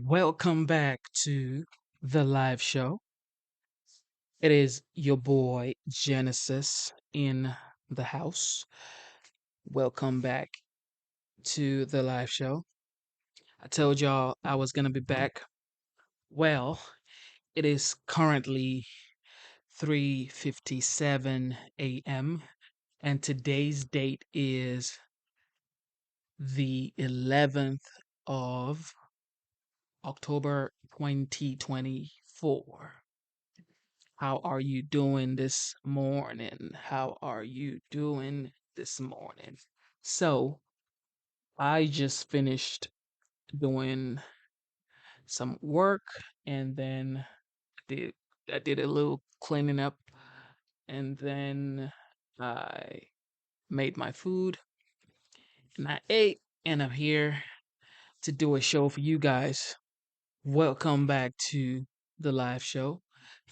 Welcome back to the live show. It is your boy Genesis in the house. Welcome back to the live show. I told y'all I was going to be back. Well, it is currently 3:57 a.m. and today's date is the 11th of October 2024. How are you doing this morning? How are you doing this morning? So, I just finished doing some work and then did I did a little cleaning up and then I made my food and I ate and I'm here to do a show for you guys. Welcome back to the live show.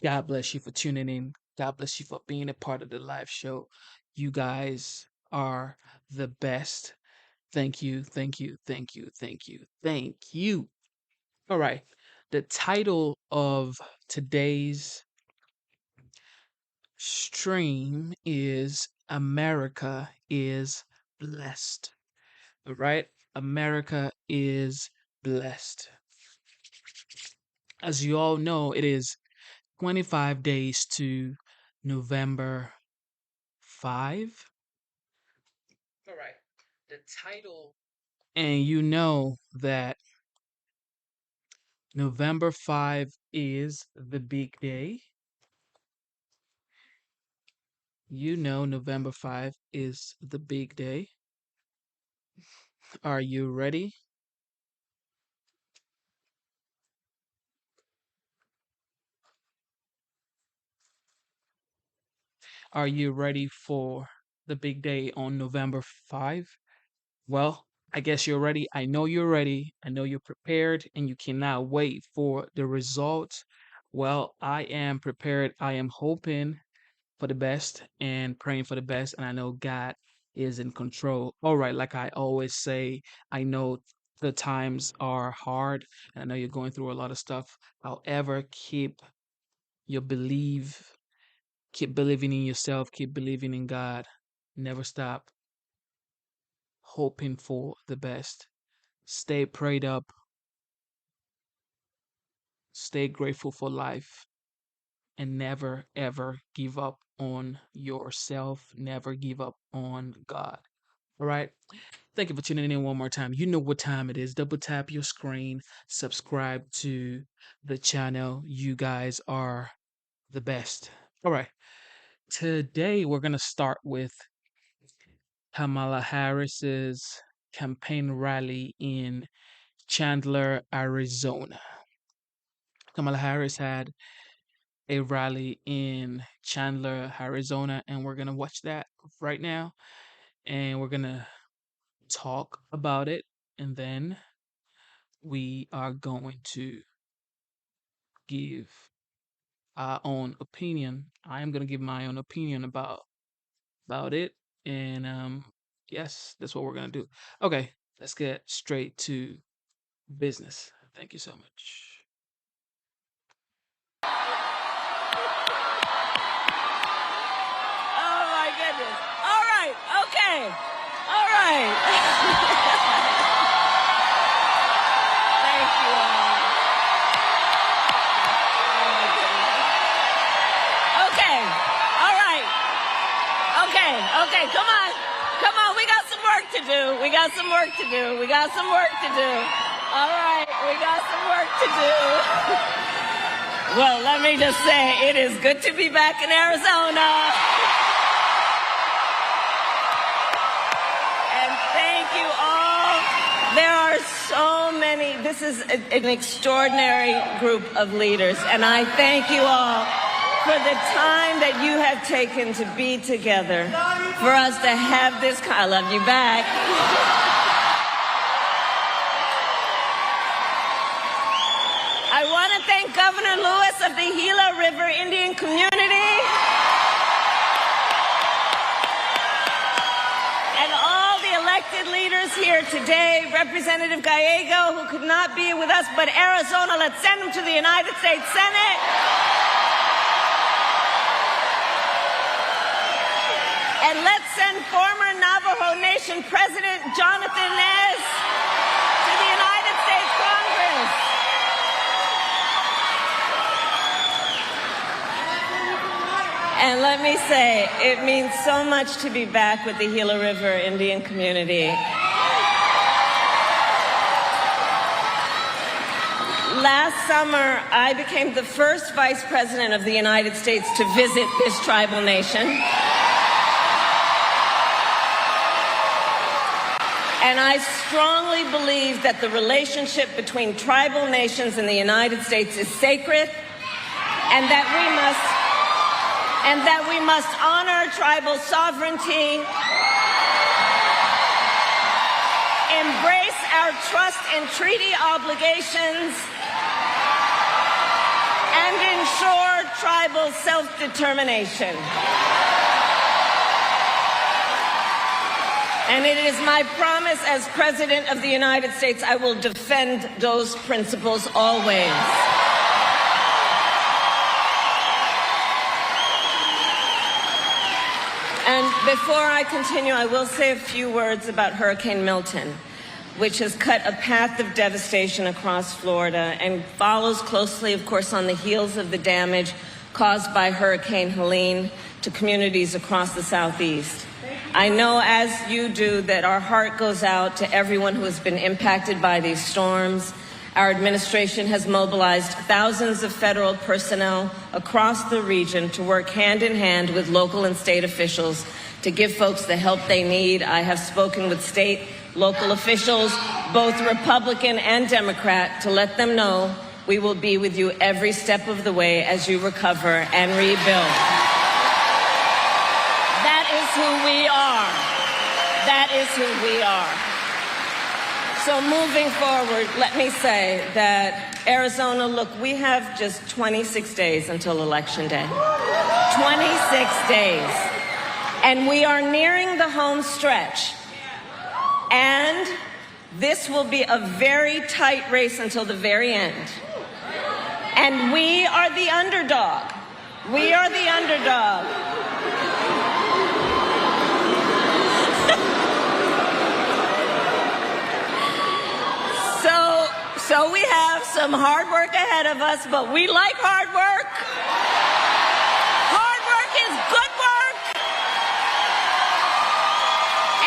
God bless you for tuning in. God bless you for being a part of the live show. You guys are the best. Thank you, thank you, thank you, thank you, thank you. All right. The title of today's stream is America is Blessed. All right. America is blessed. As you all know, it is 25 days to November 5. All right. The title. And you know that November 5 is the big day. You know November 5 is the big day. Are you ready? Are you ready for the big day on November 5? Well, I guess you're ready. I know you're ready. I know you're prepared and you cannot wait for the results. Well, I am prepared. I am hoping for the best and praying for the best. And I know God is in control. All right, like I always say, I know the times are hard and I know you're going through a lot of stuff. However, your believe, keep believing in yourself, keep believing in God. Never stop hoping for the best. Stay prayed up, stay grateful for life, and never ever give up on yourself. Never give up on God. All right. Thank you for tuning in one more time. You know what time it is. Double tap your screen, subscribe to the channel. You guys are the best. All right. Today we're going to start with Kamala Harris's campaign rally in Chandler, Arizona. Kamala Harris had a rally in Chandler, Arizona, and we're going to watch that right now and we're going to talk about it and then we are going to give our own opinion. I am going to give my own opinion about it and yes, that's what we're going to do. Okay, let's get straight to business. Thank you so much. Oh my goodness. All right. Okay. All right. Thank you all. Oh my goodness. Okay. All right. Okay. Okay. Come on. Come on. We got some work to do. We got some work to do. We got some work to do. All right. We got some work to do. Well, let me just say, it is good to be back in Arizona. And thank you all. There are so many. This is an extraordinary group of leaders. And I thank you all for the time that you have taken to be together, for us to have this. I love you back. I want to thank Governor Lewis of the Gila River Indian community and all the elected elected leaders here today, Representative Gallego, who could not be with us, but Arizona, let's send him to the United States Senate. And let's send former Navajo Nation President Jonathan Nez to the United States Congress. And let me say, it means so much to be back with the Gila River Indian community. Last summer, I became the first Vice President of the United States to visit this tribal nation. And I strongly believe that the relationship between tribal nations and the United States is sacred, and that we must honor tribal sovereignty, embrace our trust and treaty obligations, and ensure tribal self-determination. And it is my promise as President of the United States, I will defend those principles always. And before I continue, I will say a few words about Hurricane Milton, which has cut a path of devastation across Florida and follows closely, of course, on the heels of the damage caused by Hurricane Helene to communities across the Southeast. I know, as you do, that our heart goes out to everyone who has been impacted by these storms. Our administration has mobilized thousands of federal personnel across the region to work hand in hand with local and state officials to give folks the help they need. I have spoken with state, local officials, both Republican and Democrat, to let them know we will be with you every step of the way as you recover and rebuild. That is who we are. That is who we are. So moving forward, let me say that Arizona, look, we have just 26 days until Election Day. 26 days. And we are nearing the home stretch. And this will be a very tight race until the very end. And we are the underdog. We are the underdog. So we have some hard work ahead of us, but we like hard work. Hard work is good work.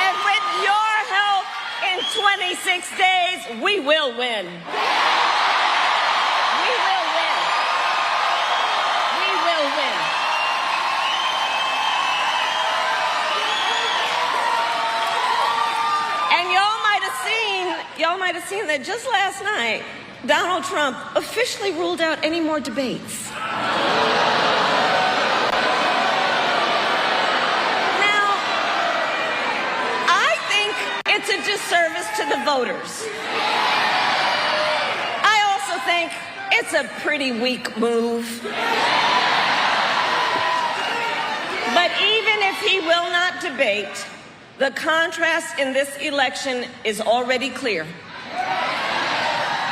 And with your help in 26 days, we will win. We will win. We will win. And y'all might have seen that just last night, Donald Trump officially ruled out any more debates. Now, I think it's a disservice to the voters. I also think it's a pretty weak move. But even if he will not debate, the contrast in this election is already clear.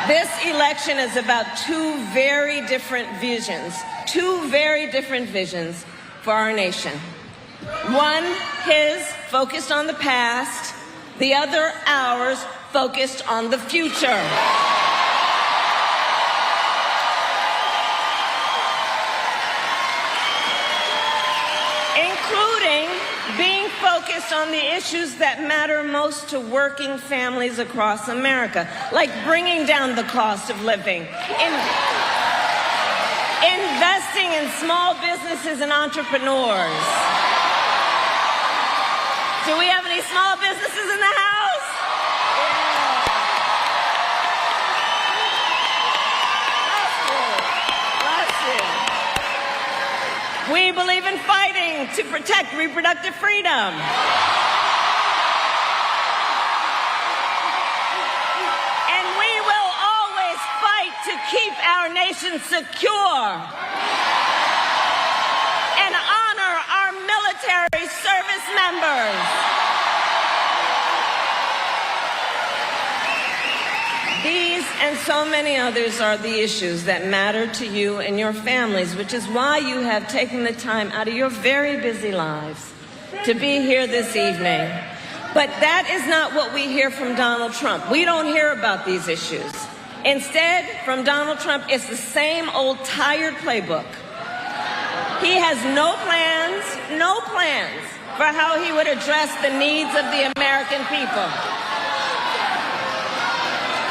This election is about two very different visions for our nation. One, his, focused on the past. The other, ours, focused on the future. Including being focused on the issues that matter most to working families across America, like bringing down the cost of living, investing in small businesses and entrepreneurs. Do we have any small businesses in the house? We believe in fighting to protect reproductive freedom. And we will always fight to keep our nation secure and honor our military service members. and so many others are the issues that matter to you and your families, which is why you have taken the time out of your very busy lives to be here this evening. But that is not what we hear from Donald Trump. We don't hear about these issues. Instead, from Donald Trump, it's the same old tired playbook. He has no plans for how he would address the needs of the American people.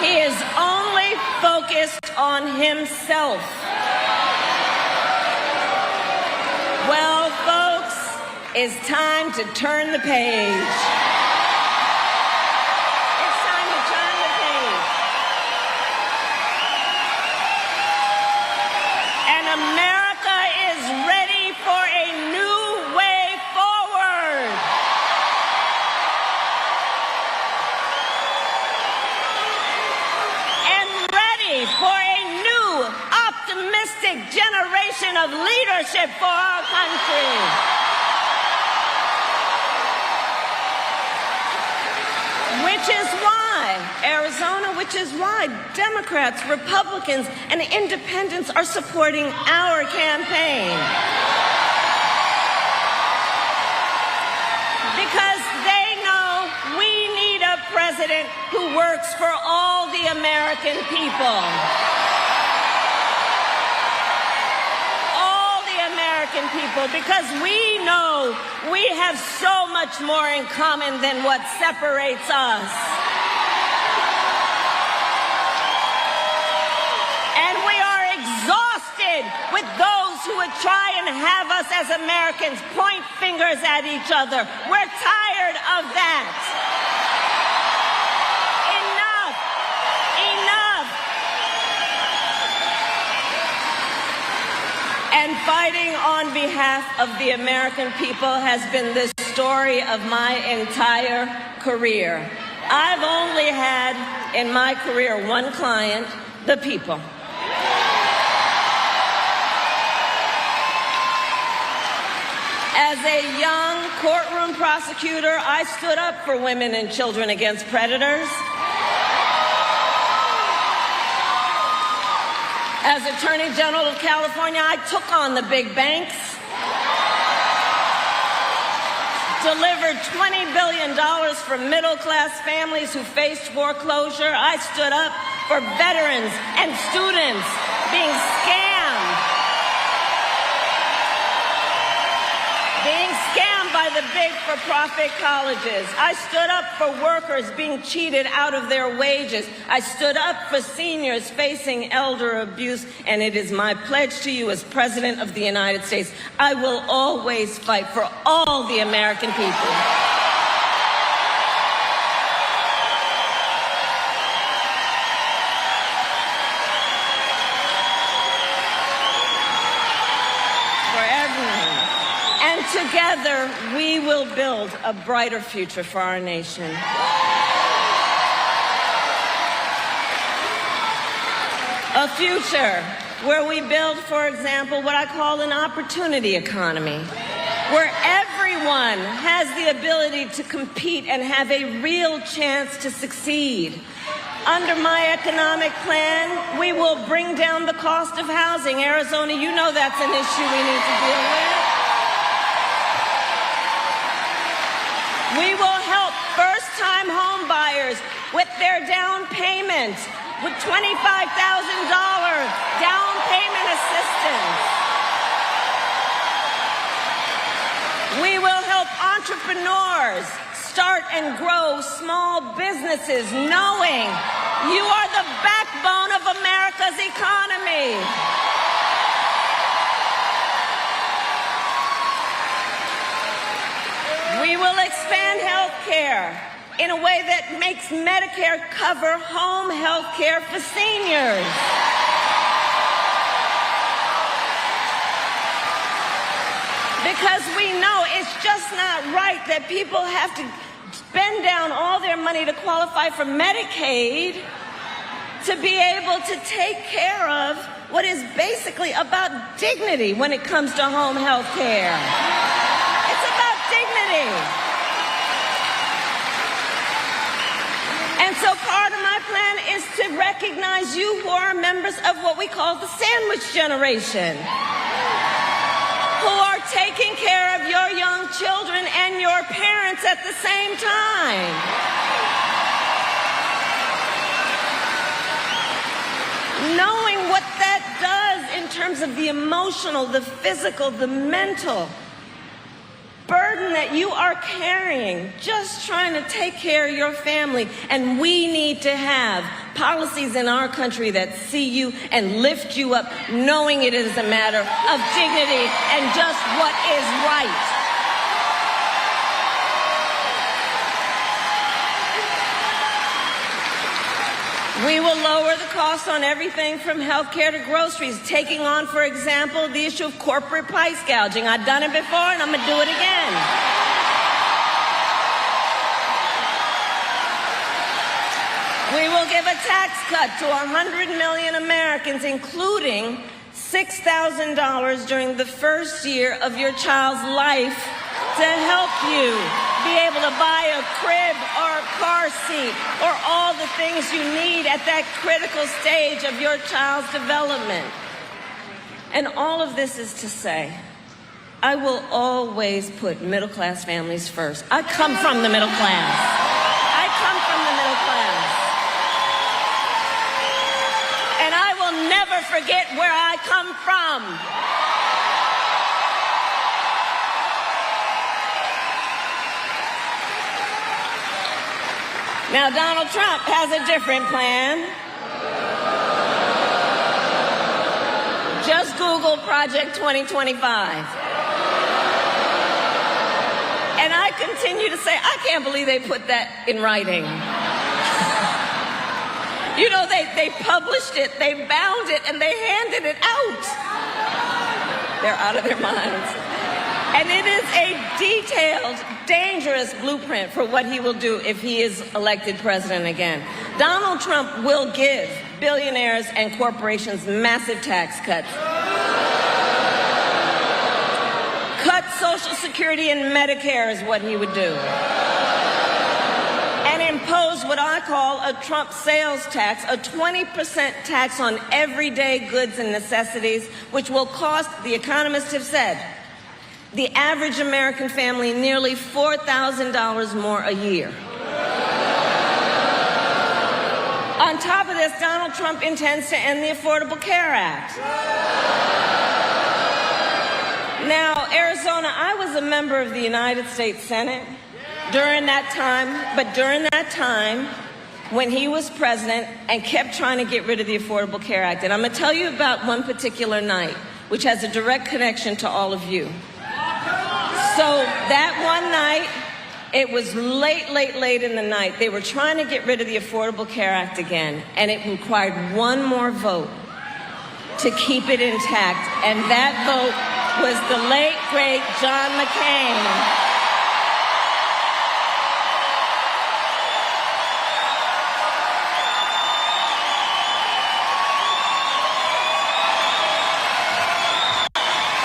He is only focused on himself. Well, folks, it's time to turn the page. It's time to turn the page. And America is ready for a new way forward. And ready for a new, optimistic generation of leadership for our country. Which is why Democrats, Republicans, and independents are supporting our campaign. Because they know we need a president who works for all the American people. All the American people, because we know we have so much more in common than what separates us. With those who would try and have us as Americans point fingers at each other. We're tired of that. Enough. Enough. And fighting on behalf of the American people has been the story of my entire career. I've only had in my career one client, the people. As a young courtroom prosecutor, I stood up for women and children against predators. As Attorney General of California, I took on the big banks, delivered $20 billion for middle-class families who faced foreclosure. I stood up for veterans and students being scammed by the big for-profit colleges. I stood up for workers being cheated out of their wages. I stood up for seniors facing elder abuse, and it is my pledge to you as President of the United States, I will always fight for all the American people. Together, we will build a brighter future for our nation. A future where we build, for example, what I call an opportunity economy, where everyone has the ability to compete and have a real chance to succeed. Under my economic plan, we will bring down the cost of housing. Arizona, you know that's an issue we need to deal with. We will help first-time home buyers with their down payment, with $25,000 down payment assistance. We will help entrepreneurs start and grow small businesses, knowing you are the backbone of America's economy. We will expand health care in a way that makes Medicare cover home health care for seniors. Because we know it's just not right that people have to spend down all their money to qualify for Medicaid to be able to take care of what is basically about dignity when it comes to home health care. It's about dignity. And so part of my plan is to recognize you who are members of what we call the sandwich generation, who are taking care of your young children and your parents at the same time. Knowing what that does in terms of the emotional, the physical, the mental burden that you are carrying, just trying to take care of your family. And we need to have policies in our country that see you and lift you up, knowing it is a matter of dignity and just what is right. We will lower the cost on everything from health care to groceries, taking on, for example, the issue of corporate price gouging. I've done it before, and I'm going to do it again. We will give a tax cut to 100 million Americans, including $6,000 during the first year of your child's life to help you be able to buy a crib or a car seat or all the things you need at that critical stage of your child's development. And all of this is to say, I will always put middle-class families first. I come from the middle class. I come from the middle class. And I will never forget where I come from. Now, Donald Trump has a different plan. Just Google Project 2025. And I continue to say, I can't believe they put that in writing. You know, they published it, they bound it, and they handed it out. They're out of their minds. And it is a detailed, dangerous blueprint for what he will do if he is elected president again. Donald Trump will give billionaires and corporations massive tax cuts. Cut Social Security and Medicare is what he would do. And impose what I call a Trump sales tax, a 20% tax on everyday goods and necessities, which will cost, the economists have said, the average American family nearly $4,000 more a year. On top of this, Donald Trump intends to end the Affordable Care Act. Now, Arizona, I was a member of the United States Senate during that time, when he was president and kept trying to get rid of the Affordable Care Act. And I'm going to tell you about one particular night, which has a direct connection to all of you. So that one night, it was late in the night. They were trying to get rid of the Affordable Care Act again, and it required one more vote to keep it intact. And that vote was the late, great John McCain.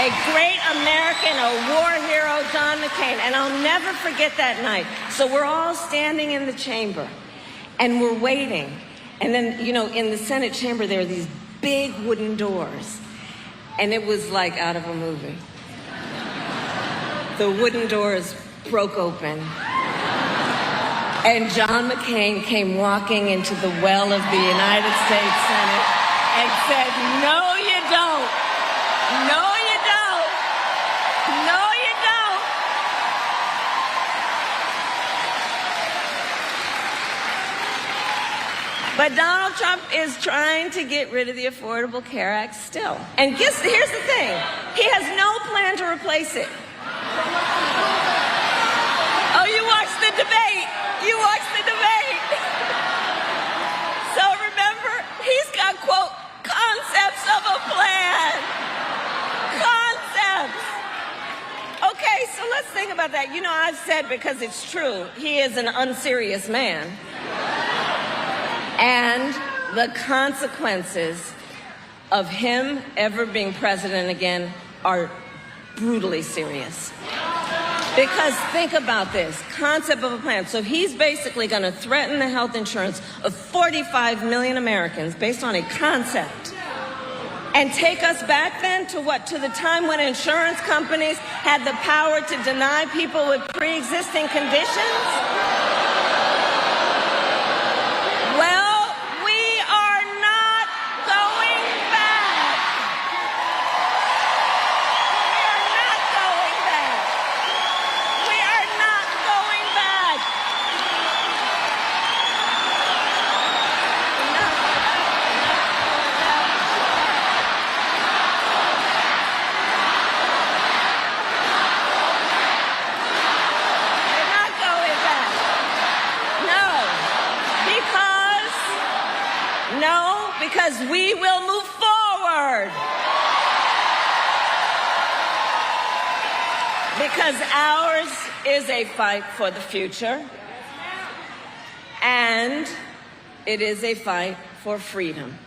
A great American, a war hero, John McCain. And I'll never forget that night. So we're all standing in the chamber, and we're waiting. And then, you know, in the Senate chamber, there are these big wooden doors. And it was like out of a movie. The wooden doors broke open. And John McCain came walking into the well of the United States Senate and said, "No, you don't. No, you don't. No, you don't." But Donald Trump is trying to get rid of the Affordable Care Act still. And here's the thing. He has no plan to replace it. Oh, you watched the debate. You watched the debate. So remember, he's got, quote, concepts of a plan. Concepts. Okay, so let's think about that. You know, I've said, because it's true, he is an unserious man. And the consequences of him ever being president again are brutally serious. Because think about this concept of a plan. So he's basically going to threaten the health insurance of 45 million Americans based on a concept. And take us back then to what? To the time when insurance companies had the power to deny people with pre-existing conditions? Well, we are not going back. We are not going back. We are not going back. We're not going back. No, because we will move forward. Because ours is a fight for the future, and it is a fight for freedom.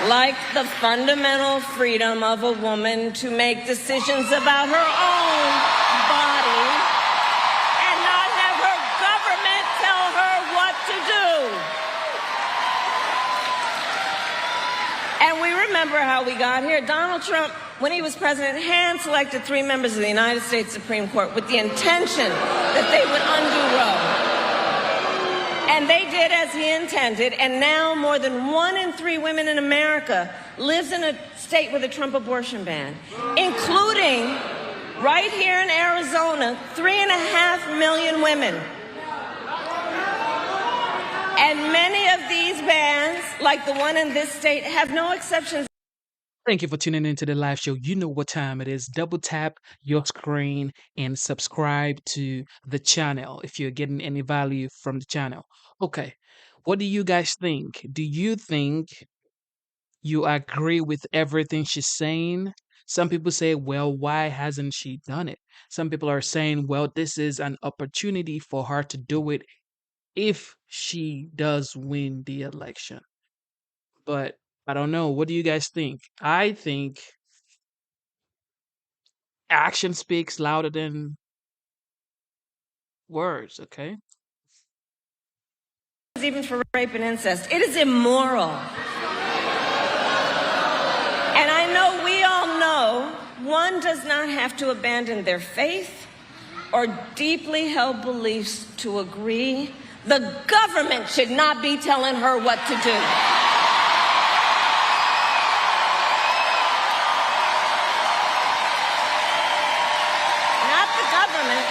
Like the fundamental freedom of a woman to make decisions about her own body and not have her government tell her what to do. And we remember how we got here. Donald Trump, when he was president, hand-selected 3 members of the United States Supreme Court with the intention that they would undo Roe. And they did as he intended, and now more than 1 in 3 women in America lives in a state with a Trump abortion ban, including, right here in Arizona, 3.5 million women. And many of these bans, like the one in this state, have no exceptions. Thank you for tuning into the live show. You know what time it is. Double tap your screen and subscribe to the channel if you're getting any value from the channel. Okay, what do you guys think? Do you think you agree with everything she's saying? Some people say, well, why hasn't she done it? Some people are saying, well, this is an opportunity for her to do it if she does win the election. But I don't know. What do you guys think? I think action speaks louder than words, okay? Even for rape and incest. It is immoral. And I know we all know one does not have to abandon their faith or deeply held beliefs to agree. The government should not be telling her what to do. Not the government.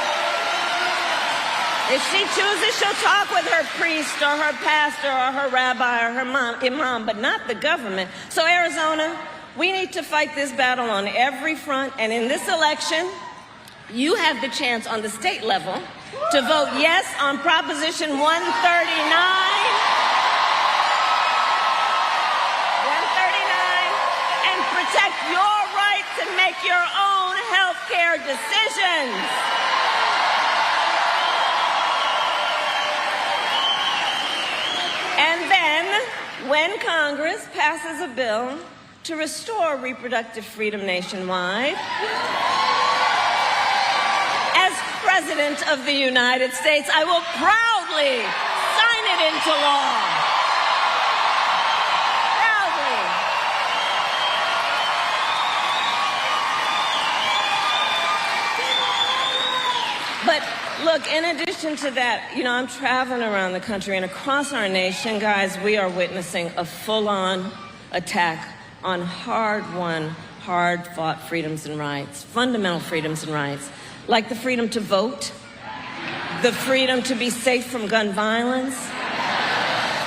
If she chooses, she'll talk with her priest or her pastor or her rabbi or her imam, but not the government. So Arizona, we need to fight this battle on every front. And in this election, you have the chance on the state level to vote yes on Proposition 139 and protect your right to make your own health care decisions. And then, when Congress passes a bill to restore reproductive freedom nationwide, as President of the United States, I will proudly sign it into law. Proudly. But look, in addition to that, I'm traveling around the country, and across our nation, guys, we are witnessing a full-on attack on hard-won, hard-fought freedoms and rights, fundamental freedoms and rights, like the freedom to vote, the freedom to be safe from gun violence,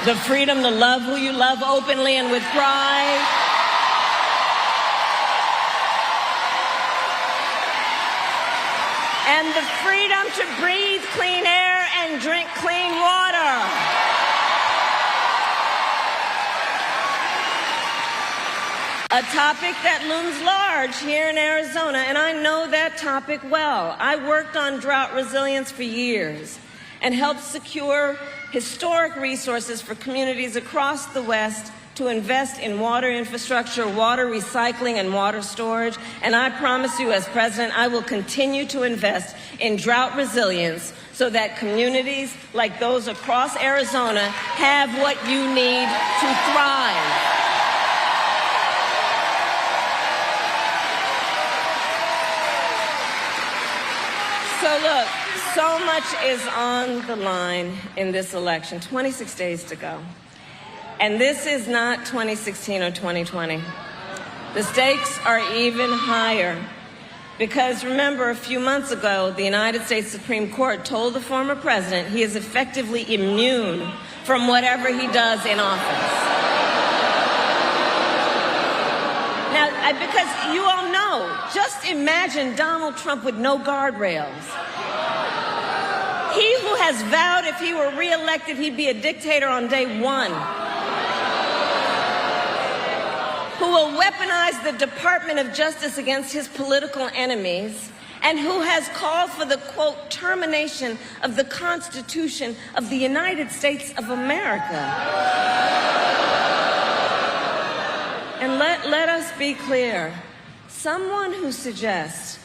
the freedom to love who you love openly and with pride, and the freedom to breathe clean air and drink clean water. A topic that looms large here in Arizona, and I know that topic well. I worked on drought resilience for years and helped secure historic resources for communities across the West to invest in water infrastructure, water recycling, and water storage. And I promise you, as president, I will continue to invest in drought resilience so that communities like those across Arizona have what you need to thrive. So look, so much is on the line in this election. 26 days to go. And this is not 2016 or 2020. The stakes are even higher. Because remember, a few months ago, the United States Supreme Court told the former president he is effectively immune from whatever he does in office. Now, because you all know, just imagine Donald Trump with no guardrails. He who has vowed if he were reelected, he'd be a dictator on day one. Who will weaponize the Department of Justice against his political enemies, and who has called for the, quote, termination of the Constitution of the United States of America. And let us be clear. Someone who suggests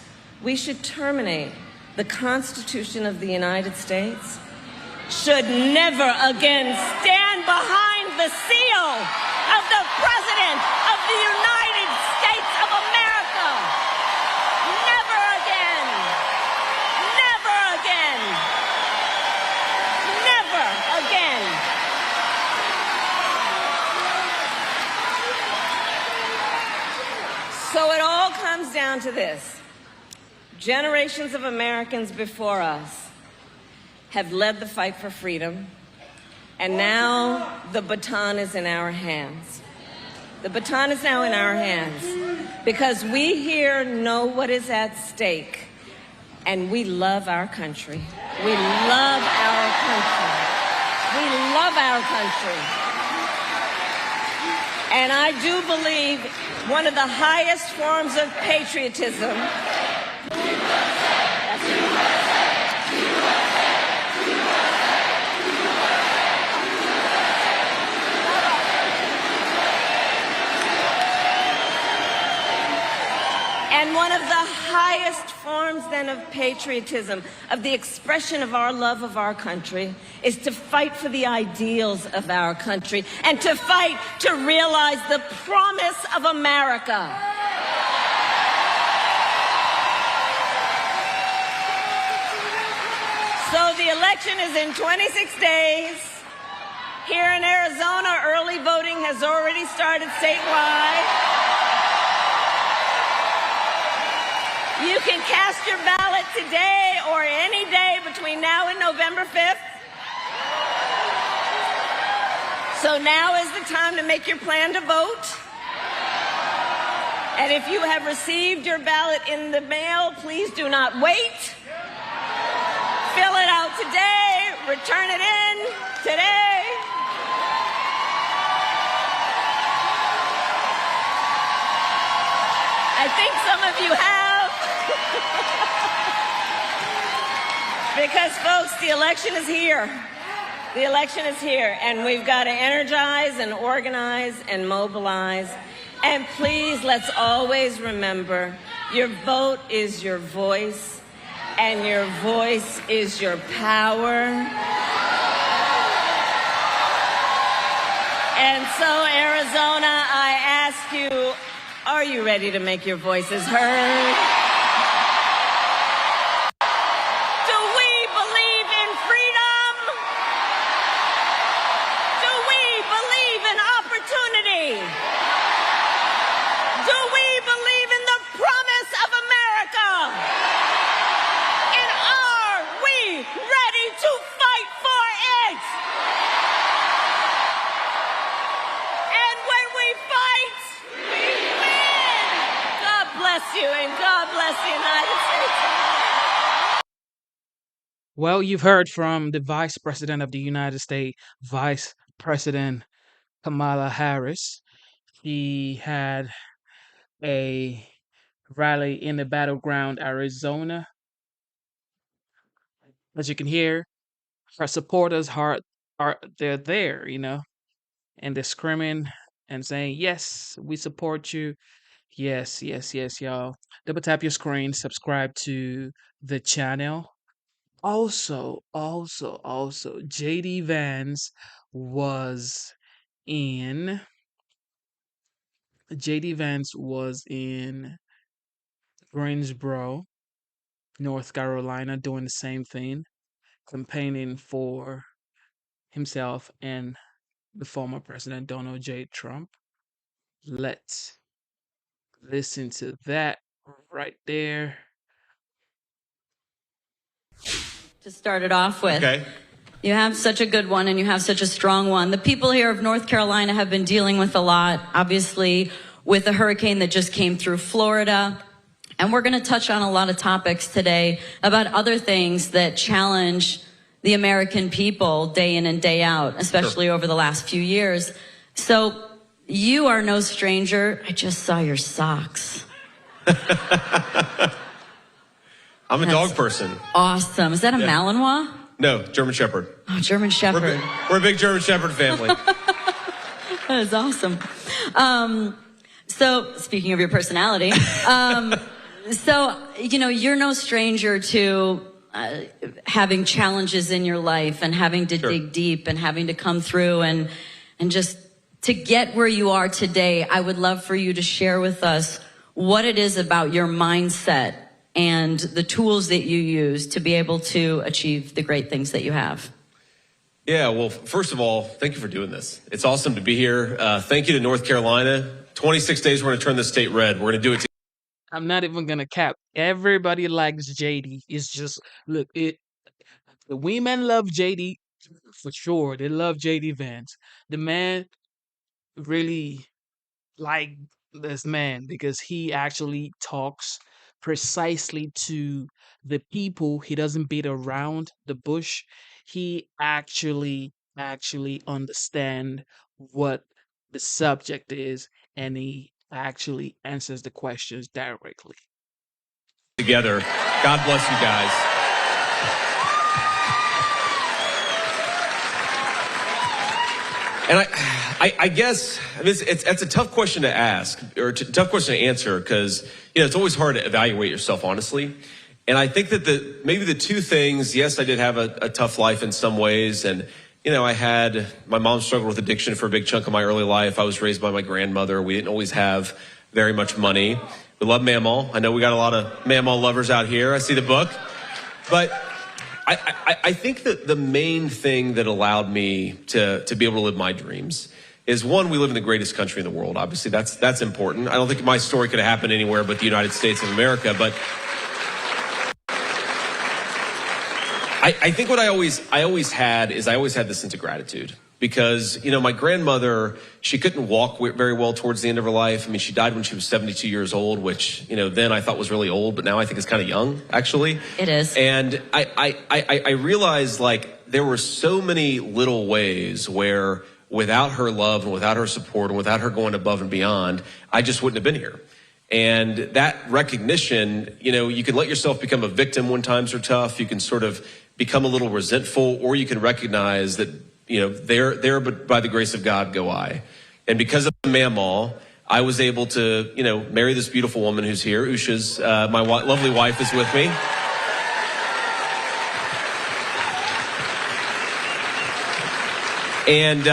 we should terminate the Constitution of the United States should never again stand behind the seal of the President of the United States of America. Never again. Never again. Never again. So it all comes down to this. Generations of Americans before us have led the fight for freedom, and now the baton is in our hands. The baton is now in our hands because we here know what is at stake, and we love our country. We love our country. We love our country. And I do believe one of the highest forms of patriotism and one of the highest forms then of patriotism, of the expression of our love of our country, is to fight for the ideals of our country and to fight to realize the promise of America. So the election is in 26 days. Here in Arizona, early voting has already started statewide. You can cast your ballot today or any day between now and November 5th. So now is the time to make your plan to vote. And if you have received your ballot in the mail, please do not wait. Fill it out today, return it in today. I think some of you have. Because, folks, the election is here. The election is here, and we've got to energize and organize and mobilize. And please, let's always remember, your vote is your voice, and your voice is your power. And so, Arizona, I ask you, are you ready to make your voices heard? Do we believe in freedom? Do we believe in opportunity? Do we believe in the promise of America? And are we ready to fight for it? And when we fight, we win. God bless you, and God bless the United States. Well, you've heard from the Vice President of the United States, Vice President Kamala Harris. She had a rally in the battleground, Arizona. As you can hear, her supporters are they're there, and they're screaming and saying, yes, we support you. Yes, yes, yes, y'all. Double tap your screen, subscribe to the channel. Also, JD Vance was in JD Vance was in Greensboro, North Carolina, doing the same thing, campaigning for himself and the former President Donald J. Trump. Let's listen to that right there. To start it off with. Okay. You have such a good one and you have such a strong one. The people here of North Carolina have been dealing with a lot, obviously, with the hurricane that just came through Florida. And we're going to touch on a lot of topics today about other things that challenge the American people day in and day out, especially over the last few years. So you are no stranger. I just saw your socks. I'm a dog person. Awesome. Is that a Malinois? No, German Shepherd. Oh, German Shepherd. We're a big German Shepherd family. That is awesome. So, speaking of your personality, so, you know, you're no stranger to having challenges in your life and having to dig deep and having to come through and just to get where you are today. I would love for you to share with us what it is about your mindset and the tools that you use to be able to achieve the great things that you have. Yeah, well, first of all, thank you for doing this. It's awesome to be here. Thank you to North Carolina. 26 days, we're going to turn the state red. We're going to do it. I'm not even gonna cap. Everybody likes JD. It's just look, the women love JD for sure. They love JD Vance. The man really like this man because he actually talks precisely to the people. He doesn't beat around the bush. He actually understand what the subject is, and he actually answers the questions directly. Together. God bless you guys. And I guess it's a tough question to ask, or a tough question to answer, because it's always hard to evaluate yourself honestly. And I think that maybe the two things, yes, I did have a tough life in some ways, and my mom struggled with addiction for a big chunk of my early life. I was raised by my grandmother. We didn't always have very much money. We love Mamaw. I know we got a lot of Mamaw lovers out here. I see the book. But I think that the main thing that allowed me to be able to live my dreams is, one, we live in the greatest country in the world. Obviously, that's important. I don't think my story could have happened anywhere but the United States of America. But I think what I always had this sense of gratitude, because, my grandmother, she couldn't walk very well towards the end of her life. I mean, she died when she was 72 years old, which, then I thought was really old, but now I think it's kind of young, actually. It is. And I realized, like, there were so many little ways where without her love and without her support and without her going above and beyond, I just wouldn't have been here. And that recognition, you can let yourself become a victim when times are tough. You can sort of become a little resentful, or you can recognize that, there, but by the grace of God go I. And because of Mamaw, I was able to, marry this beautiful woman who's here. Usha's, my lovely wife, is with me. And,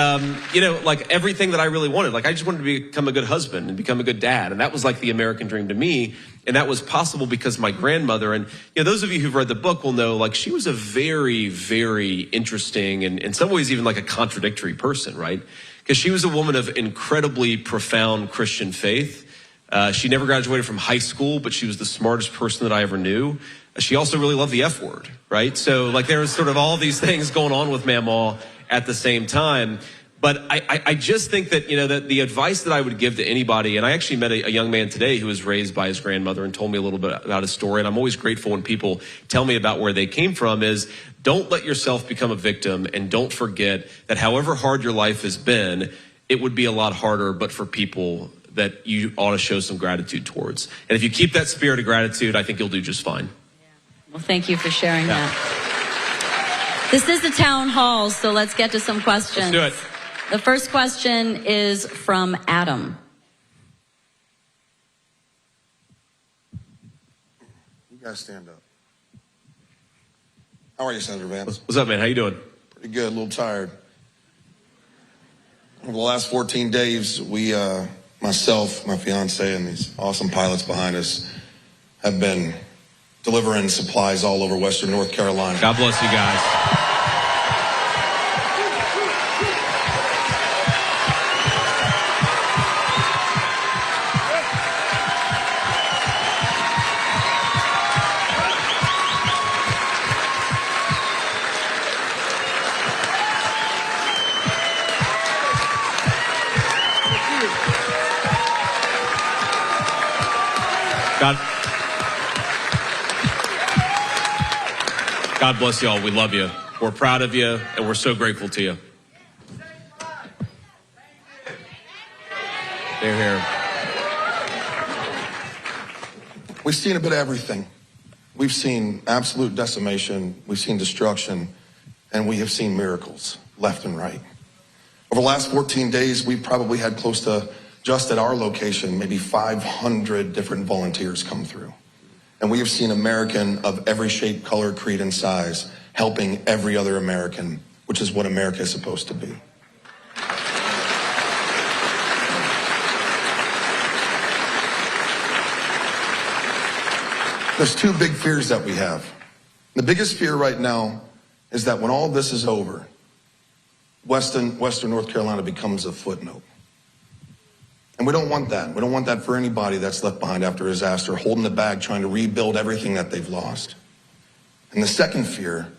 like everything that I really wanted, like I just wanted to become a good husband and become a good dad. And that was like the American dream to me. And that was possible because my grandmother, and those of you who've read the book will know, like, she was a very, very interesting and in some ways even like a contradictory person, right? Because she was a woman of incredibly profound Christian faith. She never graduated from high school, but she was the smartest person that I ever knew. She also really loved the F word, right? So like there was sort of all these things going on with Mamaw at the same time. But I just think that, that the advice that I would give to anybody, and I actually met a young man today who was raised by his grandmother and told me a little bit about his story, and I'm always grateful when people tell me about where they came from, is don't let yourself become a victim, and don't forget that however hard your life has been, it would be a lot harder, but for people that you ought to show some gratitude towards. And if you keep that spirit of gratitude, I think you'll do just fine. Well, thank you for sharing that. This is the town hall, so let's get to some questions. Let's do it. The first question is from Adam. You guys stand up. How are you, Senator Vance? What's up, man? How you doing? Pretty good, a little tired. Over the last 14 days, we, myself, my fiance, and these awesome pilots behind us have been delivering supplies all over Western North Carolina. God bless you guys. God bless y'all. We love you. We're proud of you, and we're so grateful to you. They're here. We've seen a bit of everything. We've seen absolute decimation, we've seen destruction, and we have seen miracles left and right. Over the last 14 days, we've probably had close to, just at our location, maybe 500 different volunteers come through. And we have seen American of every shape, color, creed, and size helping every other American, which is what America is supposed to be. There's two big fears that we have. The biggest fear right now is that when all this is over, Western North Carolina becomes a footnote. And we don't want that. We don't want that for anybody that's left behind after a disaster, holding the bag, trying to rebuild everything that they've lost. And the second fear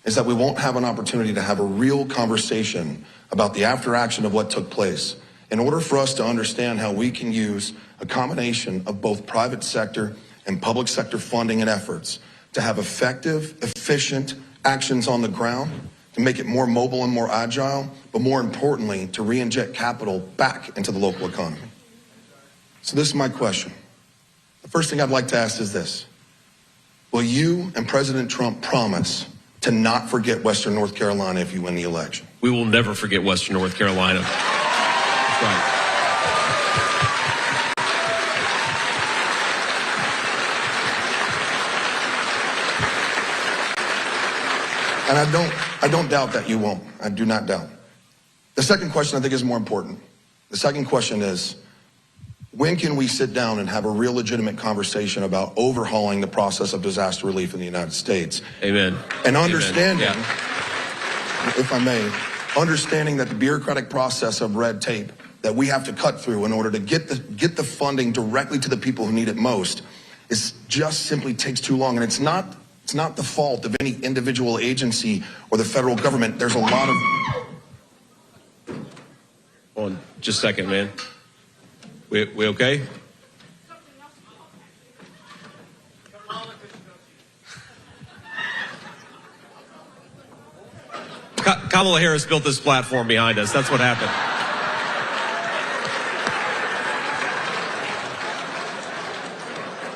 is that we won't have an opportunity to have a real conversation about the after action of what took place in order for us to understand how we can use a combination of both private sector and public sector funding and efforts to have effective, efficient actions on the ground, to make it more mobile and more agile, but more importantly, to re-inject capital back into the local economy. So this is my question. The first thing I'd like to ask is this. Will you and President Trump promise to not forget Western North Carolina if you win the election? We will never forget Western North Carolina. That's right. And I don't doubt that you won't. I do not doubt. The second question I think is more important. The second question is, when can we sit down and have a real legitimate conversation about overhauling the process of disaster relief in the United States? Amen. And understanding, Amen. Yeah. if I may, understanding that the bureaucratic process of red tape that we have to cut through in order to get the funding directly to the people who need it most is just simply takes too long. And it's not the fault of any individual agency or the federal government. There's a lot of... Hold on just a second, man. We okay? Kamala Harris built this platform behind us. That's what happened.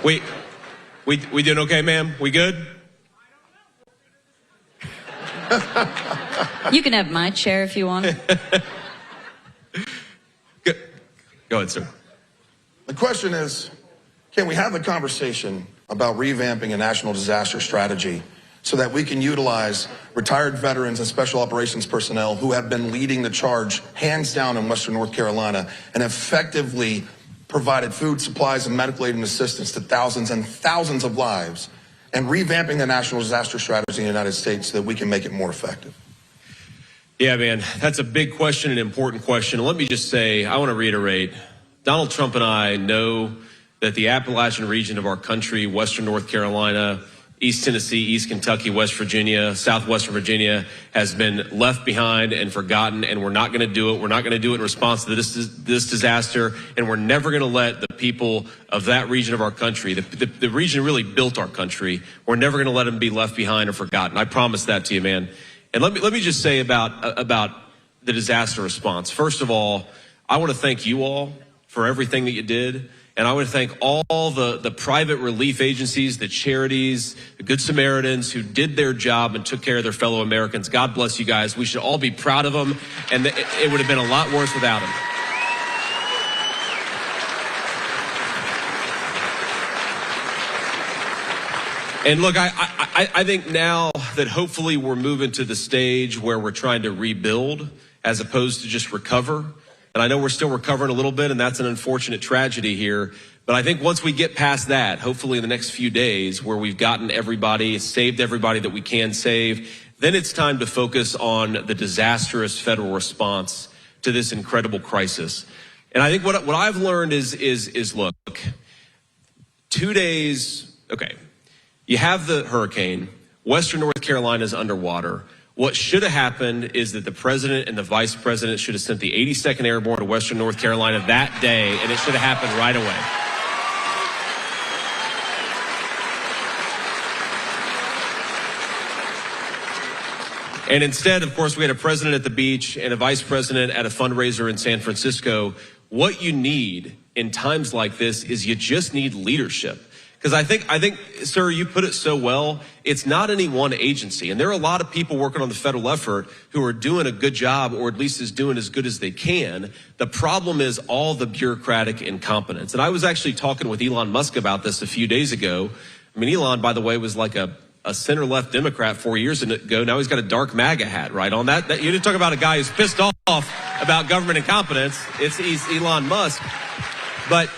We doing okay, ma'am? We good? You can have my chair if you want. Go ahead, sir. The question is, can we have the conversation about revamping a national disaster strategy so that we can utilize retired veterans and special operations personnel who have been leading the charge hands down in Western North Carolina and effectively provided food, supplies, and medical aid and assistance to thousands and thousands of lives, and revamping the national disaster strategy in the United States so that we can make it more effective? Yeah, man, that's a big question, an important question. Let me just say, I want to reiterate, Donald Trump and I know that the Appalachian region of our country, Western North Carolina, East Tennessee, East Kentucky, West Virginia, Southwestern Virginia, has been left behind and forgotten, and we're not going to do it. We're not going to do it in response to this disaster, and we're never going to let the people of that region of our country, the region really built our country, we're never going to let them be left behind or forgotten. I promise that to you, man. And let me just say about the disaster response. First of all, I want to thank you all for everything that you did. And I want to thank all the private relief agencies, the charities, the Good Samaritans who did their job and took care of their fellow Americans. God bless you guys. We should all be proud of them, and it would have been a lot worse without them. And look, I think now that hopefully we're moving to the stage where we're trying to rebuild as opposed to just recover. And I know we're still recovering a little bit, and that's an unfortunate tragedy here. But I think once we get past that, hopefully in the next few days, where we've gotten everybody, saved everybody that we can save, then it's time to focus on the disastrous federal response to this incredible crisis. And I think what I've learned is look, 2 days, okay, you have the hurricane, Western North Carolina is underwater. What should have happened is that the president and the vice president should have sent the 82nd Airborne to Western North Carolina that day, and it should have happened right away. And instead, of course, we had a president at the beach and a vice president at a fundraiser in San Francisco. What you need in times like this is you just need leadership. Because I think, sir, you put it so well, it's not any one agency. And there are a lot of people working on the federal effort who are doing a good job, or at least is doing as good as they can. The problem is all the bureaucratic incompetence. And I was actually talking with Elon Musk about this a few days ago. I mean, Elon, by the way, was like a center-left Democrat 4 years ago. Now he's got a dark MAGA hat, right? On that you didn't talk about a guy who's pissed off about government incompetence. He's Elon Musk. But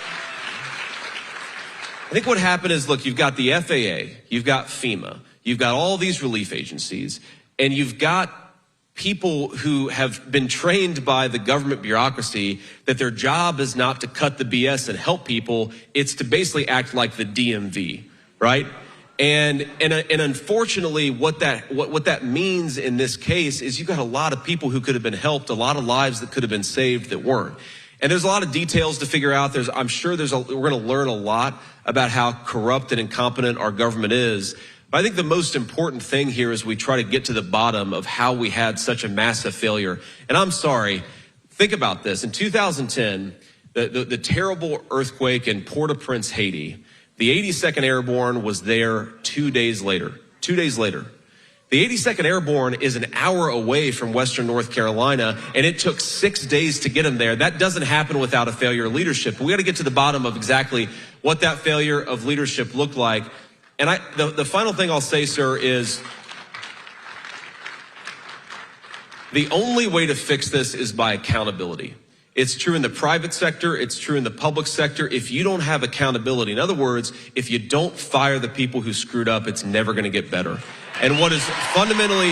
I think what happened is, look, you've got the FAA, you've got FEMA, you've got all these relief agencies, and you've got people who have been trained by the government bureaucracy that their job is not to cut the BS and help people, it's to basically act like the DMV, right? And unfortunately, what that means in this case is you've got a lot of people who could have been helped, a lot of lives that could have been saved that weren't. And there's a lot of details to figure out. I'm sure we're going to learn a lot about how corrupt and incompetent our government is. But I think the most important thing here is we try to get to the bottom of how we had such a massive failure. And I'm sorry, think about this. In 2010, the terrible earthquake in Port-au-Prince, Haiti, the 82nd Airborne was there 2 days later. 2 days later. The 82nd Airborne is an hour away from Western North Carolina, and it took 6 days to get them there. That doesn't happen without a failure of leadership. We got to get to the bottom of exactly what that failure of leadership looked like. And the final thing I'll say, sir, is the only way to fix this is by accountability. It's true in the private sector. It's true in the public sector. If you don't have accountability, in other words, if you don't fire the people who screwed up, it's never going to get better. And what is fundamentally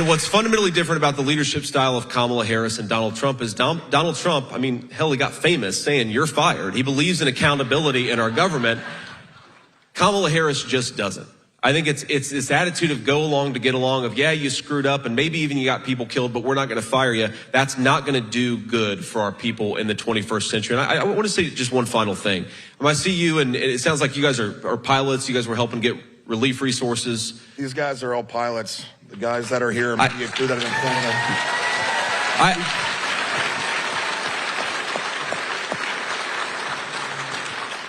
what's fundamentally different about the leadership style of Kamala Harris and Donald Trump is Donald Trump, I mean, hell, he got famous saying, "You're fired." He believes in accountability in our government. Kamala Harris just doesn't. I think it's this attitude of go along to get along, of, yeah, you screwed up and maybe even you got people killed, but we're not going to fire you. That's not going to do good for our people in the 21st century. And I want to say just one final thing. I see you, and it sounds like you guys are pilots. You guys were helping get relief resources. These guys are all pilots. The guys that are here, immediate crew that are in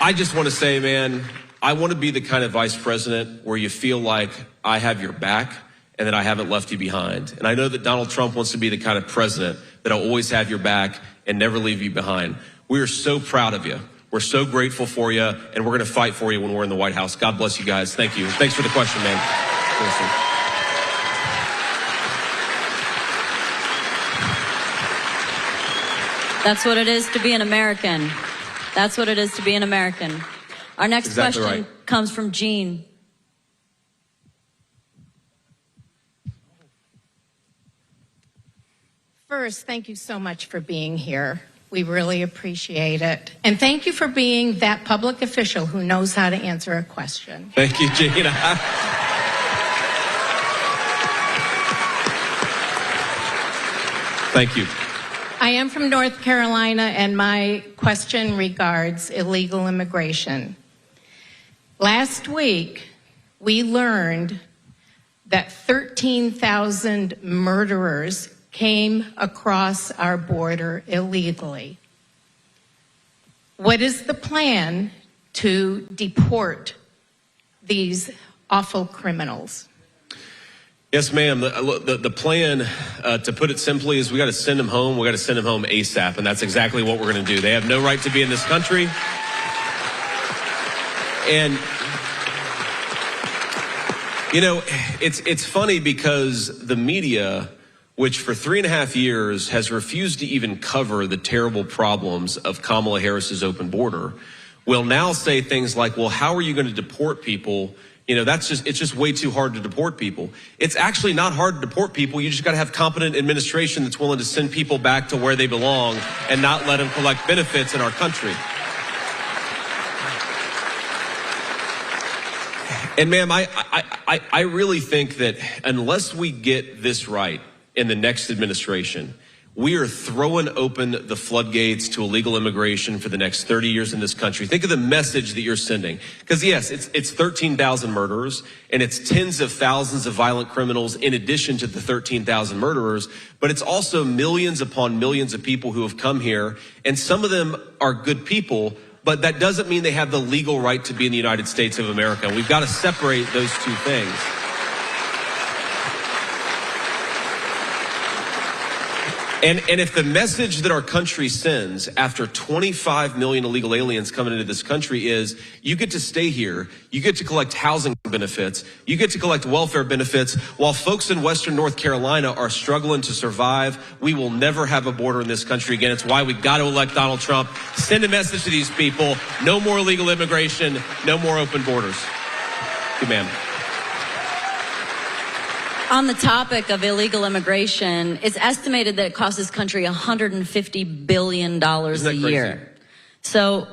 I just want to say, man, I want to be the kind of vice president where you feel like I have your back and that I haven't left you behind. And I know that Donald Trump wants to be the kind of president that will always have your back and never leave you behind. We are so proud of you. We're so grateful for you, and we're going to fight for you when we're in the White House. God bless you guys. Thank you. Thanks for the question, man. That's what it is to be an American. That's what it is to be an American. Our next question comes from Jean. First, thank you so much for being here. We really appreciate it. And thank you for being that public official who knows how to answer a question. Thank you, Gina. Thank you. I am from North Carolina, and my question regards illegal immigration. Last week, we learned that 13,000 murderers came across our border illegally. What is the plan to deport these awful criminals? Yes, ma'am. The plan, to put it simply, is we got to send them home. We got to send them home ASAP, and that's exactly what we're going to do. They have no right to be in this country. And you know, it's funny because the media, which for 3.5 years has refused to even cover the terrible problems of Kamala Harris's open border, will now say things like, well, how are you going to deport people? You know, it's just way too hard to deport people. It's actually not hard to deport people. You just got to have competent administration that's willing to send people back to where they belong and not let them collect benefits in our country. And ma'am, I really think that unless we get this right in the next administration, we are throwing open the floodgates to illegal immigration for the next 30 years in this country. Think of the message that you're sending. Because yes, it's 13,000 murderers and it's tens of thousands of violent criminals in addition to the 13,000 murderers, but it's also millions upon millions of people who have come here, and some of them are good people, but that doesn't mean they have the legal right to be in the United States of America. We've got to separate those two things. And if the message that our country sends after 25 million illegal aliens coming into this country is you get to stay here, you get to collect housing benefits, you get to collect welfare benefits, while folks in Western North Carolina are struggling to survive, we will never have a border in this country again. It's why we got to elect Donald Trump. Send a message to these people. No more illegal immigration. No more open borders. Good, ma'am. On the topic of illegal immigration, it's estimated that it costs this country $150 billion a year. So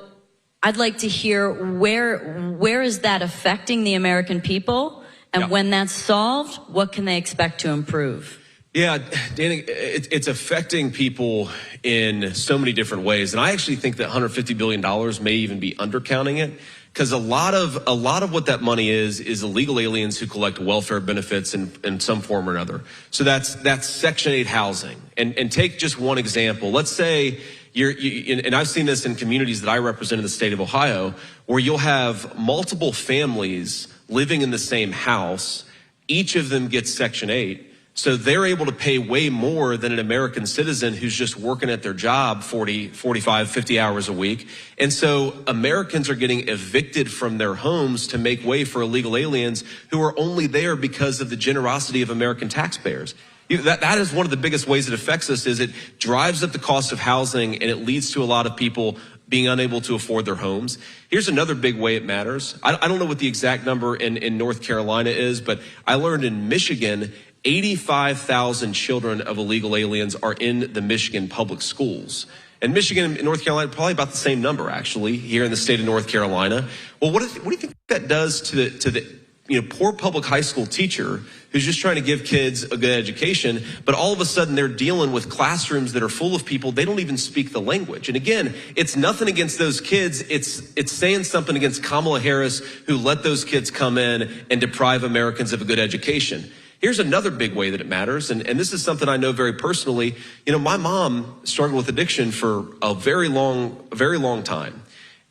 I'd like to hear where is that affecting the American people? And when that's solved, what can they expect to improve? Yeah, Danny, it's affecting people in so many different ways. And I actually think that $150 billion may even be undercounting it. Because a lot of what that money is illegal aliens who collect welfare benefits in some form or another. So that's Section 8 housing. And take just one example. Let's say and I've seen this in communities that I represent in the state of Ohio, where you'll have multiple families living in the same house. Each of them gets Section 8. So they're able to pay way more than an American citizen who's just working at their job 40, 45, 50 hours a week. And so Americans are getting evicted from their homes to make way for illegal aliens who are only there because of the generosity of American taxpayers. That is one of the biggest ways it affects us, is it drives up the cost of housing and it leads to a lot of people being unable to afford their homes. Here's another big way it matters. I don't know what the exact number in North Carolina is, but I learned in Michigan, 85,000 children of illegal aliens are in the Michigan public schools. And Michigan and North Carolina, probably about the same number, actually, here in the state of North Carolina. Well, what do you think that does to the poor public high school teacher who's just trying to give kids a good education, but all of a sudden they're dealing with classrooms that are full of people, they don't even speak the language. And again, it's nothing against those kids. It's saying something against Kamala Harris, who let those kids come in and deprive Americans of a good education. Here's another big way that it matters, and this is something I know very personally. My mom struggled with addiction for a very long time.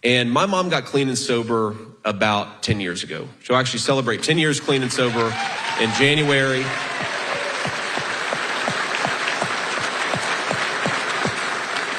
And my mom got clean and sober about 10 years ago. She'll actually celebrate 10 years clean and sober in January.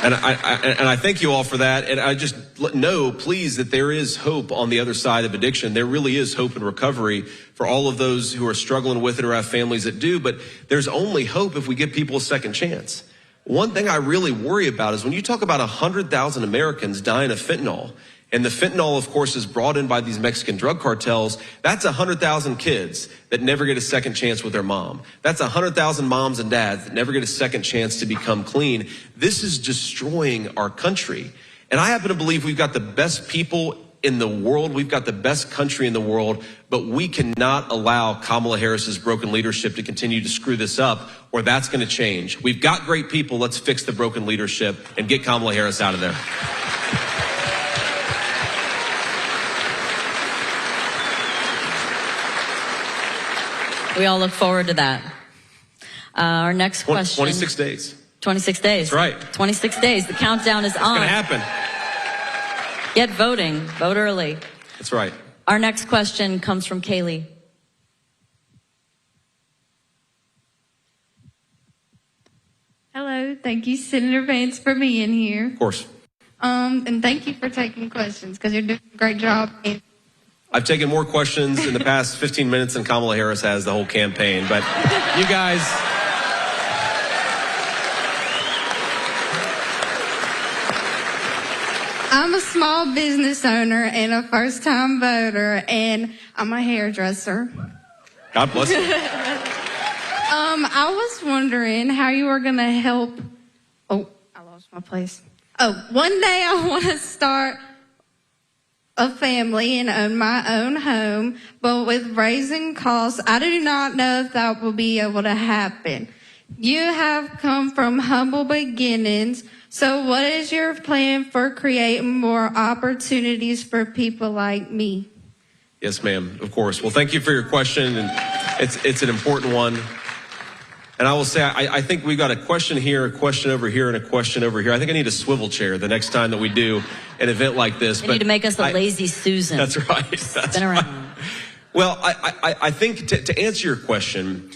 And I thank you all for that. And I just know, please, that there is hope on the other side of addiction. There really is hope and recovery for all of those who are struggling with it or have families that do. But there's only hope if we give people a second chance. One thing I really worry about is when you talk about 100,000 Americans dying of fentanyl, and the fentanyl, of course, is brought in by these Mexican drug cartels. That's 100,000 kids that never get a second chance with their mom. That's 100,000 moms and dads that never get a second chance to become clean. This is destroying our country. And I happen to believe we've got the best people in the world. We've got the best country in the world, but we cannot allow Kamala Harris's broken leadership to continue to screw this up, or that's going to change. We've got great people. Let's fix the broken leadership and get Kamala Harris out of there. We all look forward to that. Our next question. 26 days. 26 days. That's right. 26 days. The countdown is on. It's going to happen. Get voting. Vote early. That's right. Our next question comes from Kaylee. Hello. Thank you, Senator Vance, for being here. Of course. And thank you for taking questions because you're doing a great job. I've taken more questions in the past 15 minutes than Kamala Harris has the whole campaign. But you guys... I'm a small business owner and a first-time voter, and I'm a hairdresser. God bless you. I was wondering how you were going to help. Oh, I lost my place. Oh, one day I want to start a family and own my own home, but with raising costs, I do not know if that will be able to happen. You have come from humble beginnings, so what is your plan for creating more opportunities for people like me? Yes, ma'am. Of course. Well, thank you for your question, and it's an important one. And I will say, I think we've got a question here, a question over here, and a question over here. I think I need a swivel chair the next time that we do an event like this. You need to make us a lazy Susan. That's right. That's Spin around. Right. Well, I think to answer your question,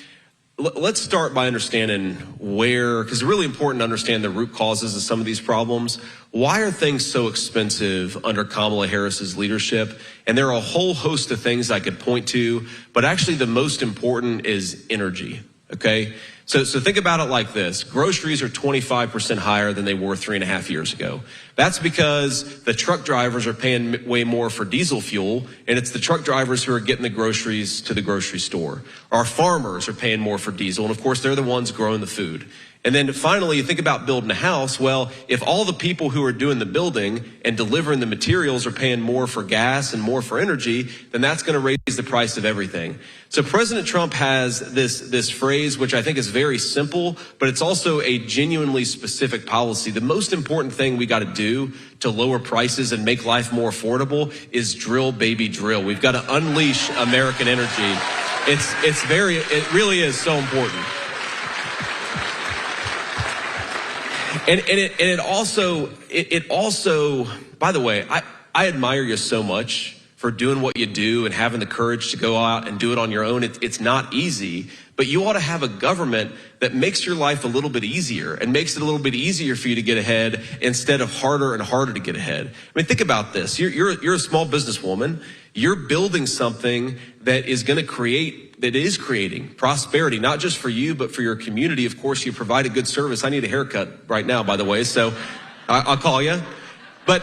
let's start by understanding where, because it's really important to understand the root causes of some of these problems. Why are things so expensive under Kamala Harris's leadership? And there are a whole host of things I could point to, but actually the most important is energy, okay? So think about it like this. Groceries are 25% higher than they were 3.5 years ago. That's because the truck drivers are paying way more for diesel fuel, and it's the truck drivers who are getting the groceries to the grocery store. Our farmers are paying more for diesel, and of course they're the ones growing the food. And then finally, you think about building a house. Well, if all the people who are doing the building and delivering the materials are paying more for gas and more for energy, then that's going to raise the price of everything. So President Trump has this phrase, which I think is very simple, but it's also a genuinely specific policy. The most important thing we got to do to lower prices and make life more affordable is drill, baby, drill. We've got to unleash American energy. It really is so important. And it also, by the way, I admire you so much for doing what you do and having the courage to go out and do it on your own. It's not easy, but you ought to have a government that makes your life a little bit easier and makes it a little bit easier for you to get ahead instead of harder and harder to get ahead. I mean, think about this. You're a small businesswoman. You're building something that is creating prosperity, not just for you, but for your community. Of course, you provide a good service. I need a haircut right now, by the way, so I'll call you. But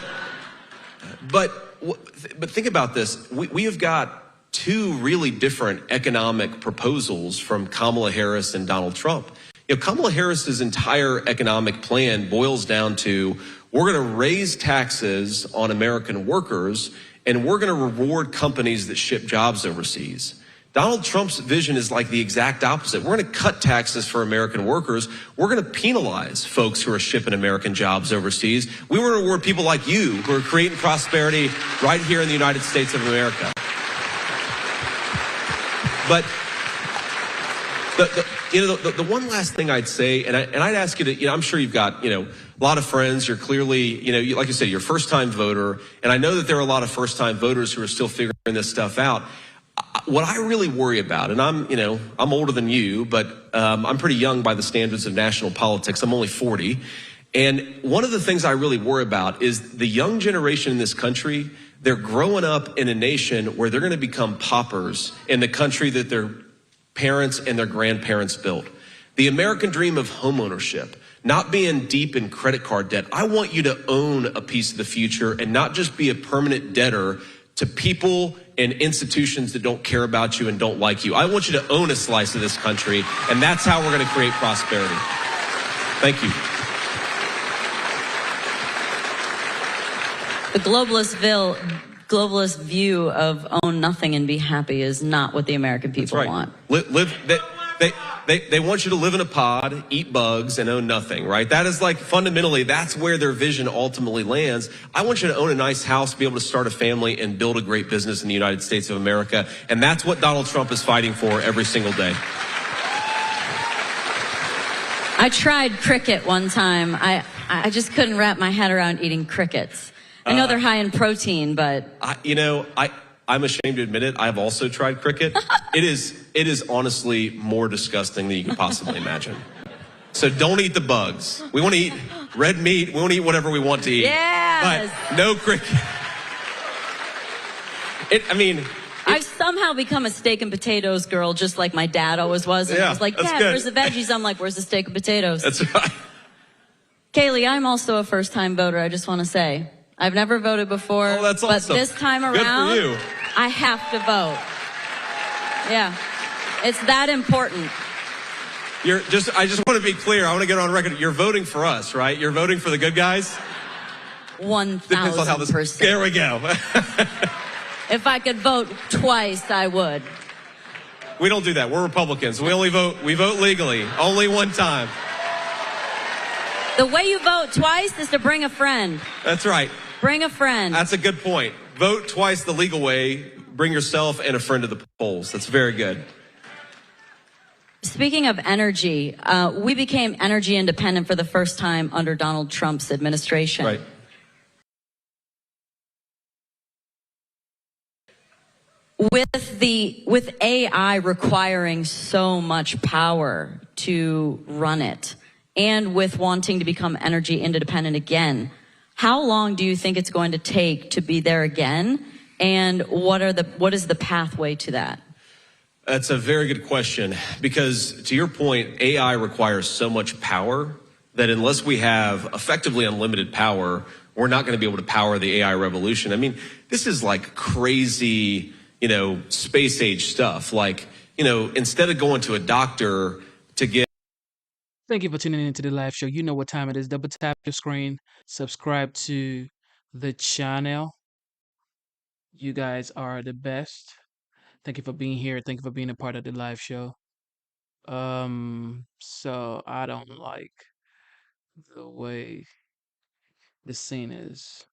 think about this. We have got two really different economic proposals from Kamala Harris and Donald Trump. You know, Kamala Harris's entire economic plan boils down to, we're going to raise taxes on American workers, and we're going to reward companies that ship jobs overseas. Donald Trump's vision is like the exact opposite. We're going to cut taxes for American workers. We're going to penalize folks who are shipping American jobs overseas. We want to reward people like you who are creating prosperity right here in the United States of America. But the one last thing I'd say, and I'd ask you to, I'm sure you've got, a lot of friends. You're clearly, like you said, you're a first-time voter. And I know that there are a lot of first-time voters who are still figuring this stuff out. What I really worry about, and I'm older than you, but I'm pretty young by the standards of national politics. I'm only 40. And one of the things I really worry about is the young generation in this country. They're growing up in a nation where they're going to become paupers in the country that their parents and their grandparents built. The American dream of homeownership, not being deep in credit card debt. I want you to own a piece of the future and not just be a permanent debtor to people and institutions that don't care about you and don't like you. I want you to own a slice of this country, and that's how we're going to create prosperity. Thank you. The globalist view of own nothing and be happy is not what the American people want. They want you to live in a pod, eat bugs, and own nothing, right? That is like fundamentally, that's where their vision ultimately lands. I want you to own a nice house, be able to start a family, and build a great business in the United States of America. And that's what Donald Trump is fighting for every single day. I tried cricket one time. I just couldn't wrap my head around eating crickets. I know they're high in protein, but... I'm ashamed to admit it. I've also tried cricket. It is honestly more disgusting than you can possibly imagine. So don't eat the bugs. We want to eat red meat. We want to eat whatever we want to eat. Yes. But no cricket. I've somehow become a steak and potatoes girl, just like my dad always was. And I was like, Dad, good. where's the veggies? I'm like, where's the steak and potatoes? That's right. Kaylee, I'm also a first-time voter, I just want to say. I've never voted before. Oh, that's awesome. But this time Good around, for you. I have to vote. Yeah. It's that important. I just want to be clear. I want to get on record. You're voting for us, right? You're voting for the good guys? 1,000%. There we go. If I could vote twice, I would. We don't do that. We're Republicans. We vote legally. Only one time. The way you vote twice is to bring a friend. That's right. Bring a friend. That's a good point. Vote twice the legal way. Bring yourself and a friend to the polls. That's very good. Speaking of energy, we became energy independent for the first time under Donald Trump's administration. Right. With AI requiring so much power to run it, and with wanting to become energy independent again, how long do you think it's going to take to be there again? And what is the pathway to that? That's a very good question, because to your point, AI requires so much power that unless we have effectively unlimited power, we're not going to be able to power the AI revolution. I mean, this is like crazy, space age stuff. Like, instead of going to a doctor to get... Thank you for tuning into the live show. You know what time it is. Double tap your screen. Subscribe to the channel. You guys are the best. Thank you for being here. Thank you for being a part of the live show. So I don't like the way the scene is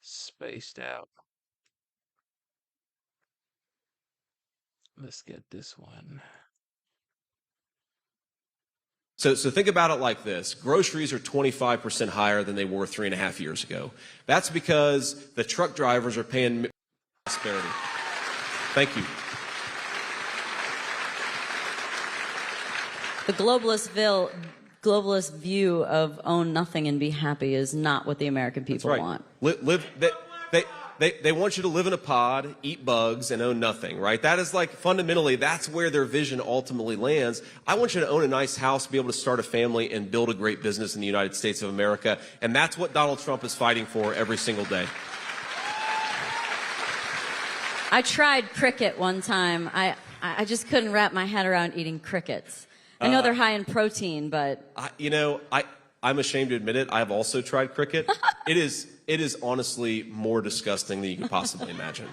spaced out. Let's get this one. So think about it like this. Groceries are 25% higher than they were 3.5 years ago. That's because the truck drivers are paying prosperity. Thank you. The globalist view of own nothing and be happy is not what the American people want. They want you to live in a pod, eat bugs, and own nothing, right? That is like fundamentally, that's where their vision ultimately lands. I want you to own a nice house, be able to start a family, and build a great business in the United States of America. And that's what Donald Trump is fighting for every single day. I tried cricket one time. I just couldn't wrap my head around eating crickets. I know they're high in protein, but... I'm ashamed to admit it. I've also tried cricket. It is honestly more disgusting than you can possibly imagine.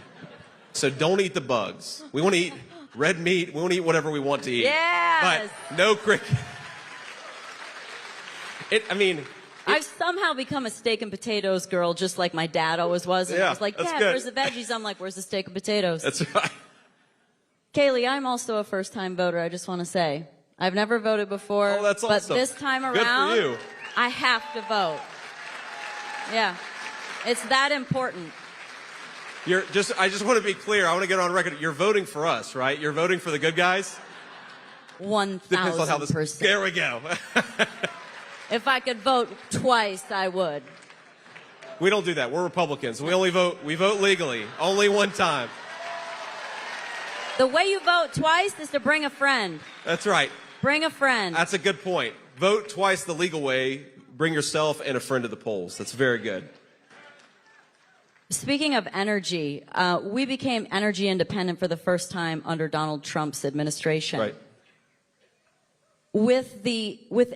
So don't eat the bugs. We want to eat red meat. We want to eat whatever we want to eat. Yes. But no cricket. I've somehow become a steak and potatoes girl, just like my dad always was. And I was like, Dad, where's the veggies? I'm like, where's the steak and potatoes? That's right. Kaylee, I'm also a first-time voter, I just want to say. I've never voted before. Oh, that's awesome. But this time Good around, for you. I have to vote. Yeah. It's that important. I just want to be clear. I want to get on record. You're voting for us, right? You're voting for the good guys? 1,000%. There we go. If I could vote twice, I would. We don't do that. We're Republicans. We vote legally. Only one time. The way you vote twice is to bring a friend. That's right. Bring a friend. That's a good point. Vote twice the legal way. Bring yourself and a friend to the polls. That's very good. Speaking of energy, we became energy independent for the first time under Donald Trump's administration. Right. With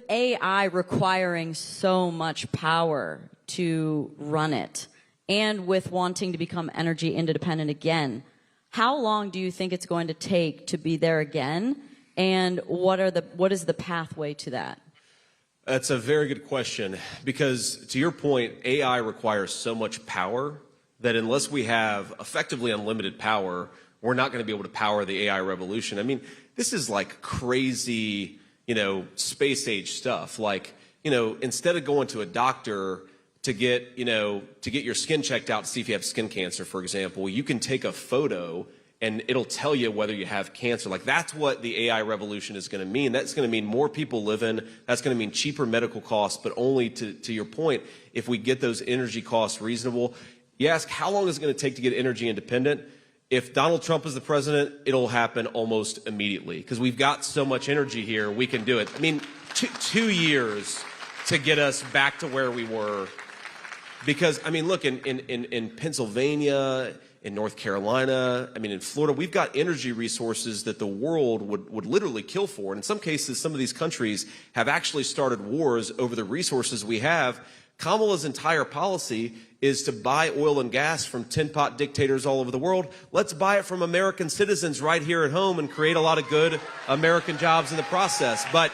AI requiring so much power to run it, and with wanting to become energy independent again, how long do you think it's going to take to be there again? And what is the pathway to that? That's a very good question, because to your point, AI requires so much power that unless we have effectively unlimited power, we're not going to be able to power the AI revolution. I mean, this is like crazy, space age stuff. Like, instead of going to a doctor to get your skin checked out to see if you have skin cancer, for example, you can take a photo and it'll tell you whether you have cancer. Like, that's what the AI revolution is going to mean. That's going to mean more people living. That's going to mean cheaper medical costs, but only to your point, if we get those energy costs reasonable. You ask, how long is it going to take to get energy independent? If Donald Trump is the president, it'll happen almost immediately, because we've got so much energy here, we can do it. I mean, 2 years to get us back to where we were. Because, I mean, look, in Pennsylvania, in North Carolina, I mean, in Florida, we've got energy resources that the world would literally kill for. And in some cases, some of these countries have actually started wars over the resources we have. Kamala's entire policy is to buy oil and gas from tin-pot dictators all over the world. Let's buy it from American citizens right here at home and create a lot of good American jobs in the process. But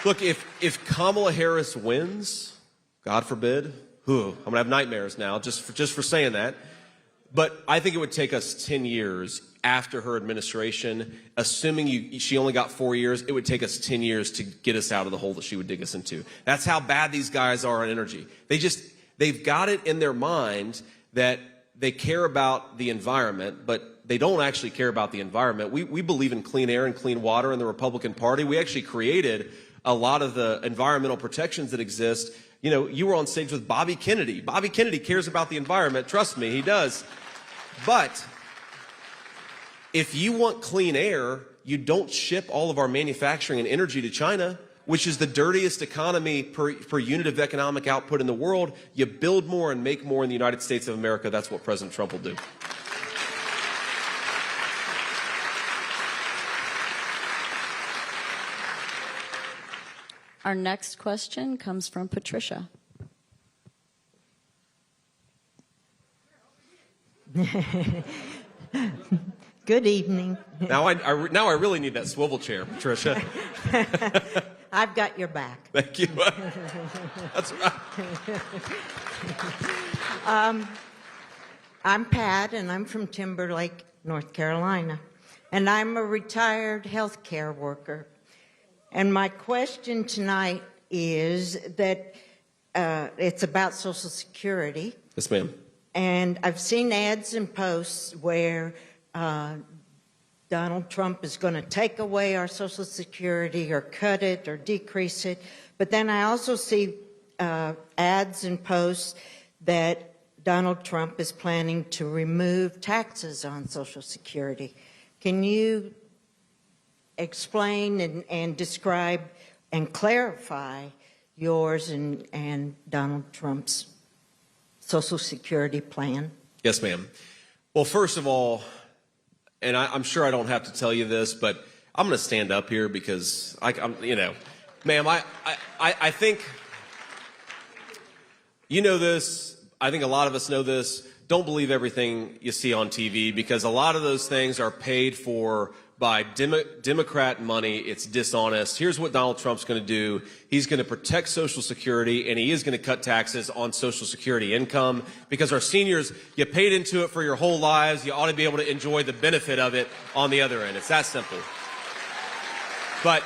look, if Kamala Harris wins, God forbid, I'm going to have nightmares now just for saying that. But I think it would take us 10 years after her administration, assuming she only got 4 years, it would take us 10 years to get us out of the hole that she would dig us into. That's how bad these guys are on energy. They've got it in their mind that they care about the environment, but they don't actually care about the environment. We believe in clean air and clean water in the Republican Party. We actually created a lot of the environmental protections that exist. You were on stage with Bobby Kennedy. Bobby Kennedy cares about the environment. Trust me, he does. But if you want clean air, you don't ship all of our manufacturing and energy to China, which is the dirtiest economy per unit of economic output in the world. You build more and make more in the United States of America. That's what President Trump will do. Our next question comes from Patricia. Good evening. Now I really need that swivel chair, Patricia. I've got your back. Thank you. That's right. I'm Pat, and I'm from Timberlake, North Carolina. And I'm a retired healthcare worker. And my question tonight is that it's about Social Security. Yes, ma'am. And I've seen ads and posts where Donald Trump is going to take away our Social Security or cut it or decrease it. But then I also see ads and posts that Donald Trump is planning to remove taxes on Social Security. Can you explain and describe and clarify yours and Donald Trump's Social Security plan? Yes, ma'am. Well, first of all, and I'm sure I don't have to tell you this, but I'm going to stand up here because ma'am, I think you know this. I think a lot of us know this. Don't believe everything you see on TV, because a lot of those things are paid for by Democrat money. It's dishonest. Here's what Donald Trump's going to do. He's going to protect Social Security, and he is going to cut taxes on Social Security income, because our seniors, you paid into it for your whole lives. You ought to be able to enjoy the benefit of it on the other end. It's that simple. But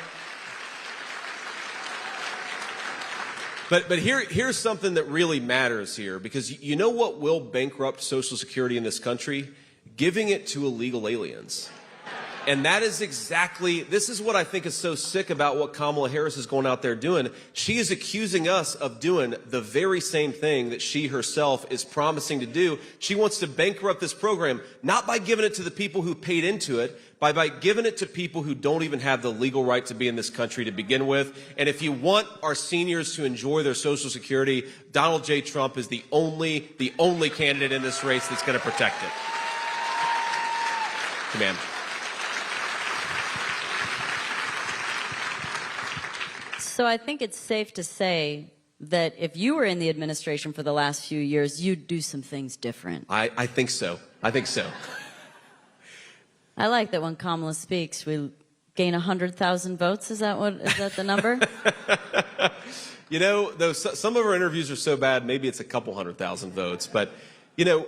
here's something that really matters here, because you know what will bankrupt Social Security in this country? Giving it to illegal aliens. And that is this is what I think is so sick about what Kamala Harris is going out there doing. She is accusing us of doing the very same thing that she herself is promising to do. She wants to bankrupt this program, not by giving it to the people who paid into it, by giving it to people who don't even have the legal right to be in this country to begin with. And if you want our seniors to enjoy their Social Security, Donald J. Trump is the only candidate in this race that's going to protect it. Ma'am. So I think it's safe to say that if you were in the administration for the last few years, you'd do some things different. I think so. I think so. I like that when Kamala speaks, we gain 100,000 votes. Is that the number? You know, though some of her interviews are so bad, maybe it's a couple 100,000 votes. But, you know,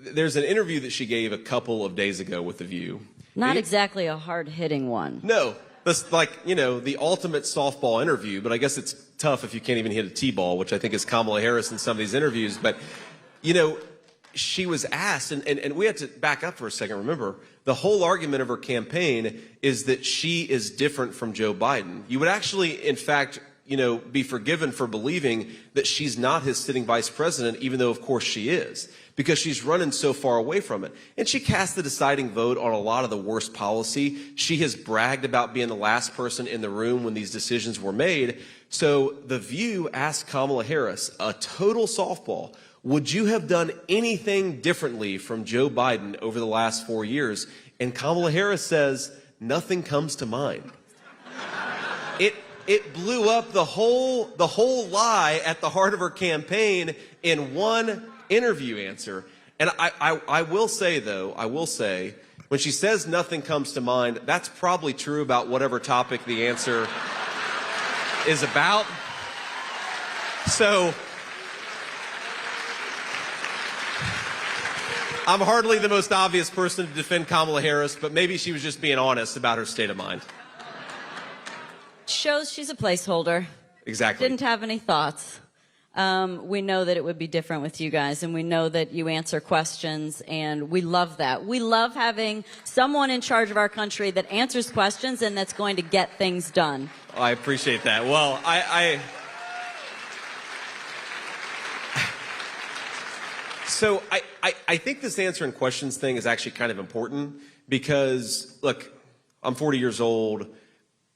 there's an interview that she gave a couple of days ago with The View. Not exactly a hard-hitting one. No, that's like, you know, the ultimate softball interview. But I guess it's tough if you can't even hit a T-ball, which I think is Kamala Harris in some of these interviews. But, you know, she was asked, and we had to back up for a second. Remember, the whole argument of her campaign is that she is different from Joe Biden. You would actually, in fact, you know, be forgiven for believing that she's not his sitting vice president, even though, of course, she is, because she's running so far away from it. And she cast the deciding vote on a lot of the worst policy. She has bragged about being the last person in the room when these decisions were made. So The View asked Kamala Harris, a total softball, would you have done anything differently from Joe Biden over the last 4 years? And Kamala Harris says, nothing comes to mind. It blew up the whole lie at the heart of her campaign in one interview answer. And I will say, though, when she says nothing comes to mind, that's probably true about whatever topic the answer is about. So I'm hardly the most obvious person to defend Kamala Harris, but maybe she was just being honest about her state of mind. Shows she's a placeholder. Exactly. Didn't have any thoughts. We know that it would be different with you guys, and we know that you answer questions, and we love that. We love having someone in charge of our country that answers questions and that's going to get things done. I appreciate that. Well, So I think this answering questions thing is actually kind of important because, look, I'm 40 years old.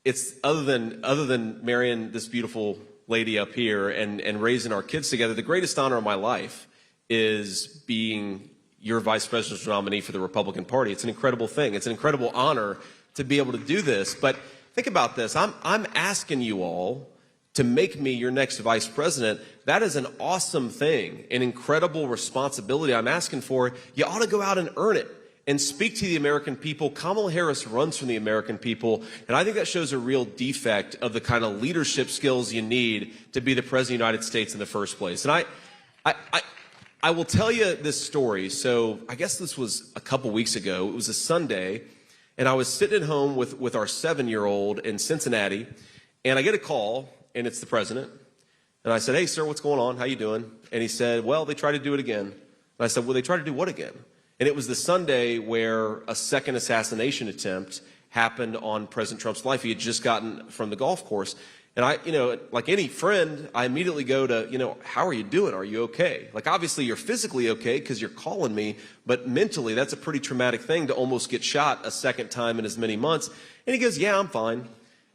It's other than marrying this beautiful lady up here and raising our kids together, the greatest honor of my life is being your vice presidential nominee for the Republican Party. It's an incredible thing. It's an incredible honor to be able to do this. But think about this. I'm asking you all to make me your next vice president. That is an awesome thing, an incredible responsibility I'm asking for. You ought to go out and earn it and speak to the American people. Kamala Harris runs from the American people, and I think that shows a real defect of the kind of leadership skills you need to be the president of the United States in the first place. And I will tell you this story. So I guess this was a couple weeks ago. It was a Sunday, and I was sitting at home with our 7-year-old in Cincinnati, and I get a call, and it's the president. And I said, hey, sir, what's going on? How you doing? And he said, well, they tried to do it again. And I said, well, they tried to do what again? And it was the Sunday where a second assassination attempt happened on President Trump's life. He had just gotten from the golf course. And I, like any friend, I immediately go to, how are you doing? Are you okay? Like, obviously, you're physically okay because you're calling me, but mentally, that's a pretty traumatic thing to almost get shot a second time in as many months. And he goes, yeah, I'm fine.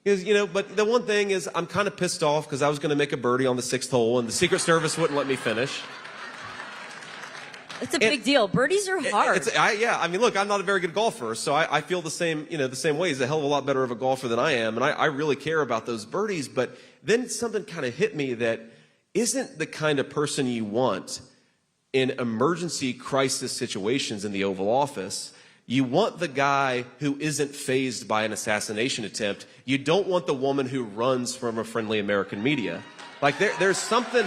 He goes, but the one thing is I'm kind of pissed off because I was going to make a birdie on the 6th hole, and the Secret Service wouldn't let me finish. It's a big deal. Birdies are hard. Yeah. I mean, look, I'm not a very good golfer, so I feel the same, the same way. He's a hell of a lot better of a golfer than I am, and I really care about those birdies. But then something kind of hit me that isn't the kind of person you want in emergency crisis situations in the Oval Office. You want the guy who isn't fazed by an assassination attempt. You don't want the woman who runs from a friendly American media. Like, there's something...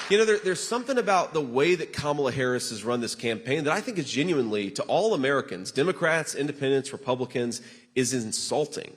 There's something about the way that Kamala Harris has run this campaign that I think is genuinely, to all Americans, Democrats, Independents, Republicans, is insulting.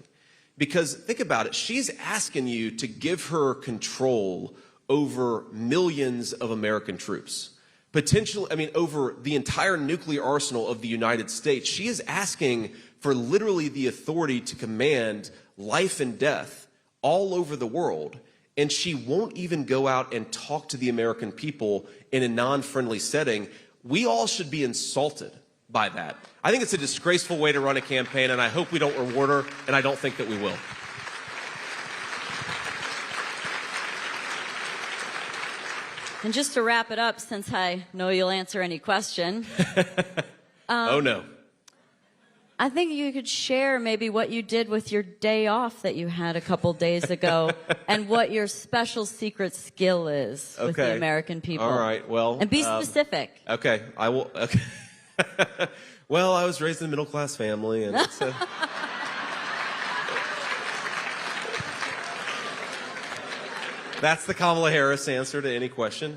Because think about it, she's asking you to give her control over millions of American troops. Potentially, over the entire nuclear arsenal of the United States. She is asking for literally the authority to command life and death all over the world. And she won't even go out and talk to the American people in a non-friendly setting. We all should be insulted by that. I think it's a disgraceful way to run a campaign, and I hope we don't reward her, and I don't think that we will. And just to wrap it up, since I know you'll answer any question. Oh, no. I think you could share maybe what you did with your day off that you had a couple days ago and what your special secret skill is with the American people. All right, well. And be specific. Okay, I will. Okay. Well, I was raised in a middle-class family, and it's that's the Kamala Harris answer to any question.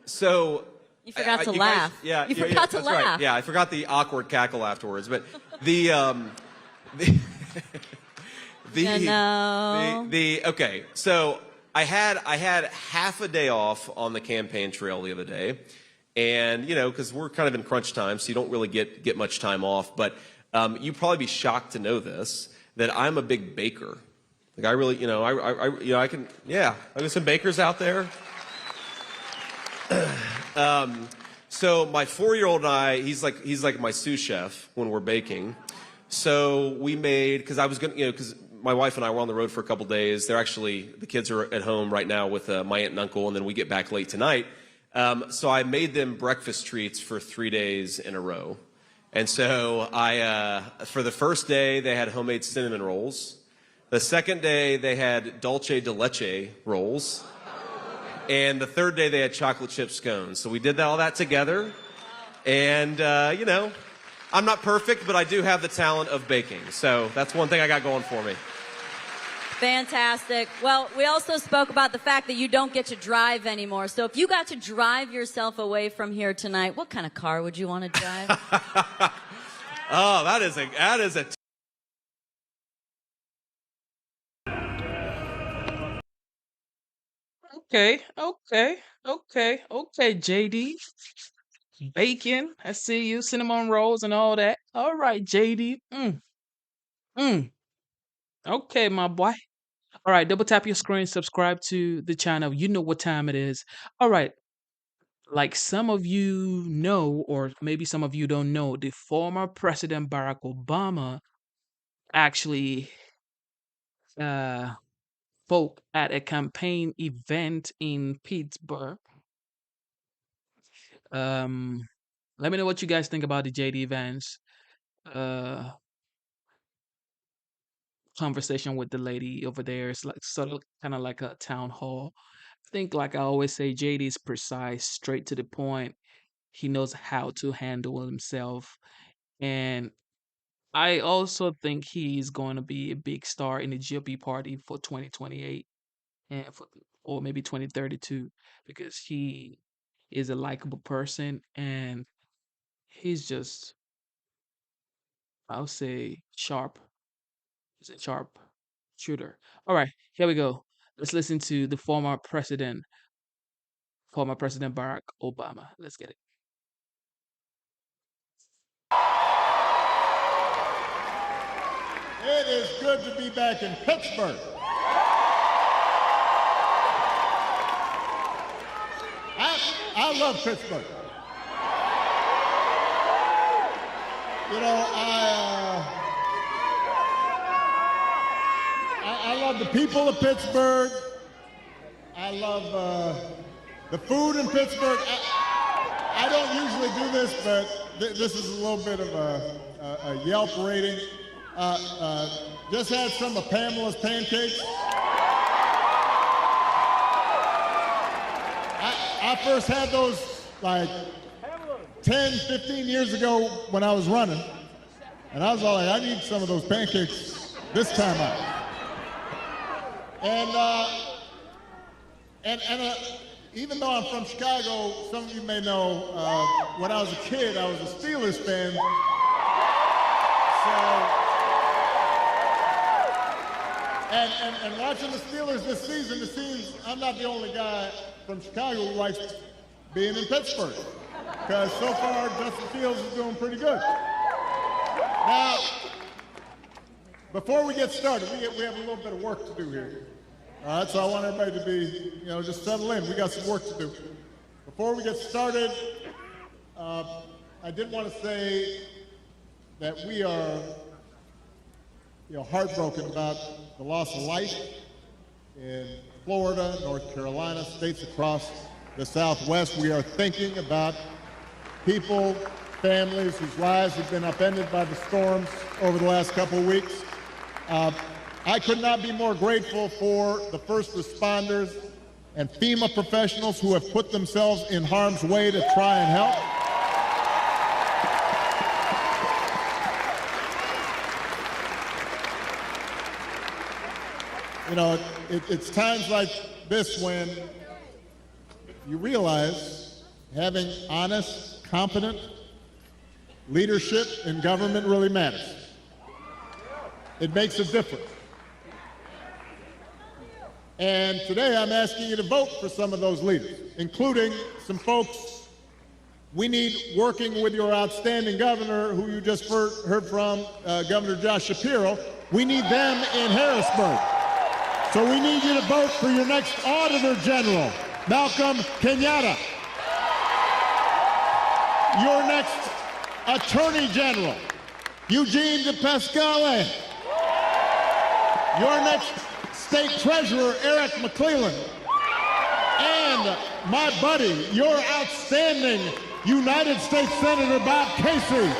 So... You forgot to laugh. Guys, you forgot to laugh. Right. Yeah, I forgot the awkward cackle afterwards. But the okay. So I had half a day off on the campaign trail the other day, and because we're kind of in crunch time, so you don't really get much time off. But you'd probably be shocked to know this, that I'm a big baker. Like I really, I can. Yeah, there's some bakers out there. So my 4-year-old and I, he's like my sous chef when we're baking. So we made, because I was going to, because my wife and I were on the road for a couple days. The kids are at home right now with my aunt and uncle, and then we get back late tonight. So I made them breakfast treats for 3 days in a row. And so for the first day, they had homemade cinnamon rolls. The second day, they had dulce de leche rolls. And the third day, they had chocolate chip scones. So we did all that together. And, I'm not perfect, but I do have the talent of baking. So that's one thing I got going for me. Fantastic. Well, we also spoke about the fact that you don't get to drive anymore. So if you got to drive yourself away from here tonight, what kind of car would you want to drive? Oh, that is a Okay, JD. Bacon. I see you. Cinnamon rolls and all that. All right, JD. Okay, my boy. All right, double tap your screen, subscribe to the channel. You know what time it is. All right. Like some of you know, or maybe some of you don't know, the former President Barack Obama actually spoke at a campaign event in Pittsburgh. Let me know what you guys think about the JD Vance conversation with the lady over there. It's like sort of kind of like a town hall. I think, like I always say, JD is precise, straight to the point. He knows how to handle himself, and I also think he's going to be a big star in the GOP party for 2028 and or maybe 2032, because he is a likable person and he's just, I'll say, sharp. He's a sharp shooter. All right, here we go. Let's listen to the former President Barack Obama. Let's get it. It is good to be back in Pittsburgh. I love Pittsburgh. I love the people of Pittsburgh. I love the food in Pittsburgh. I don't usually do this, but this is a little bit of a Yelp rating. Just had some of Pamela's pancakes. I first had those like 10, 15 years ago when I was running. And I was all like, I need some of those pancakes this time out. And even though I'm from Chicago, some of you may know, when I was a kid, I was a Steelers fan. And watching the Steelers this season, it seems I'm not the only guy from Chicago who likes being in Pittsburgh. Because so far, Justin Fields is doing pretty good. Now, before we get started, we have a little bit of work to do here. All right, so I want everybody to be, just settle in. We got some work to do. Before we get started, I did want to say that we are heartbroken about the loss of life in Florida, North Carolina, states across the Southwest. We are thinking about people families whose lives have been upended by the storms over the last couple of weeks. I could not be more grateful for the first responders and FEMA professionals who have put themselves in harm's way to try and help. You know, it's times like this when you realize having honest, competent leadership in government really matters. It makes a difference. And today I'm asking you to vote for some of those leaders, including some folks we need working with your outstanding governor, who you just heard from, Governor Josh Shapiro. We need them in Harrisburg. So we need you to vote for your next Auditor General, Malcolm Kenyatta. Your next Attorney General, Eugene DePascale. Your next State Treasurer, Eric McClellan. And my buddy, your outstanding United States Senator Bob Casey.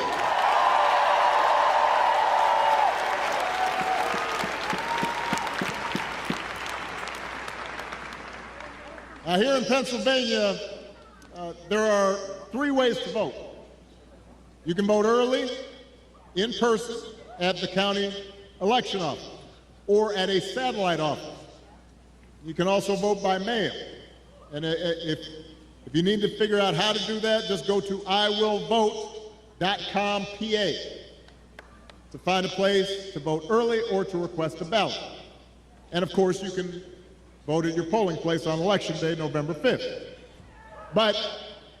Here in Pennsylvania, there are 3 ways to vote. You can vote early, in person, at the county election office, or at a satellite office. You can also vote by mail. And if you need to figure out how to do that, just go to iwillvote.com PA to find a place to vote early or to request a ballot. And of course, you can vote at your polling place on Election Day, November 5th. But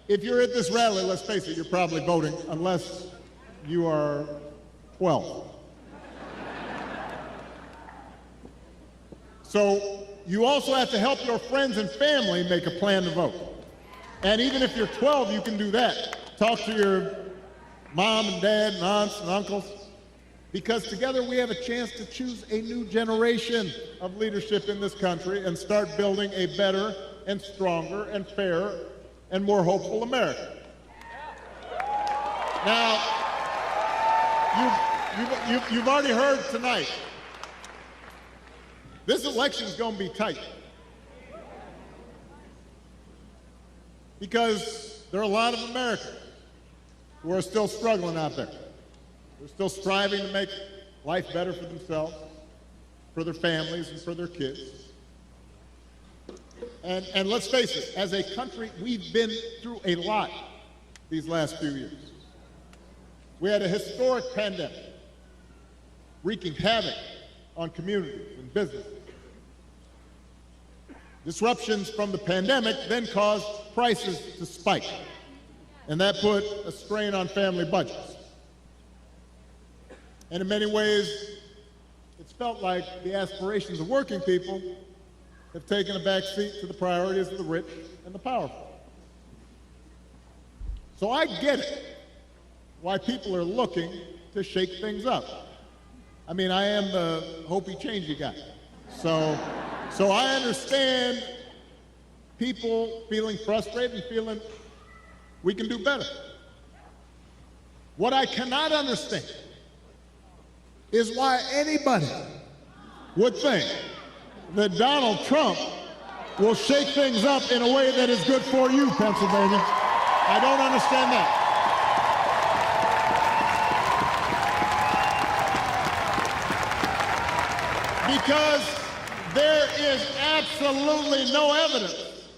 if you're at this rally, let's face it, you're probably voting unless you are 12. So you also have to help your friends and family make a plan to vote. And even if you're 12, you can do that. Talk to your mom and dad and aunts and uncles, because together we have a chance to choose a new generation of leadership in this country and start building a better and stronger and fairer and more hopeful America. Now, you've already heard tonight, this election is going to be tight because there are a lot of Americans who are still struggling out there. They're still striving to make life better for themselves, for their families, and for their kids. And let's face it, as a country, we've been through a lot these last few years. We had a historic pandemic wreaking havoc on communities and businesses. Disruptions from the pandemic then caused prices to spike, and that put a strain on family budgets. And in many ways, it's felt like the aspirations of working people have taken a back seat to the priorities of the rich and the powerful. So I get it, why people are looking to shake things up. I mean, I am the hopey changey guy. So I understand people feeling frustrated and feeling we can do better. What I cannot understand is why anybody would think that Donald Trump will shake things up in a way that is good for you, Pennsylvania. I don't understand that. Because there is absolutely no evidence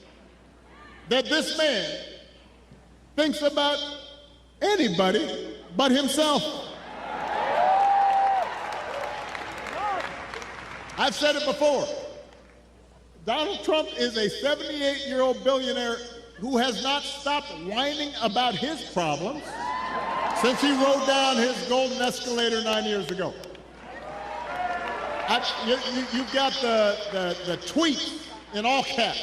that this man thinks about anybody but himself. I've said it before. Donald Trump is a 78-year-old billionaire who has not stopped whining about his problems since he rode down his golden escalator 9 years ago. You've got the tweets in all caps,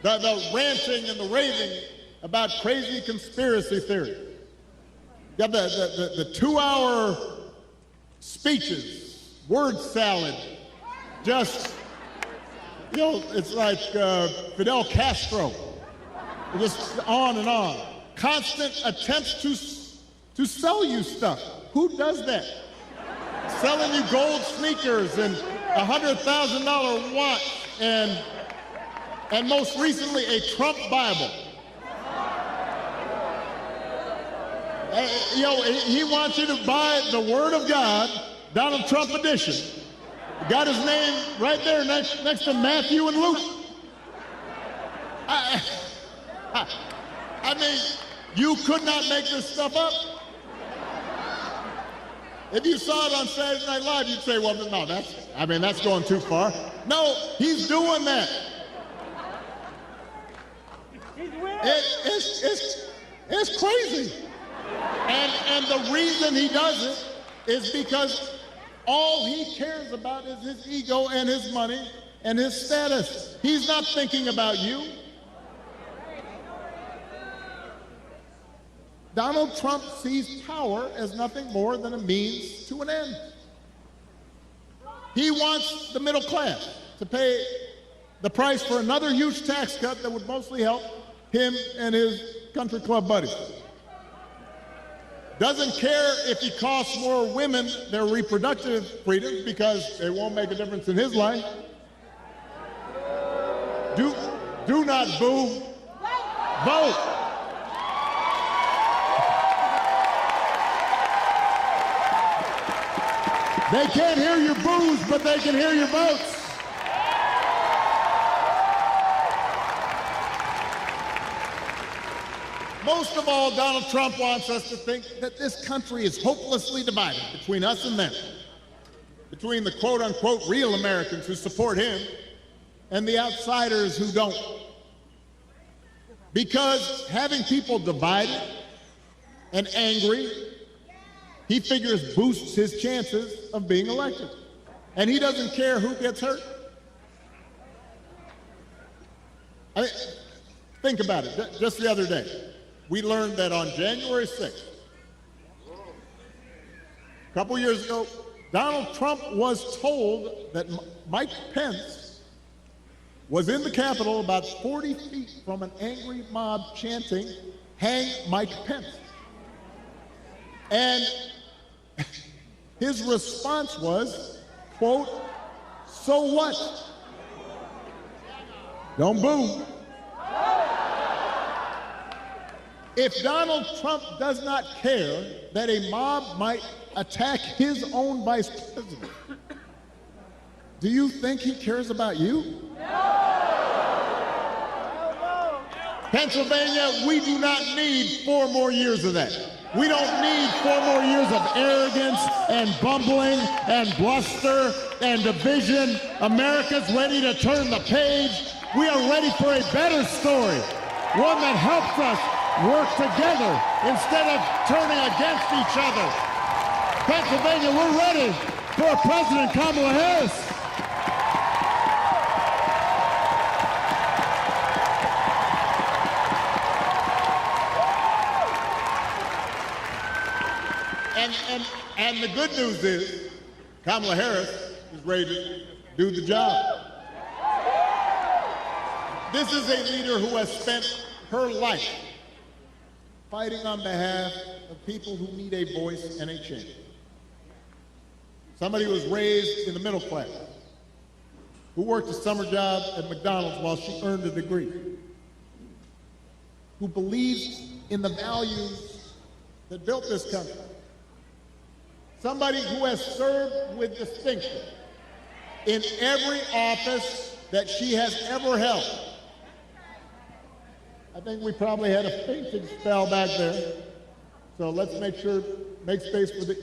the ranting and the raving about crazy conspiracy theories. You have the 2-hour speeches, word salad, just, you know, it's like Fidel Castro, just on and on. constant attempts to sell you stuff. Who does that? Selling you gold sneakers and a $100,000 watch and most recently a Trump Bible. He wants you to buy the Word of God, Donald Trump edition. Got his name right there next to Matthew and Luke. I mean, you could not make this stuff up. If you saw it on Saturday Night Live, you'd say, well, no, that's going too far. No, he's doing that. It's crazy. And the reason he does it is because all he cares about is his ego and his money and his status. He's not thinking about you. Donald Trump sees power as nothing more than a means to an end. He wants the middle class to pay the price for another huge tax cut that would mostly help him and his country club buddies. Doesn't care if he costs more women their reproductive freedom because it won't make a difference in his life. Do not boo. Vote. They can't hear your boos, but they can hear your votes. Most of all, Donald Trump wants us to think that this country is hopelessly divided between us and them, between the quote-unquote real Americans who support him and the outsiders who don't. Because having people divided and angry, he figures boosts his chances of being elected. And he doesn't care who gets hurt. Think about it. Just the other day, we learned that on January 6th, a couple years ago, Donald Trump was told that Mike Pence was in the Capitol about 40 feet from an angry mob chanting, "Hang Mike Pence." And his response was, quote, "So what? Don't boo." If Donald Trump does not care that a mob might attack his own vice president, do you think he cares about you? Pennsylvania, we do not need 4 more years of that. We don't need 4 more years of arrogance and bumbling and bluster and division. America's ready to turn the page. We are ready for a better story, one that helps us work together instead of turning against each other. Pennsylvania, we're ready for President Kamala Harris. And the good news is Kamala Harris is ready to do the job. This is a leader who has spent her life fighting on behalf of people who need a voice and a change. Somebody who was raised in the middle class, who worked a summer job at McDonald's while she earned a degree, who believes in the values that built this country. Somebody who has served with distinction in every office that she has ever held. I think we probably had a fainting spell back there. So let's make space for the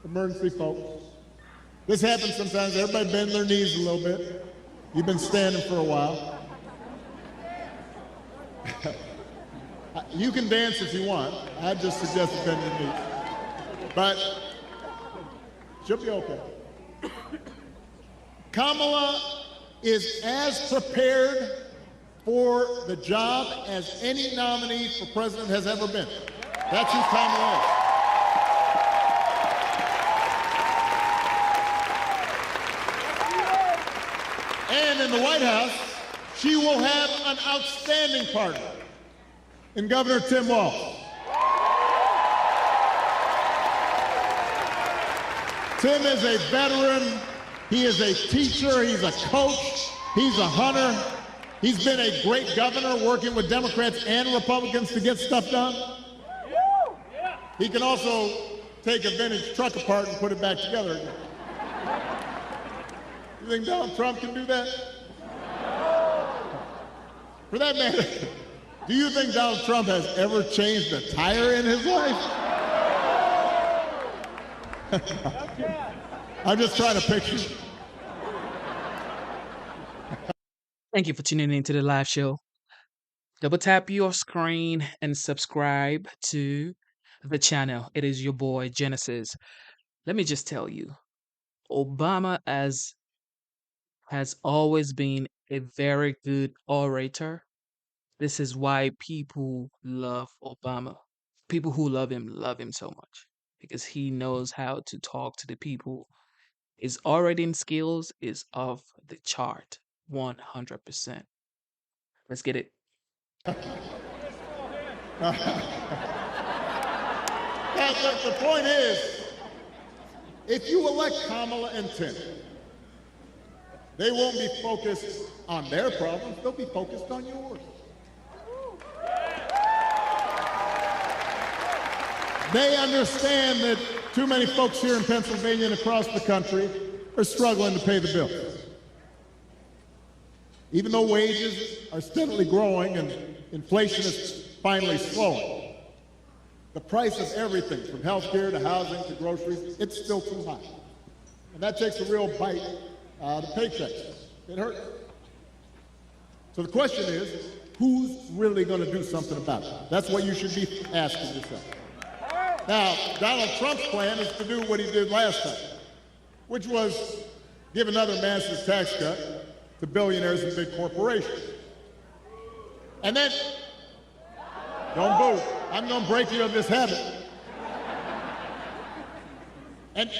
emergency folks. This happens sometimes. Everybody bend their knees a little bit. You've been standing for a while. You can dance if you want. I just suggest bend your knees. But she'll be okay. Kamala is as prepared for the job as any nominee for president has ever been. That's who Kamala is. And in the White House, she will have an outstanding partner. in Governor Tim Walz. Tim is a veteran. He is a teacher. He's a coach. He's a hunter. He's been a great governor working with Democrats and Republicans to get stuff done. He can also take a vintage truck apart and put it back together again. You think Donald Trump can do that? For that matter, do you think Donald Trump has ever changed a tire in his life? I'm just trying to picture. Thank you for tuning in to the live show. Double tap your screen and subscribe to the channel. It is your boy Genesis. Let me just tell you, Obama has always been a very good orator. This is why people love Obama. People who love him so much because he knows how to talk to the people. His orating skills is off the chart, 100%. Let's get it. The point is, if you elect Kamala and Tim, they won't be focused on their problems, they'll be focused on yours. They understand that too many folks here in Pennsylvania and across the country are struggling to pay the bills. Even though wages are steadily growing and inflation is finally slowing, the price of everything, from health care to housing to groceries, it's still too high. And that takes a real bite out of paychecks. It hurts. So the question is, who's really going to do something about it? That's what you should be asking yourself. Now, Donald Trump's plan is to do what he did last time, which was give another massive tax cut to billionaires and big corporations. And then, don't boo, I'm going to break you of this habit. And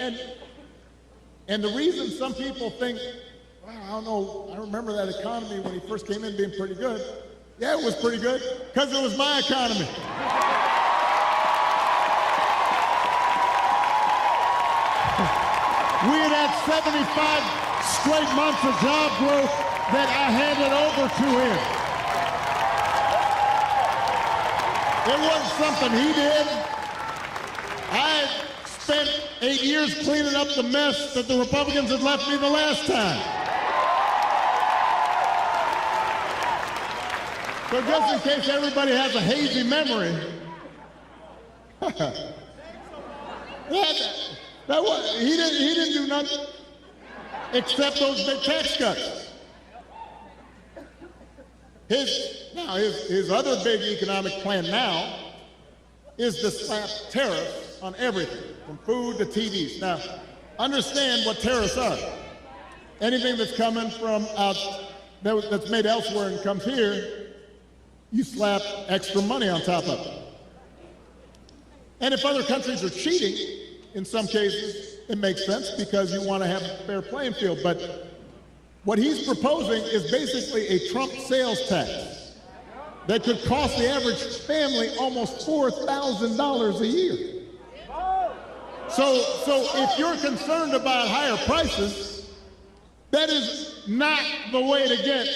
the reason some people think, well, I don't know, I remember that economy when he first came in being pretty good. Yeah, it was pretty good, because it was my economy. We had had 75 straight months of job growth that I handed over to him. It wasn't something he did. I spent 8 years cleaning up the mess that the Republicans had left me the last time. So just in case everybody has a hazy memory, he didn't do nothing except those big tax cuts. His other big economic plan now is to slap tariffs on everything, from food to TVs. Now, understand what tariffs are. Anything that's coming from that's made elsewhere and comes here, you slap extra money on top of it. And if other countries are cheating, in some cases, it makes sense because you want to have a fair playing field. But what he's proposing is basically a Trump sales tax that could cost the average family almost $4,000 a year. So if you're concerned about higher prices, that is not the way to get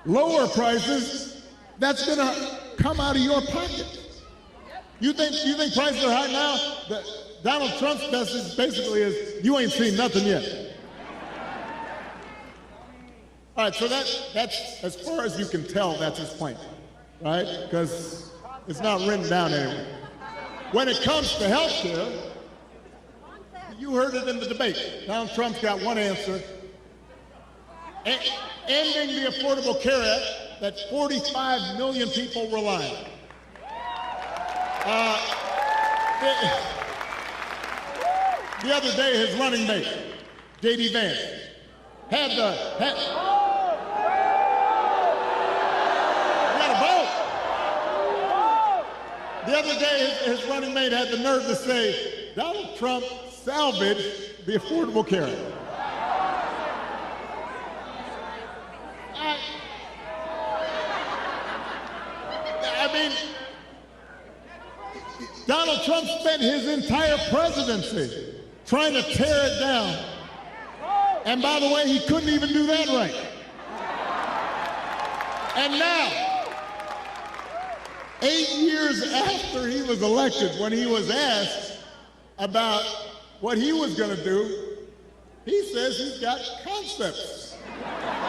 lower prices. That's going to come out of your pocket. You think prices are high now? Donald Trump's message basically is, you ain't seen nothing yet. All right, so that's as far as you can tell, that's his plan, right? Because it's not written down anywhere. When it comes to health care, you heard it in the debate. Donald Trump's got one answer. Ending the Affordable Care Act that 45 million people rely on. The other day, his running mate, Vance, had you gotta vote. The other day, his running mate had the nerve to say, Donald Trump salvaged the Affordable Care Act. Donald Trump spent his entire presidency trying to tear it down. And by the way, he couldn't even do that right. And now, 8 years after he was elected, when he was asked about what he was going to do, he says he's got concepts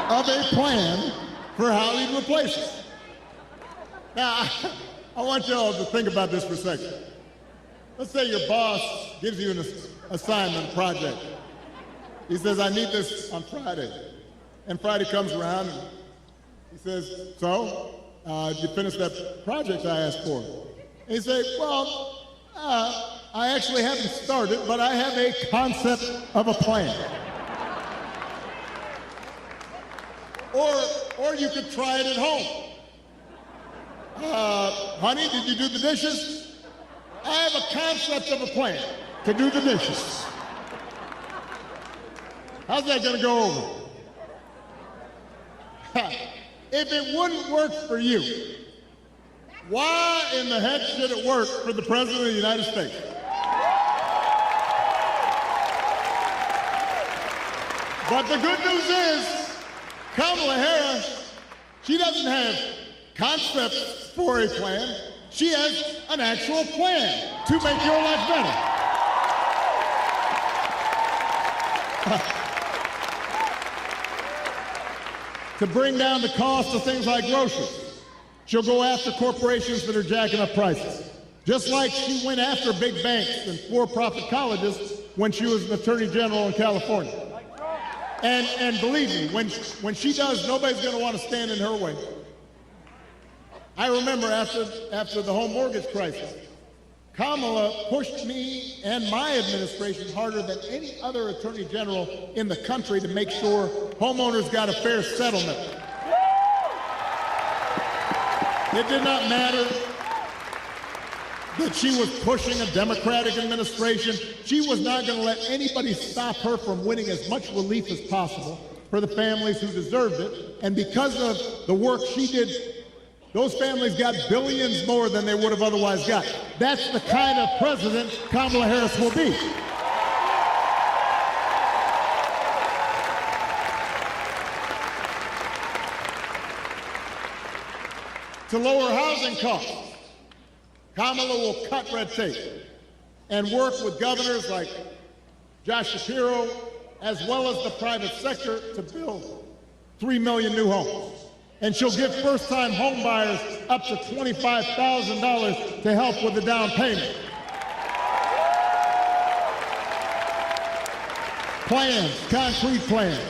of a plan for how he'd replace it. Now, I want you all to think about this for a second. Let's say your boss gives you an assignment, project. He says, I need this on Friday. And Friday comes around and he says, so, you finished that project I asked for? And you say, well, I actually haven't started, but I have a concept of a plan. Or you could try it at home. Honey, did you do the dishes? I have a concept of a plan to do the dishes. How's that going to go over? If it wouldn't work for you, why in the heck should it work for the President of the United States? But the good news is, Kamala Harris, she doesn't have concepts for a plan. She has an actual plan to make your life better. To bring down the cost of things like groceries. She'll go after corporations that are jacking up prices. Just like she went after big banks and for-profit colleges when she was an attorney general in California. And believe me, when she does, nobody's going to want to stand in her way. I remember after the home mortgage crisis, Kamala pushed me and my administration harder than any other attorney general in the country to make sure homeowners got a fair settlement. It did not matter that she was pushing a Democratic administration. She was not going to let anybody stop her from winning as much relief as possible for the families who deserved it. And because of the work she did, those families got billions more than they would have otherwise got. That's the kind of president Kamala Harris will be. To lower housing costs, Kamala will cut red tape and work with governors like Josh Shapiro, as well as the private sector, to build 3 million new homes. And she'll give first-time home buyers up to $25,000 to help with the down payment. Plans, concrete plans.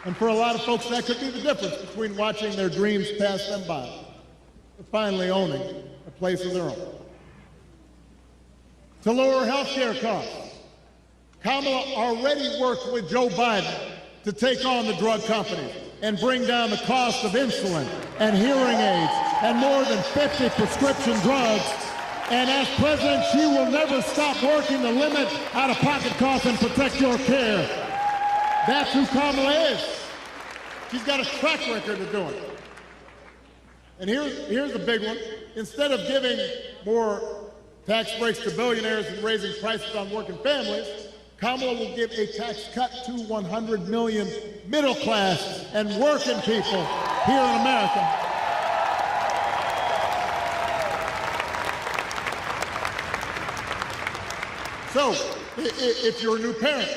And for a lot of folks, that could be the difference between watching their dreams pass them by and finally owning a place of their own. To lower health care costs, Kamala already worked with Joe Biden to take on the drug companies and bring down the cost of insulin and hearing aids and more than 50 prescription drugs. And as president, she will never stop working to limit out-of-pocket costs and protect your care. That's who Kamala is. She's got a track record of doing it. And here's a big one. Instead of giving more tax breaks to billionaires and raising prices on working families, Kamala will give a tax cut to 100 million middle class and working people here in America. So, if you're a new parent,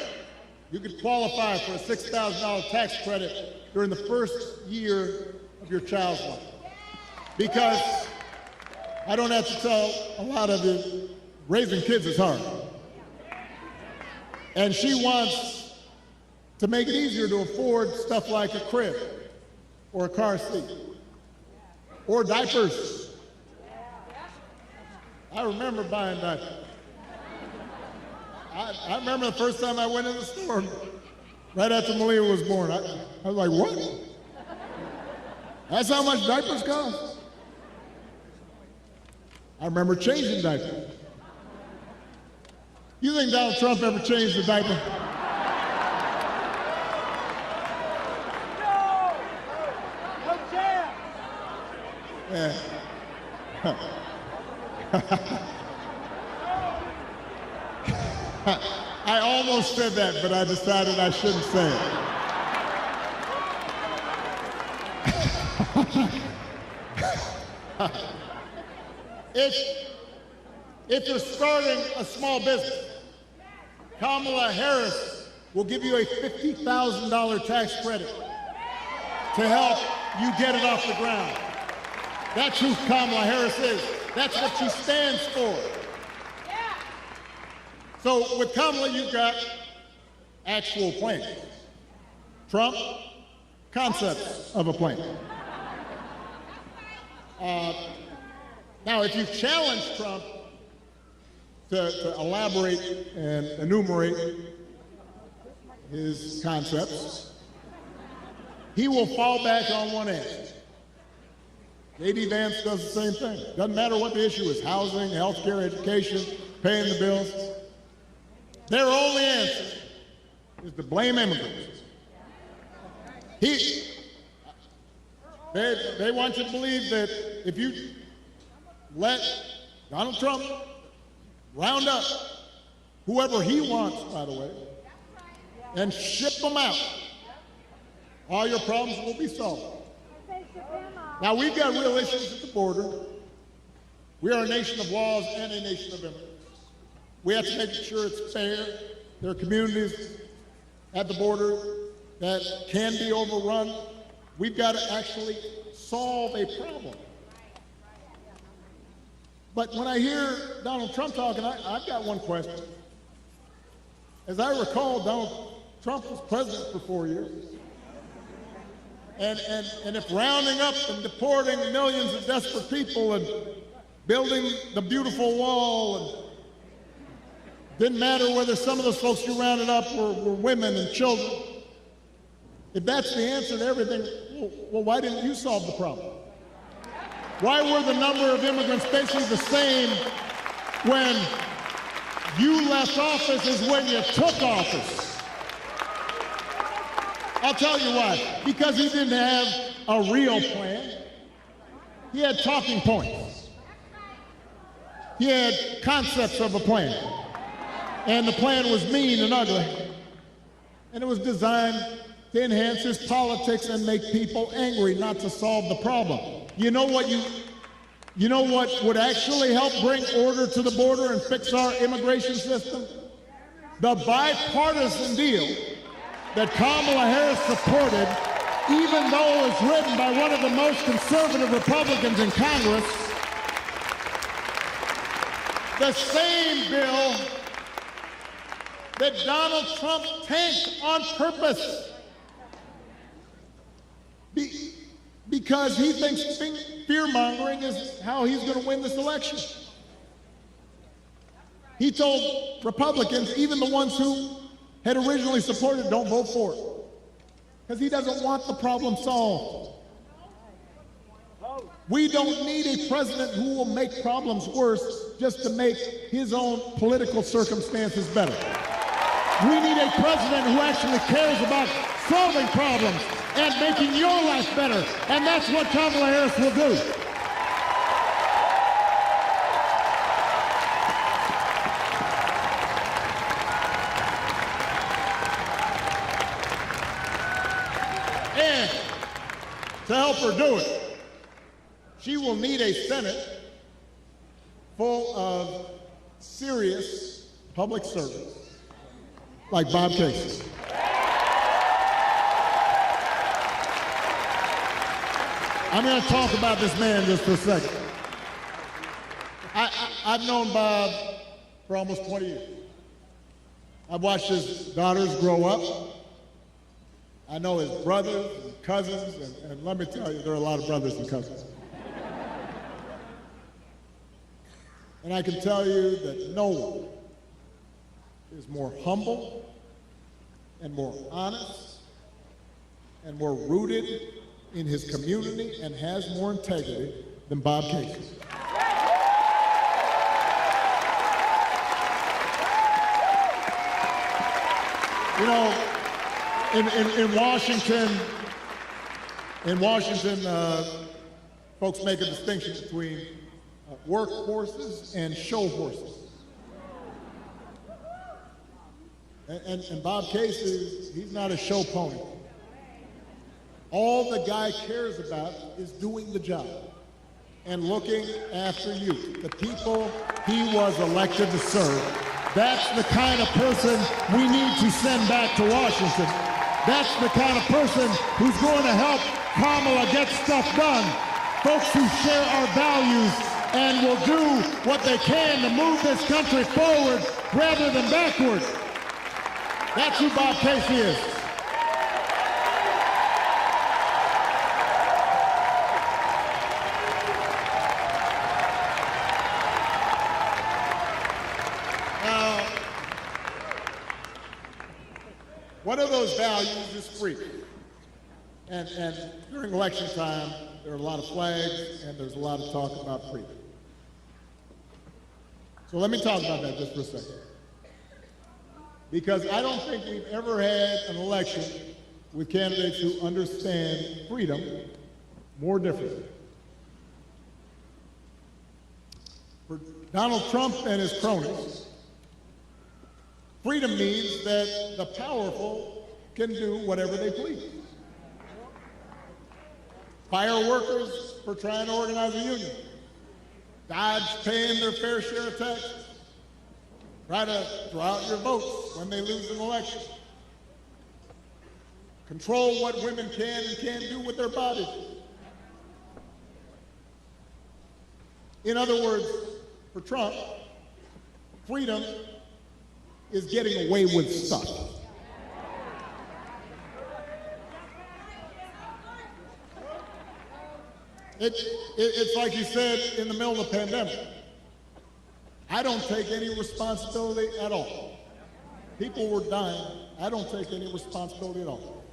you could qualify for a $6,000 tax credit during the first year of your child's life. Because I don't have to tell a lot of you, raising kids is hard. And she wants to make it easier to afford stuff like a crib or a car seat or diapers. I remember buying diapers. I remember the first time I went in the store, right after Malia was born. I was like, what? That's how much diapers cost? I remember changing diapers. You think Donald Trump ever changed a diaper? No chance. Yeah. I almost said that, but I decided I shouldn't say it. If you're starting a small business, Kamala Harris will give you a $50,000 tax credit to help you get it off the ground. That's who Kamala Harris is. That's what she stands for. So with Kamala, you've got actual plans. Trump, concepts of a plan. Now, if you challenge Trump to elaborate and enumerate his concepts, he will fall back on one answer. J.D. Vance does the same thing. Doesn't matter what the issue is, housing, healthcare, education, paying the bills. Their only answer is to blame immigrants. They want you to believe that if you let Donald Trump round up whoever he wants, by the way, and ship them out, all your problems will be solved. Now, we've got real issues at the border. We are a nation of laws and a nation of immigrants. We have to make sure it's fair. There are communities at the border that can be overrun. We've got to actually solve a problem. But when I hear Donald Trump talking, I've got one question. As I recall, Donald Trump was president for 4 years. And if rounding up and deporting millions of desperate people and building the beautiful wall, and didn't matter whether some of those folks you rounded up were women and children, if that's the answer to everything, well, why didn't you solve the problem? Why were the number of immigrants basically the same when you left office as when you took office? I'll tell you why. Because he didn't have a real plan. He had talking points. He had concepts of a plan. And the plan was mean and ugly. And it was designed to enhance his politics and make people angry, not to solve the problem. You know what would actually help bring order to the border and fix our immigration system? The bipartisan deal that Kamala Harris supported, even though it was written by one of the most conservative Republicans in Congress, the same bill that Donald Trump tanked on purpose because he thinks fear-mongering is how he's going to win this election. He told Republicans, even the ones who had originally supported, don't vote for it, because he doesn't want the problem solved. We don't need a president who will make problems worse just to make his own political circumstances better. We need a president who actually cares about solving problems and making your life better, and that's what Kamala Harris will do. And to help her do it, she will need a Senate full of serious public servants like Bob Casey. I'm going to talk about this man just for a second. I've known Bob for almost 20 years. I've watched his daughters grow up. I know his brothers and cousins, and let me tell you, there are a lot of brothers and cousins. And I can tell you that no one is more humble and more honest and more rooted in his community and has more integrity than Bob Casey. You know, in Washington, folks make a distinction between work horses and show horses. And Bob Casey, he's not a show pony. All the guy cares about is doing the job and looking after you, the people he was elected to serve. That's the kind of person we need to send back to Washington. That's the kind of person who's going to help Kamala get stuff done. Folks who share our values and will do what they can to move this country forward rather than backward. That's who Bob Casey is. Now, one of those values is freedom. And during election time, there are a lot of flags and there's a lot of talk about freedom. So let me talk about that just for a second. Because I don't think we've ever had an election with candidates who understand freedom more differently. For Donald Trump and his cronies, freedom means that the powerful can do whatever they please. Fire workers for trying to organize a union, dodge paying their fair share of taxes, try to draw out your votes when they lose an election, control what women can and can't do with their bodies. In other words, for Trump, freedom is getting away with stuff. It's like he said in the middle of the pandemic. I don't take any responsibility at all. People were dying. I don't take any responsibility at all.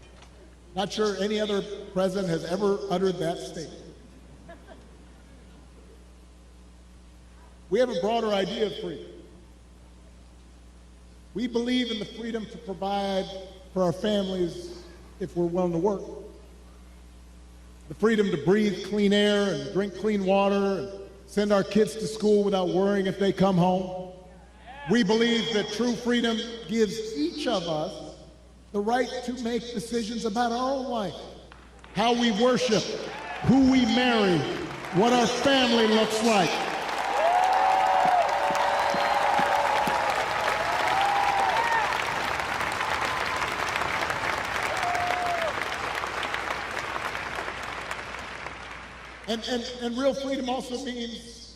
Not sure any other president has ever uttered that statement. We have a broader idea of freedom. We believe in the freedom to provide for our families if we're willing to work. The freedom to breathe clean air and drink clean water and send our kids to school without worrying if they come home. We believe that true freedom gives each of us the right to make decisions about our own life, how we worship, who we marry, what our family looks like. And real freedom also means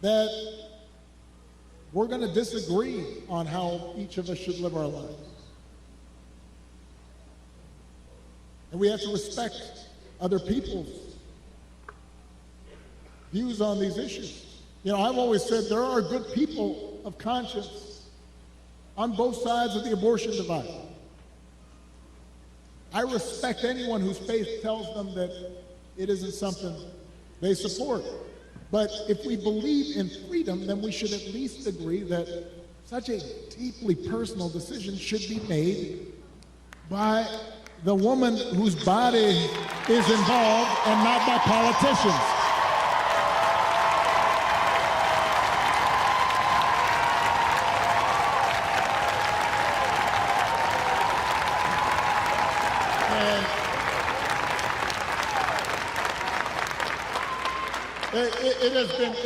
that we're going to disagree on how each of us should live our lives. And we have to respect other people's views on these issues. You know, I've always said there are good people of conscience on both sides of the abortion divide. I respect anyone whose faith tells them that it isn't something they support. But if we believe in freedom, then we should at least agree that such a deeply personal decision should be made by the woman whose body is involved and not by politicians.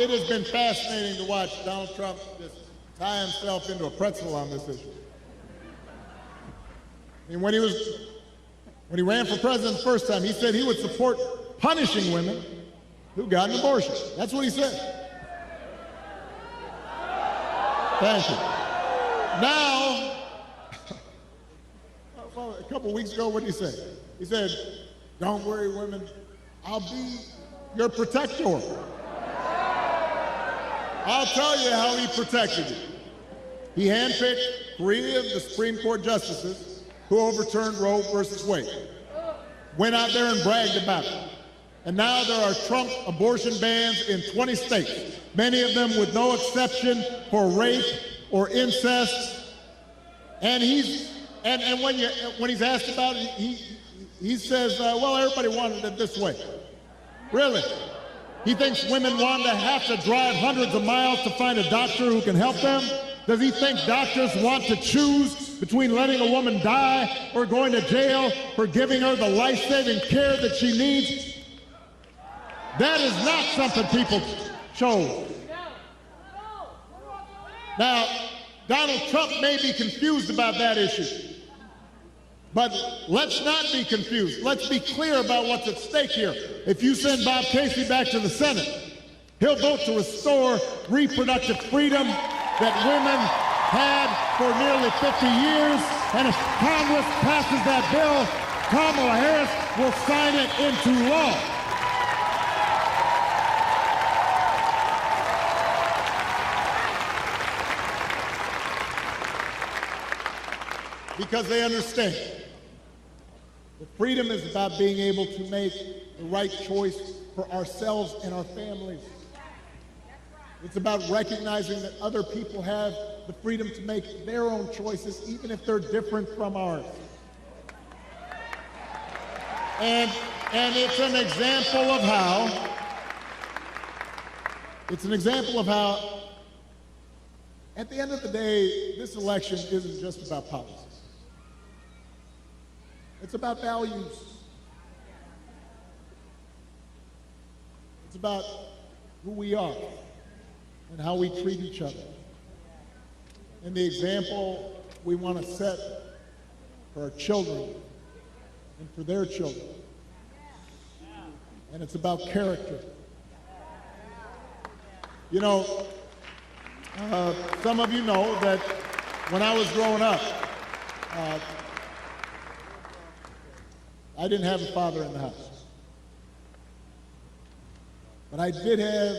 It has been fascinating to watch Donald Trump just tie himself into a pretzel on this issue. I mean, when he ran for president the first time, he said he would support punishing women who got an abortion. That's what he said. Thank you. Now, well, a couple weeks ago, what did he say? He said, "Don't worry, women, I'll be your protector. I'll tell you how he protected you." He handpicked 3 of the Supreme Court justices who overturned Roe versus Wade. Went out there and bragged about it. And now there are Trump abortion bans in 20 states, many of them with no exception for rape or incest. And when he's asked about it, he says, well, everybody wanted it this way. Really? He thinks women want to have to drive hundreds of miles to find a doctor who can help them? Does he think doctors want to choose between letting a woman die or going to jail for giving her the life-saving care that she needs? That is not something people chose. Now, Donald Trump may be confused about that issue. But let's not be confused. Let's be clear about what's at stake here. If you send Bob Casey back to the Senate, he'll vote to restore reproductive freedom that women had for nearly 50 years. And if Congress passes that bill, Kamala Harris will sign it into law. Because they understand that freedom is about being able to make the right choice for ourselves and our families. It's about recognizing that other people have the freedom to make their own choices, even if they're different from ours. And it's an example of how, at the end of the day, this election isn't just about policies. It's about values. It's about who we are and how we treat each other. And the example we want to set for our children and for their children. And it's about character. You know, some of you know that when I was growing up, I didn't have a father in the house. But I did have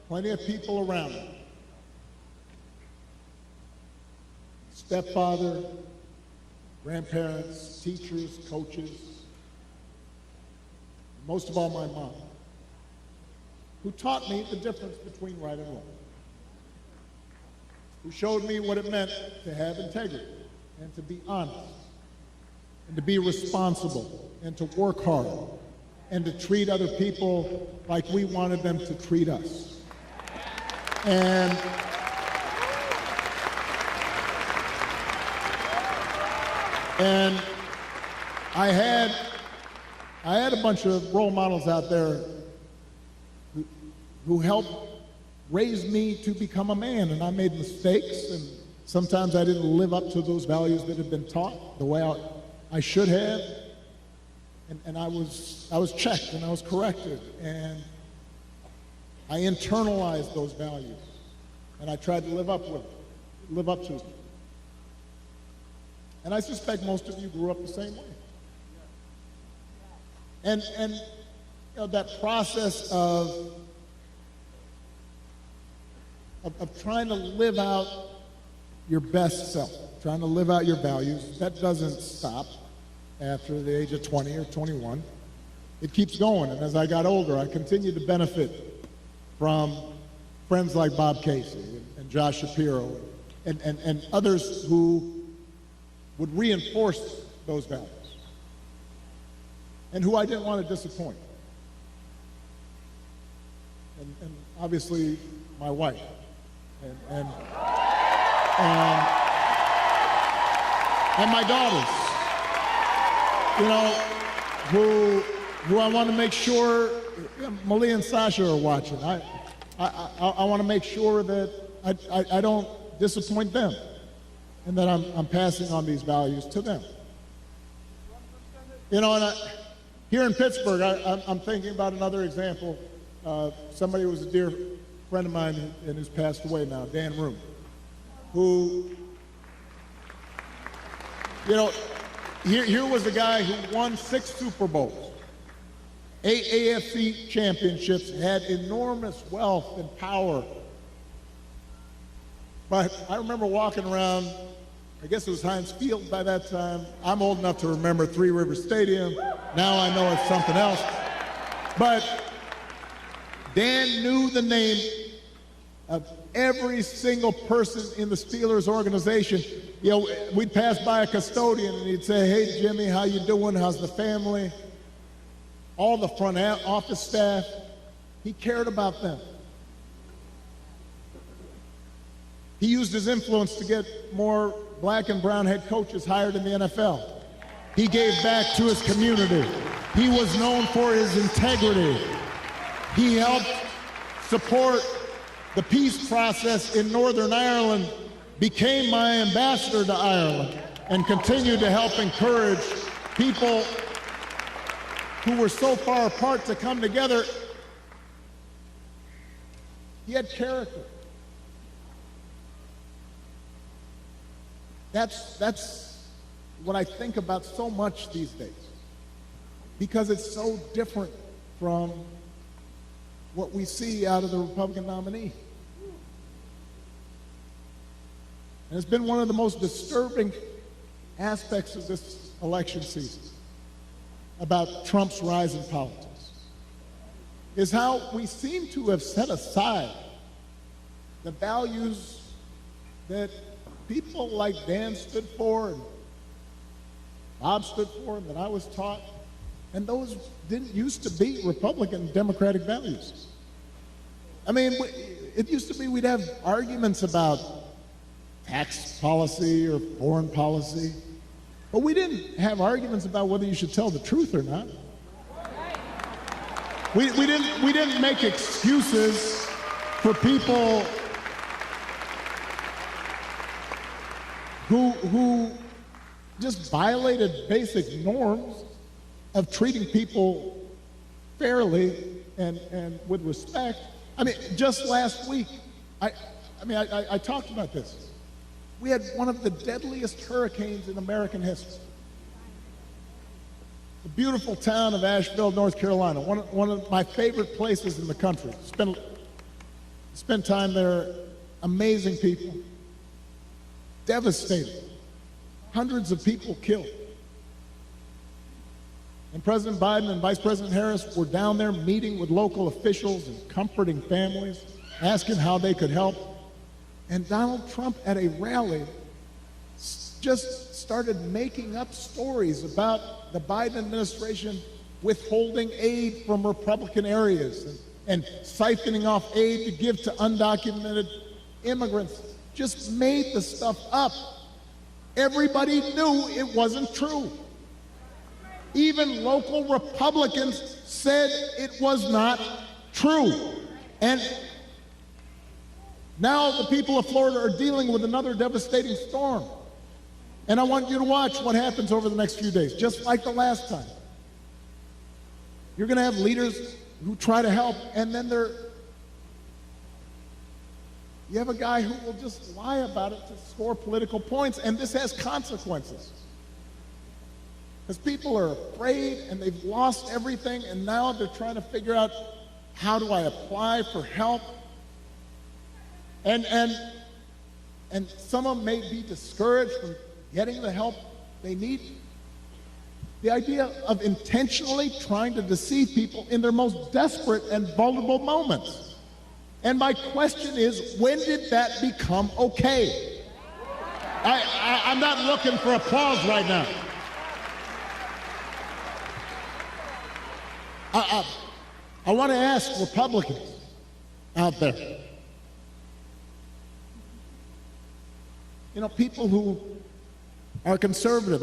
plenty of people around me. Stepfather, grandparents, teachers, coaches, most of all my mom, who taught me the difference between right and wrong, who showed me what it meant to have integrity and to be honest and to be responsible and to work hard and to treat other people like we wanted them to treat us. And I had a bunch of role models out there who helped raise me to become a man, and I made mistakes, and sometimes I didn't live up to those values that had been taught the way I should have, and I was checked and I was corrected, and I internalized those values, and I tried to live up to them. And I suspect most of you grew up the same way. And you know, that process of trying to live out your best self, trying to live out your values, that doesn't stop after the age of 20 or 21. It keeps going, and as I got older, I continued to benefit from friends like Bob Casey and Josh Shapiro and others who would reinforce those values and who I didn't want to disappoint. And obviously, my wife and my daughters, you know, who I want to make sure, Malia and Sasha are watching. I want to make sure that I don't disappoint them and that I'm passing on these values to them. You know, and here in Pittsburgh, I'm thinking about another example. Somebody who was a dear friend of mine and who's passed away now, Dan Room, who, you know, here was a guy who won 6 Super Bowls, 8 AFC championships, had enormous wealth and power. But I remember walking around, I guess it was Heinz Field by that time. I'm old enough to remember Three Rivers Stadium. Now I know it's something else. But Dan knew the name of every single person in the Steelers organization. You know, we'd pass by a custodian and he'd say, "Hey, Jimmy, how you doing? How's the family?" All the front office staff, he cared about them. He used his influence to get more black and brown head coaches hired in the NFL. He gave back to his community. He was known for his integrity. He helped support the peace process in Northern Ireland, became my ambassador to Ireland, and continued to help encourage people who were so far apart to come together. He had character. That's what I think about so much these days, because it's so different from what we see out of the Republican nominee. And it's been one of the most disturbing aspects of this election season about Trump's rise in politics, is how we seem to have set aside the values that people like Vance stood for and Bob stood for and that I was taught, and those didn't used to be Republican Democratic values. I mean, it used to be we'd have arguments about tax policy or foreign policy, but we didn't have arguments about whether you should tell the truth or not. We didn't make excuses for people who just violated basic norms of treating people fairly and with respect. I mean, just last week, I talked about this. We had one of the deadliest hurricanes in American history. The beautiful town of Asheville, North Carolina, one of my favorite places in the country. Spent time there, amazing people. Devastated. Hundreds of people killed. And President Biden and Vice President Harris were down there meeting with local officials and comforting families, asking how they could help. And Donald Trump at a rally just started making up stories about the Biden administration withholding aid from Republican areas and siphoning off aid to give to undocumented immigrants. Just made the stuff up. Everybody knew it wasn't true. Even local Republicans said it was not true. And now the people of Florida are dealing with another devastating storm. And I want you to watch what happens over the next few days, just like the last time. You're going to have leaders who try to help, and then you have a guy who will just lie about it to score political points, and this has consequences. Because people are afraid, and they've lost everything, and now they're trying to figure out, how do I apply for help? And some of them may be discouraged from getting the help they need. The idea of intentionally trying to deceive people in their most desperate and vulnerable moments. And my question is, when did that become okay? I'm not looking for applause right now. I want to ask Republicans out there, people who are conservative,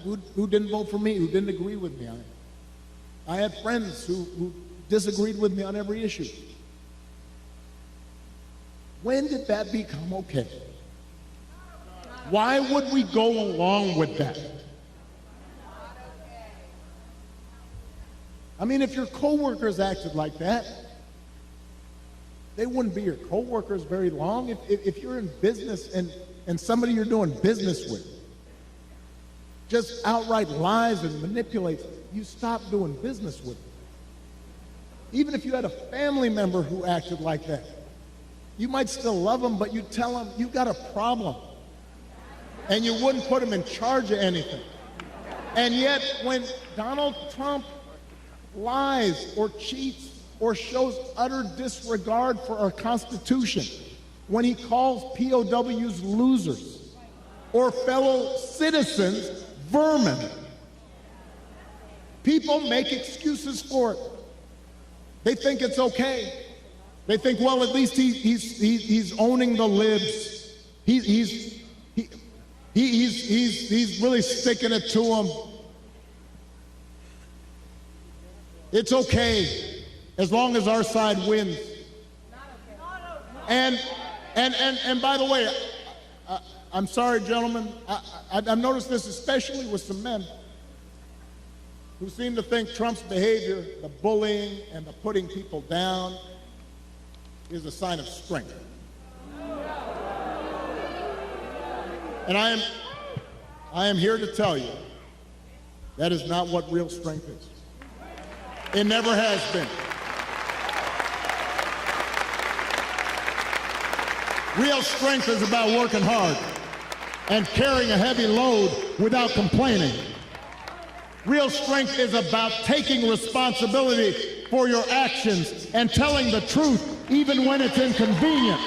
who didn't vote for me, who didn't agree with me. I had friends who disagreed with me on every issue. When did that become okay? Why would we go along with that? I mean, if your coworkers acted like that, they wouldn't be your coworkers very long. If you're in business and somebody you're doing business with just outright lies and manipulates, you stop doing business with them. Even if you had a family member who acted like that, you might still love them, but you tell them you got a problem. And you wouldn't put them in charge of anything. And yet, when Donald Trump lies or cheats or shows utter disregard for our Constitution, when he calls POWs losers or fellow citizens vermin, people make excuses for it. They think it's okay. They think, well, at least he's owning the libs. he's really sticking it to him. It's okay as long as our side wins. And by the way, I'm sorry, gentlemen, I've noticed this especially with some men who seem to think Trump's behavior, the bullying and the putting people down, is a sign of strength. And I am here to tell you that is not what real strength is. It never has been. Real strength is about working hard and carrying a heavy load without complaining. Real strength is about taking responsibility for your actions and telling the truth even when it's inconvenient.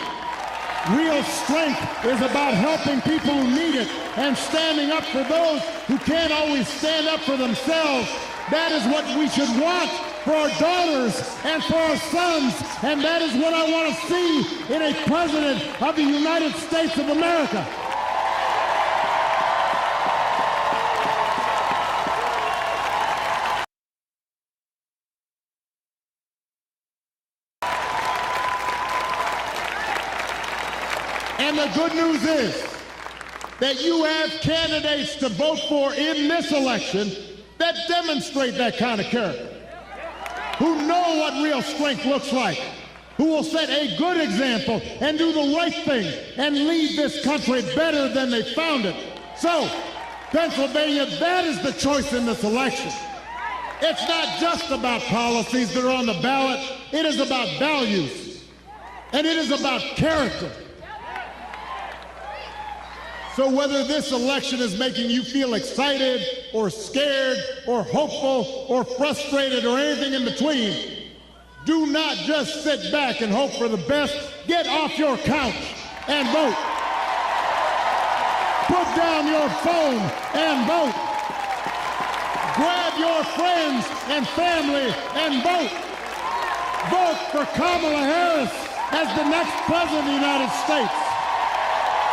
Real strength is about helping people who need it and standing up for those who can't always stand up for themselves. That is what we should want for our daughters and for our sons, and that is what I want to see in a president of the United States of America. And the good news is that you have candidates to vote for in this election that demonstrate that kind of character, who know what real strength looks like, who will set a good example and do the right thing and leave this country better than they found it. So, Pennsylvania, that is the choice in this election. It's not just about policies that are on the ballot. It is about values, and it is about character. So whether this election is making you feel excited or scared or hopeful or frustrated or anything in between, do not just sit back and hope for the best. Get off your couch and vote. Put down your phone and vote. Grab your friends and family and vote. Vote for Kamala Harris as the next president of the United States.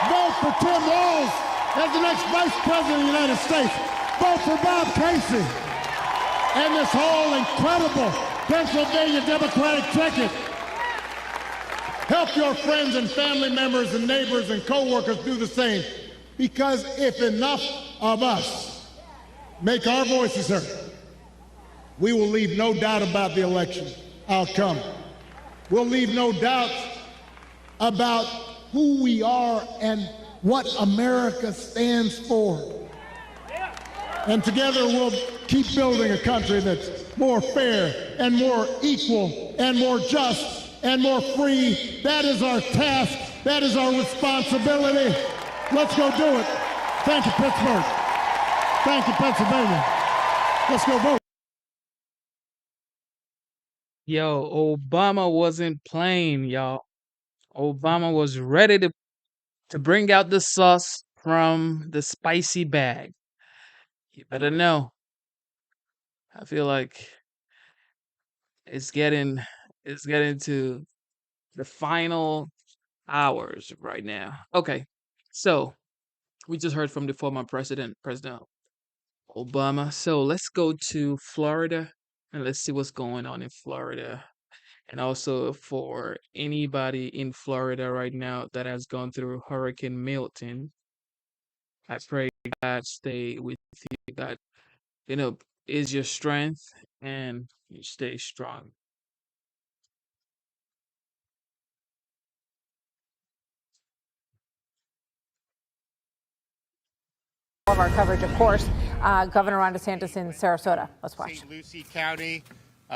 Vote for Tim Walz as the next vice president of the United States. Vote for Bob Casey and this whole incredible Pennsylvania Democratic ticket. Help your friends and family members and neighbors and co-workers do the same. Because if enough of us make our voices heard, we will leave no doubt about the election outcome. We'll leave no doubt about who we are and what America stands for. And together we'll keep building a country that's more fair and more equal and more just and more free. That is our task. That is our responsibility. Let's go do it. Thank you, Pittsburgh. Thank you, Pennsylvania. Let's go vote. Yo, Obama wasn't playing, y'all. Obama was ready to bring out the sauce from the spicy bag. You better know. I feel like it's getting to the final hours right now. Okay, so we just heard from the former President Obama. So let's go to Florida and let's see what's going on in Florida. And also for anybody in Florida right now that has gone through Hurricane Milton, I pray God stay with you. God, is your strength and you stay strong. All of our coverage, of course, Governor Ron DeSantis in Sarasota. Let's watch. St. Lucie County,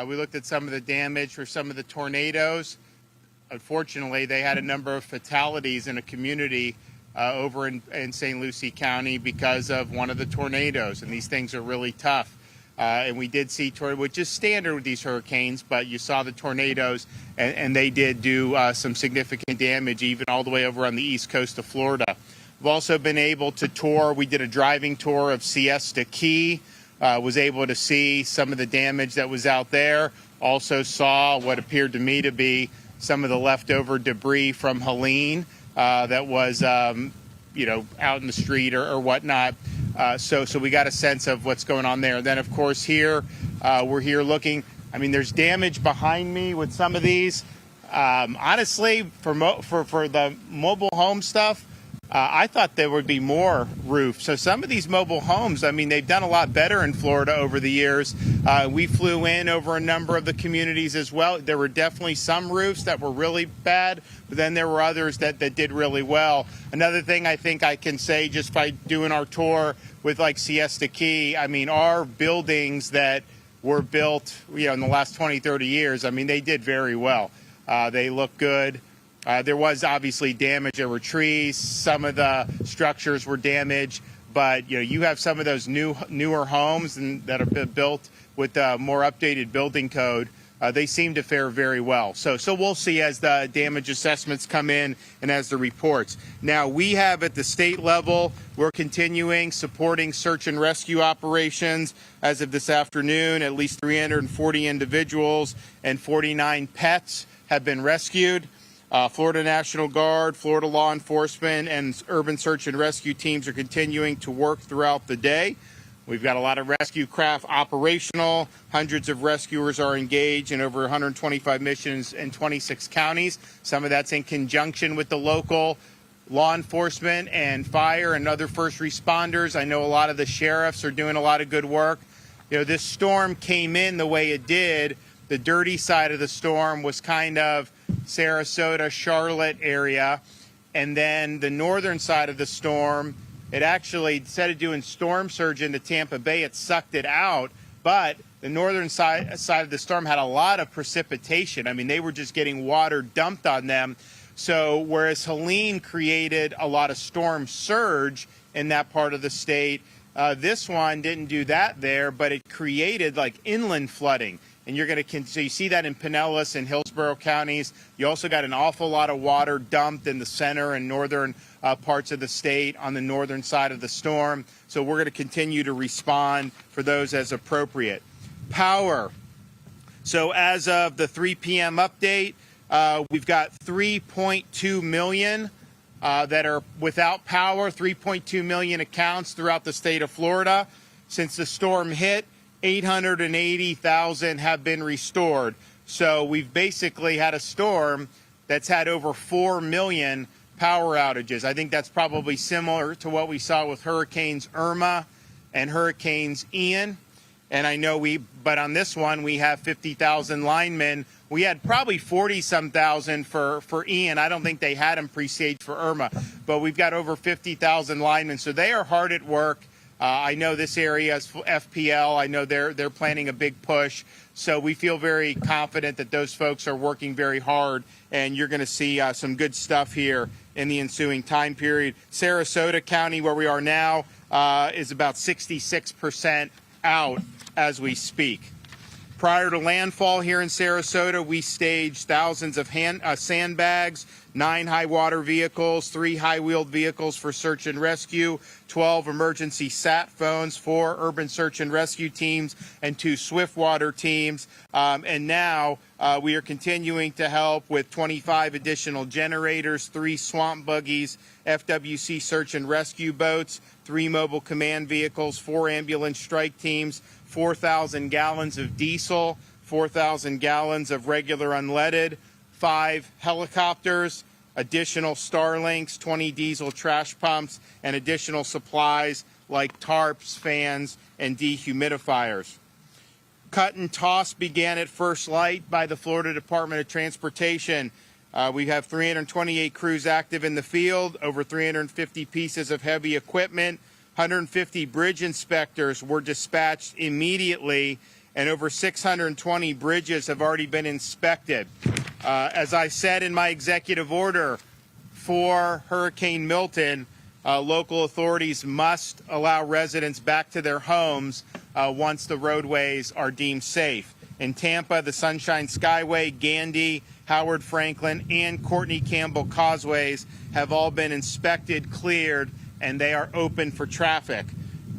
we looked at some of the damage for some of the tornadoes. Unfortunately, they had a number of fatalities in a community over in St. Lucie County because of one of the tornadoes, and these things are really tough. And we did see tornadoes, which is standard with these hurricanes, but you saw the tornadoes, and they did do some significant damage, even all the way over on the east coast of Florida. We've also been able to tour. We did a driving tour of Siesta Key, was able to see some of the damage that was out there. Also saw what appeared to me to be some of the leftover debris from Helene. that was, out in the street or whatnot. So we got a sense of what's going on there. And then, of course, here, we're here looking. I mean, there's damage behind me with some of these. Honestly, for the mobile home stuff, I thought there would be more roofs. So some of these mobile homes, I mean, they've done a lot better in Florida over the years. We flew in over a number of the communities as well. There were definitely some roofs that were really bad, but then there were others that did really well. Another thing I think I can say just by doing our tour with like Siesta Key, I mean, our buildings that were built, in the last 20, 30 years, I mean, they did very well. They look good. There was obviously damage. There were trees. Some of the structures were damaged. But, you have some of those newer homes that are built with a more updated building code. They seem to fare very well. So we'll see as the damage assessments come in and as the reports. Now, we have at the state level, we're continuing supporting search and rescue operations. As of this afternoon, at least 340 individuals and 49 pets have been rescued. Florida National Guard, Florida law enforcement, and urban search and rescue teams are continuing to work throughout the day. We've got a lot of rescue craft operational. Hundreds of rescuers are engaged in over 125 missions in 26 counties. Some of that's in conjunction with the local law enforcement and fire and other first responders. I know a lot of the sheriffs are doing a lot of good work. This storm came in the way it did. The dirty side of the storm was kind of Sarasota, Charlotte area. And then the northern side of the storm, it actually, instead of doing storm surge into Tampa Bay, it sucked it out. But the northern side of the storm had a lot of precipitation. I mean, they were just getting water dumped on them. So whereas Helene created a lot of storm surge in that part of the state, this one didn't do that there, but it created like inland flooding. And so you see that in Pinellas and Hillsborough counties. You also got an awful lot of water dumped in the center and northern parts of the state on the northern side of the storm. So we're going to continue to respond for those as appropriate. Power. So as of the 3 p.m. update, we've got 3.2 million that are without power, 3.2 million accounts throughout the state of Florida. Since the storm hit, 880,000 have been restored. So we've basically had a storm that's had over 4 million power outages. I think that's probably similar to what we saw with Hurricanes Irma and Hurricanes Ian. And I know but on this one, we have 50,000 linemen. We had probably 40-some thousand for Ian. I don't think they had them pre-staged for Irma, but we've got over 50,000 linemen. So they are hard at work. I know this area is FPL. I know they're planning a big push. So we feel very confident that those folks are working very hard, and you're going to see some good stuff here in the ensuing time period. Sarasota County, where we are now, is about 66% out as we speak. Prior to landfall here in Sarasota, we staged thousands of sandbags, 9 high-water vehicles, 3 high-wheeled vehicles for search and rescue, 12 emergency sat phones, 4 urban search and rescue teams, and 2 swiftwater teams. And now we are continuing to help with 25 additional generators, 3 swamp buggies, FWC search and rescue boats, 3 mobile command vehicles, 4 ambulance strike teams, 4,000 gallons of diesel, 4,000 gallons of regular unleaded, 5 helicopters, additional Starlinks, 20 diesel trash pumps, and additional supplies like tarps, fans, and dehumidifiers. Cut and toss began at first light by the Florida Department of Transportation. We have 328 crews active in the field, over 350 pieces of heavy equipment, 150 bridge inspectors were dispatched immediately, and over 620 bridges have already been inspected. As I said in my executive order for Hurricane Milton, local authorities must allow residents back to their homes once the roadways are deemed safe. In Tampa, the Sunshine Skyway, Gandy, Howard Franklin, and Courtney Campbell causeways have all been inspected, cleared, and they are open for traffic.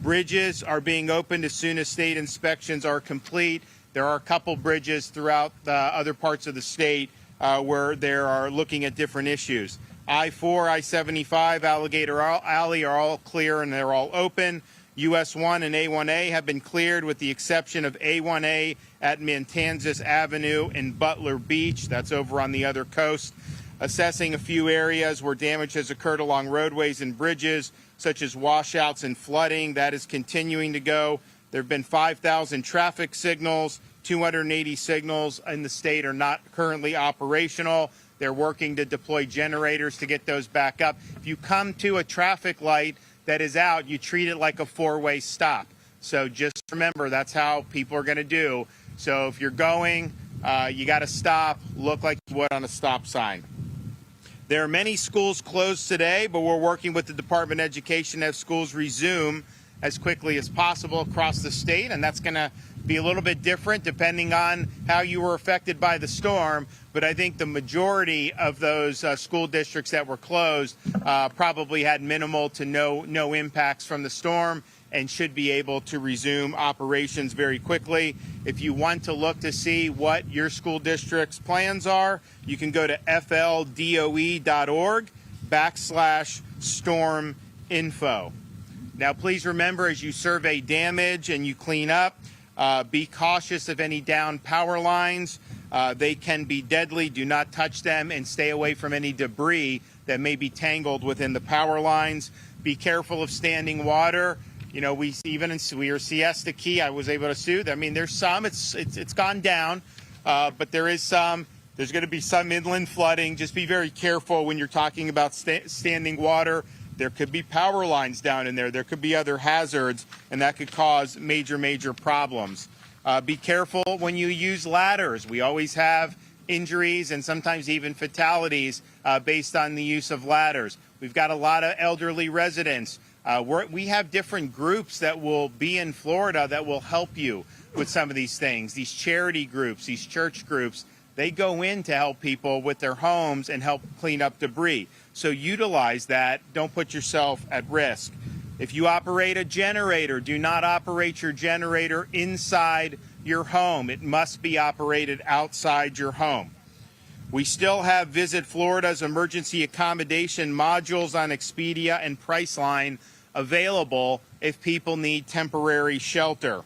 Bridges are being opened as soon as state inspections are complete. There are a couple bridges throughout the other parts of the state where they are looking at different issues. I-4, I-75, Alligator Alley are all clear and they're all open. US 1 and A1A have been cleared with the exception of A1A at Matanzas Avenue in Butler Beach. That's over on the other coast. Assessing a few areas where damage has occurred along roadways and bridges, such as washouts and flooding. That is continuing to go. There have been 5,000 traffic signals. 280 signals in the state are not currently operational. They're working to deploy generators to get those back up. If you come to a traffic light that is out, you treat it like a four-way stop. So just remember, that's how people are going to do. So if you're going, you got to stop, look like you would on a stop sign. There are many schools closed today, but we're working with the Department of Education to have schools resume as quickly as possible across the state, and that's going to be a little bit different depending on how you were affected by the storm. But I think the majority of those school districts that were closed probably had minimal to no impacts from the storm and should be able to resume operations very quickly. If you want to look to see what your school district's plans are, you can go to fldoe.org/storm info. Now, please remember, as you survey damage and you clean up, be cautious of any downed power lines. They can be deadly. Do not touch them and stay away from any debris that may be tangled within the power lines. Be careful of standing water. You know, we were Siesta Key, I was able to sue. I mean, there's some, it's gone down, but there's going to be some inland flooding. Just be very careful when you're talking about standing water. There could be power lines down in there. There could be other hazards, and that could cause major problems. Be careful when you use ladders. We always have injuries and sometimes even fatalities based on the use of ladders. We've got a lot of elderly residents. We have different groups that will be in Florida that will help you with some of these things. These charity groups, these church groups, they go in to help people with their homes and help clean up debris. So utilize that. Don't put yourself at risk. If you operate a generator, do not operate your generator inside your home. It must be operated outside your home. We still have Visit Florida's emergency accommodation modules on Expedia and Priceline available if people need temporary shelter.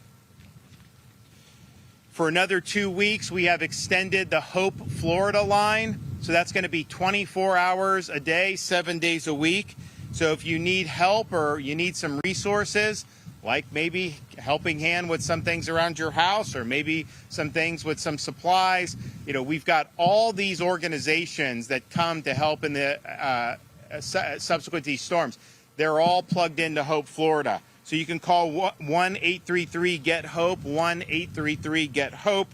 For another 2 weeks, we have extended the Hope Florida line. So that's going to be 24 hours a day, 7 days a week. So if you need help or you need some resources, like maybe helping hand with some things around your house or maybe some things with some supplies, you know, we've got all these organizations that come to help in the subsequent to these storms. They're all plugged into Hope Florida. So you can call 1-833-GET-HOPE, 1-833-GET-HOPE,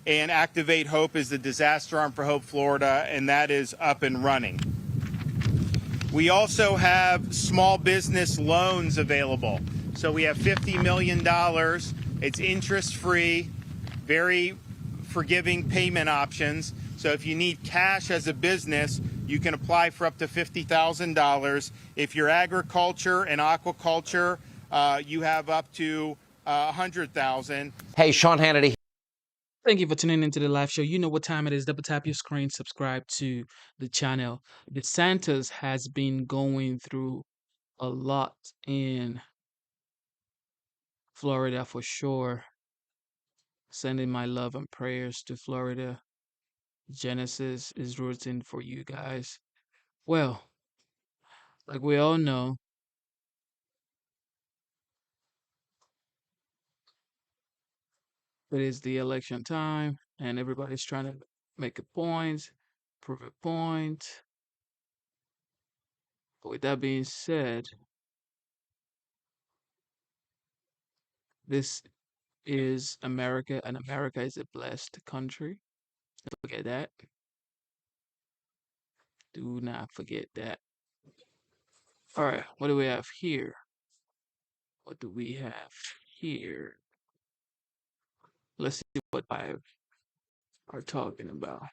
and Activate Hope is the disaster arm for Hope Florida, and that is up and running. We also have small business loans available. So we have $50 million. It's interest-free, very forgiving payment options. So if you need cash as a business, you can apply for up to $50,000. If you're agriculture and aquaculture, you have up to $100,000. Hey, Sean Hannity. Thank you for tuning into the live show. You know what time it is. Double tap your screen, subscribe to the channel. DeSantis has been going through a lot in Florida for sure. Sending my love and prayers to Florida. Genesis is rooting for you guys. Well, like we all know, it is the election time and everybody's trying to make a point, prove a point. But with that being said, this is America, and America is a blessed country. Don't forget that. Do not forget that. All right, what do we have here? What do we have here? Let's see what I are talking about.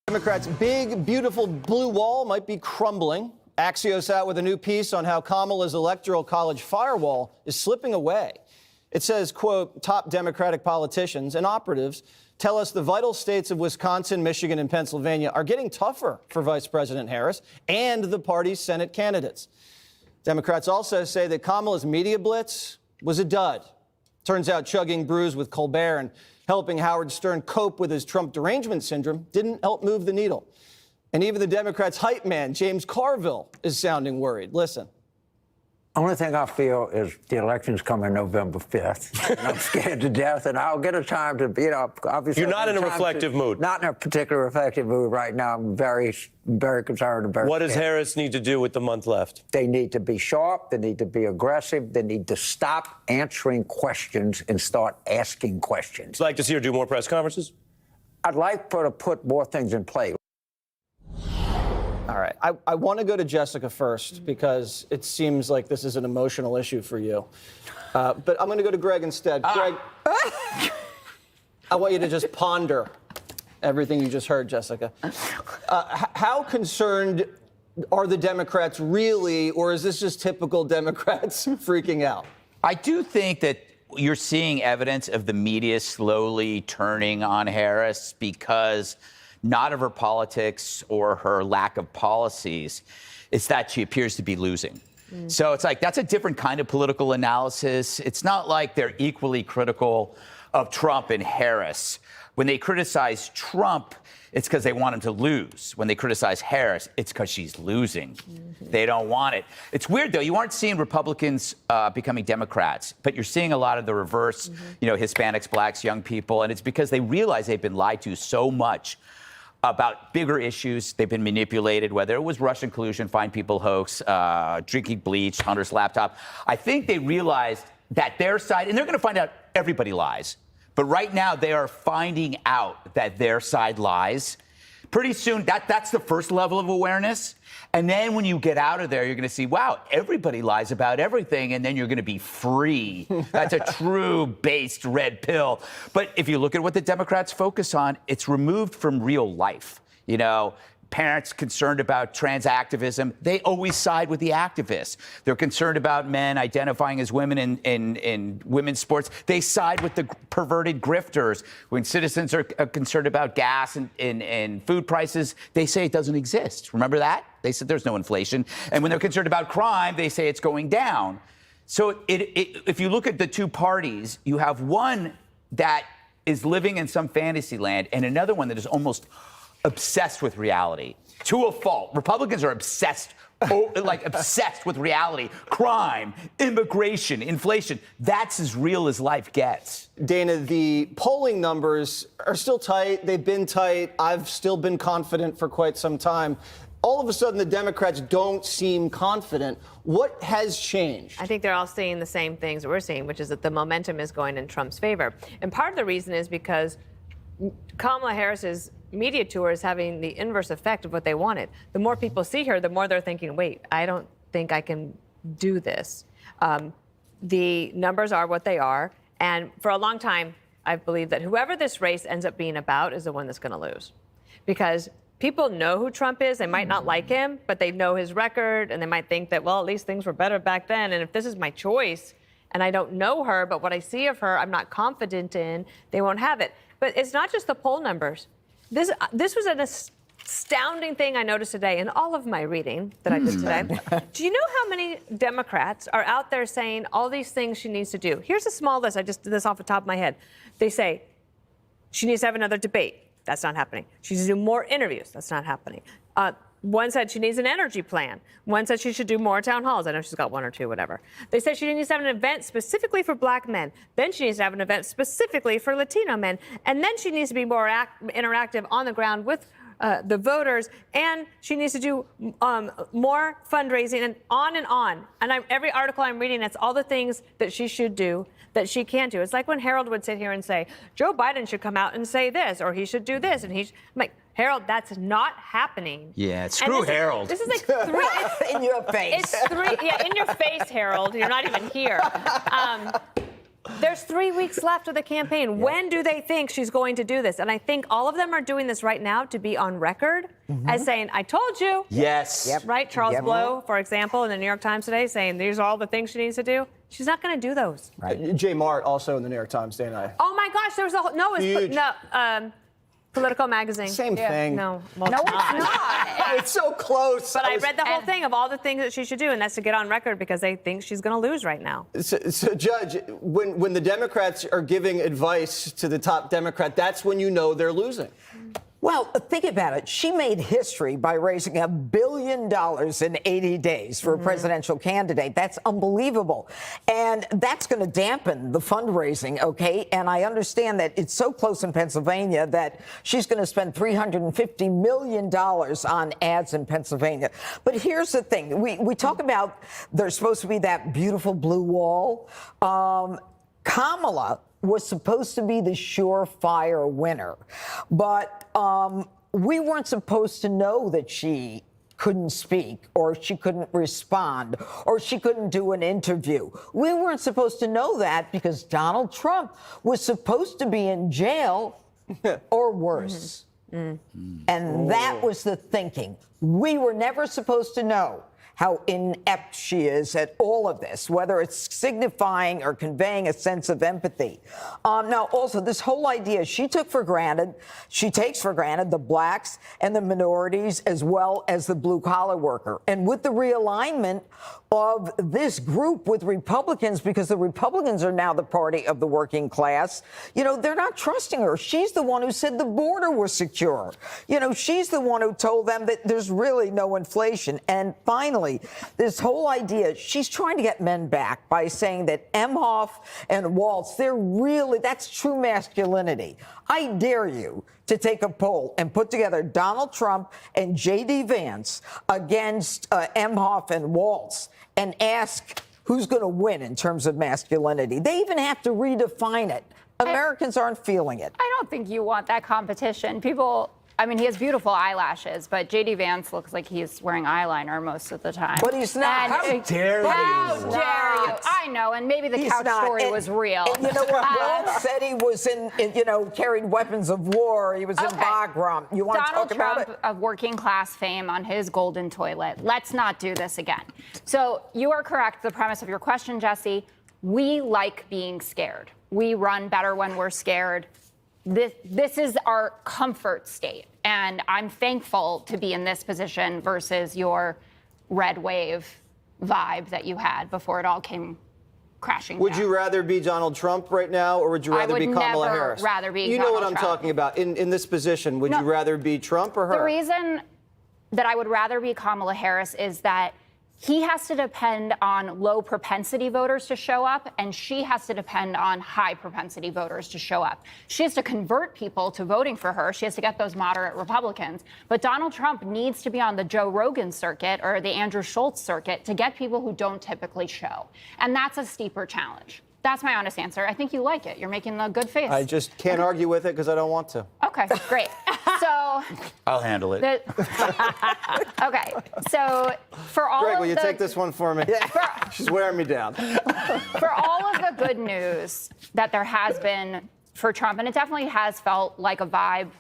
Democrats' big, beautiful blue wall might be crumbling Axios out with a new piece on how Kamala's electoral college firewall is slipping away. It says, quote, top Democratic politicians and operatives tell us the vital states of Wisconsin, Michigan, and Pennsylvania are getting tougher for Vice President Harris and the party's Senate candidates. Democrats also say that Kamala's media blitz was a dud. Turns out chugging brews with Colbert and helping Howard Stern cope with his Trump derangement syndrome didn't help move the needle. And even the Democrats' hype man, James Carville, is sounding worried. Listen. Only thing I feel is the election's coming November 5th. And I'm scared to death, and I'll get a time to, obviously. You're not in a reflective mood. Not in a particular reflective mood right now. I'm very, very concerned and very What does scared. Harris need to do with the month left? They need to be sharp. They need to be aggressive. They need to stop answering questions and start asking questions. Would you like to see her do more press conferences? I'd like her to put more things in play. All right. I want to go to Jessica first because it seems like this is an emotional issue for you. But I'm going to go to Greg instead. Greg, I want you to just ponder everything you just heard, Jessica. How concerned are the Democrats really, or is this just typical Democrats freaking out? I do think that you're seeing evidence of the media slowly turning on Harris because not of her politics or her lack of policies, it's that she appears to be losing. So it's like, that's a different kind of political analysis. It's not like they're equally critical of Trump and Harris. When they criticize Trump, it's because they want him to lose. When they criticize Harris, it's because she's losing. They don't want it. It's weird, though. You aren't seeing Republicans becoming Democrats, but you're seeing a lot of the reverse, Hispanics, blacks, young people, and it's because they realize they've been lied to so much about bigger issues. They've been manipulated, whether it was Russian collusion, fine people hoax, drinking bleach, Hunter's laptop. I think they realized that their side, and they're going to find out everybody lies. But right now, they are finding out that their side lies. Pretty soon, that's the first level of awareness. And then when you get out of there, you're going to see, wow, everybody lies about everything, and then you're going to be free. That's a true based red pill. But if you look at what the Democrats focus on, it's removed from real life. Parents concerned about trans activism, they always side with the activists. They're concerned about men identifying as women in women's sports. They side with the perverted grifters. When citizens are concerned about gas and food prices, they say it doesn't exist. Remember that? They said there's no inflation. And when they're concerned about crime, they say it's going down. So if you look at the two parties, you have one that is living in some fantasy land and another one that is almost obsessed with reality, to a fault. Republicans are obsessed with reality, crime, immigration, inflation. That's as real as life gets. Dana, the polling numbers are still tight. They've been tight. I've still been confident for quite some time. All of a sudden, the Democrats don't seem confident. What has changed? I think they're all seeing the same things that we're seeing, which is that the momentum is going in Trump's favor. And part of the reason is because Kamala Harris's media tour is having the inverse effect of what they wanted. The more people see her, the more they're thinking, wait, I don't think I can do this. The numbers are what they are. And for a long time, I've believed that whoever this race ends up being about is the one that's going to lose. Because people know who Trump is. They might not like him, but they know his record, and they might think that, well, at least things were better back then. And if this is my choice, and I don't know her, but what I see of her, I'm not confident in, they won't have it. But it's not just the poll numbers. This was an astounding thing I noticed today in all of my reading that I did today. Do you know how many Democrats are out there saying all these things she needs to do? Here's a small list. I just did this off the top of my head. They say she needs to have another debate. That's not happening. She needs to do more interviews. That's not happening. One said she needs an energy plan. One said she should do more town halls. I know she's got one or two, whatever. They said she needs to have an event specifically for black men. Then she needs to have an event specifically for Latino men. And then she needs to be more interactive on the ground with the voters. And she needs to do more fundraising and on and on. And every article I'm reading, that's all the things that she should do that she can't do. It's like when Harold would sit here and say, Joe Biden should come out and say this, or he should do this. And I'm like, Harold, that's not happening. Yeah, screw Harold. This is like three. In your face. It's three. Yeah, in your face, Harold. You're not even here. There's 3 weeks left of the campaign. When do they think she's going to do this? And I think all of them are doing this right now to be on record as saying, I told you. Yes. Yep. Right? Charles Blow, for example, in the New York Times today saying these are all the things she needs to do. She's not going to do those. Right. Jay Mart also in the New York Times, Dana. I. Oh my gosh, there was a whole, no, it's, Politico magazine. Same thing. No, well, No, it's not. It's so close. But I read the whole thing of all the things that she should do, and that's to get on record because they think she's going to lose right now. So, Judge, when the Democrats are giving advice to the top Democrat, that's when you know they're losing. Well, think about it. She made history by raising $1 billion in 80 days for a presidential candidate. That's unbelievable. And that's going to dampen the fundraising, okay? And I understand that it's so close in Pennsylvania that she's going to spend $350 million on ads in Pennsylvania. But here's the thing. We talk about there's supposed to be that beautiful blue wall. Kamala was supposed to be the surefire winner. But we weren't supposed to know that she couldn't speak or she couldn't respond or she couldn't do an interview. We weren't supposed to know that because Donald Trump was supposed to be in jail or worse. And that was the thinking. We were never supposed to know how inept she is at all of this, whether it's signifying or conveying a sense of empathy. Now, also, this whole idea she takes for granted the blacks and the minorities as well as the blue-collar worker. And with the realignment of this group with Republicans, because the Republicans are now the party of the working class, you know, they're not trusting her. She's the one who said the border was secure. You know, she's the one who told them that there's really no inflation. And finally, this whole idea, she's trying to get men back by saying that Emhoff and Waltz, that's true masculinity. I dare you to take a poll and put together Donald Trump and J.D. Vance against Emhoff and Waltz and ask who's going to win in terms of masculinity. They even have to redefine it. Americans aren't feeling it. I don't think you want that competition. I mean, he has beautiful eyelashes, but J.D. Vance looks like he's wearing eyeliner most of the time. But he's not. How dare you? How dare you? I know, and maybe the couch story was real. And you know what? Waltz said he was carried weapons of war. He was in Bagram. You want to talk about it? Donald Trump of working class fame on his golden toilet. Let's not do this again. So you are correct. The premise of your question, Jesse, we like being scared. We run better when we're scared. This is our comfort state. And I'm thankful to be in this position versus your red wave vibe that you had before it all came crashing down. Would you rather be Donald Trump right now, or would you rather be Kamala Harris? I would never rather be You know Donald what I'm Trump. talking about. In this position, would you rather be Trump or her? The reason that I would rather be Kamala Harris is that he has to depend on low propensity voters to show up, and she has to depend on high propensity voters to show up. She has to convert people to voting for her. She has to get those moderate Republicans. But Donald Trump needs to be on the Joe Rogan circuit or the Andrew Schultz circuit to get people who don't typically show. And that's a steeper challenge. That's my honest answer. I think you like it. You're making a good face. I just can't argue with it because I don't want to. Okay, great. So I'll handle it. Okay, so for all Greg, of will you take this one for me? She's wearing me down. For all of the good news that there has been for Trump, and it definitely has felt like a vibe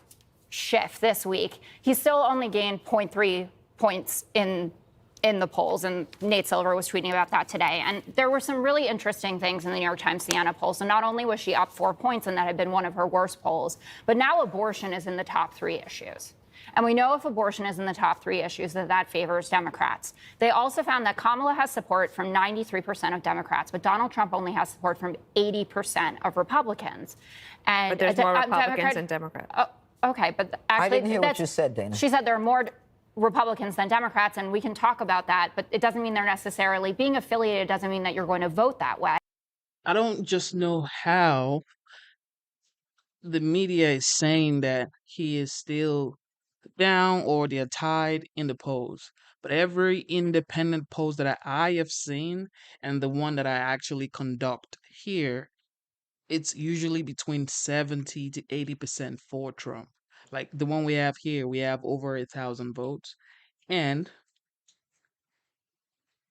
shift this week, he still only gained 0.3 points in the polls, and Nate Silver was tweeting about that today. And there were some really interesting things in the New York Times Siena poll. So not only was she up 4 points, and that had been one of her worst polls, but now abortion is in the top 3 issues. And we know if abortion is in the top 3 issues, that favors Democrats. They also found that Kamala has support from 93% of Democrats, but Donald Trump only has support from 80% of Republicans. And but there's more Republicans than Democrats. Okay, but actually, I didn't hear what you said, Dana. She said there are more Republicans than Democrats, and we can talk about that, but it doesn't mean they're necessarily being affiliated. Doesn't mean that you're going to vote that way. I don't just know how the media is saying that he is still down or they're tied in the polls. But every independent polls that I have seen, and the one that I actually conduct here, it's usually between 70 to 80% for Trump. Like the one we have here, we have over 1,000 votes, and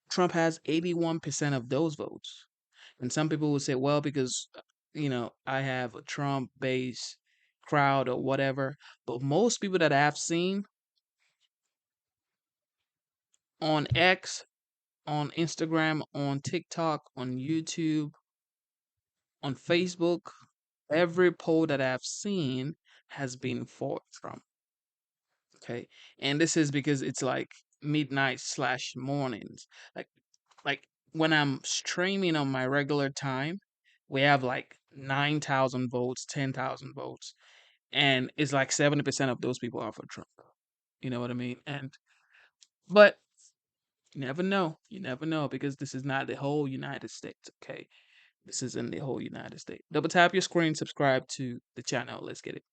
Trump has 81% of those votes. And some people will say, well, because, I have a Trump based crowd or whatever. But most people that I've seen on X, on Instagram, on TikTok, on YouTube, on Facebook, every poll that I've seen has been for Trump. Okay. And this is because it's like midnight slash mornings. Like like when I'm streaming on my regular time, we have like 9,000 votes, 10,000 votes. And it's like 70% of those people are for Trump. You know what I mean? But you never know. You never know because this is not the whole United States, okay? This isn't the whole United States. Double tap your screen, subscribe to the channel. Let's get it.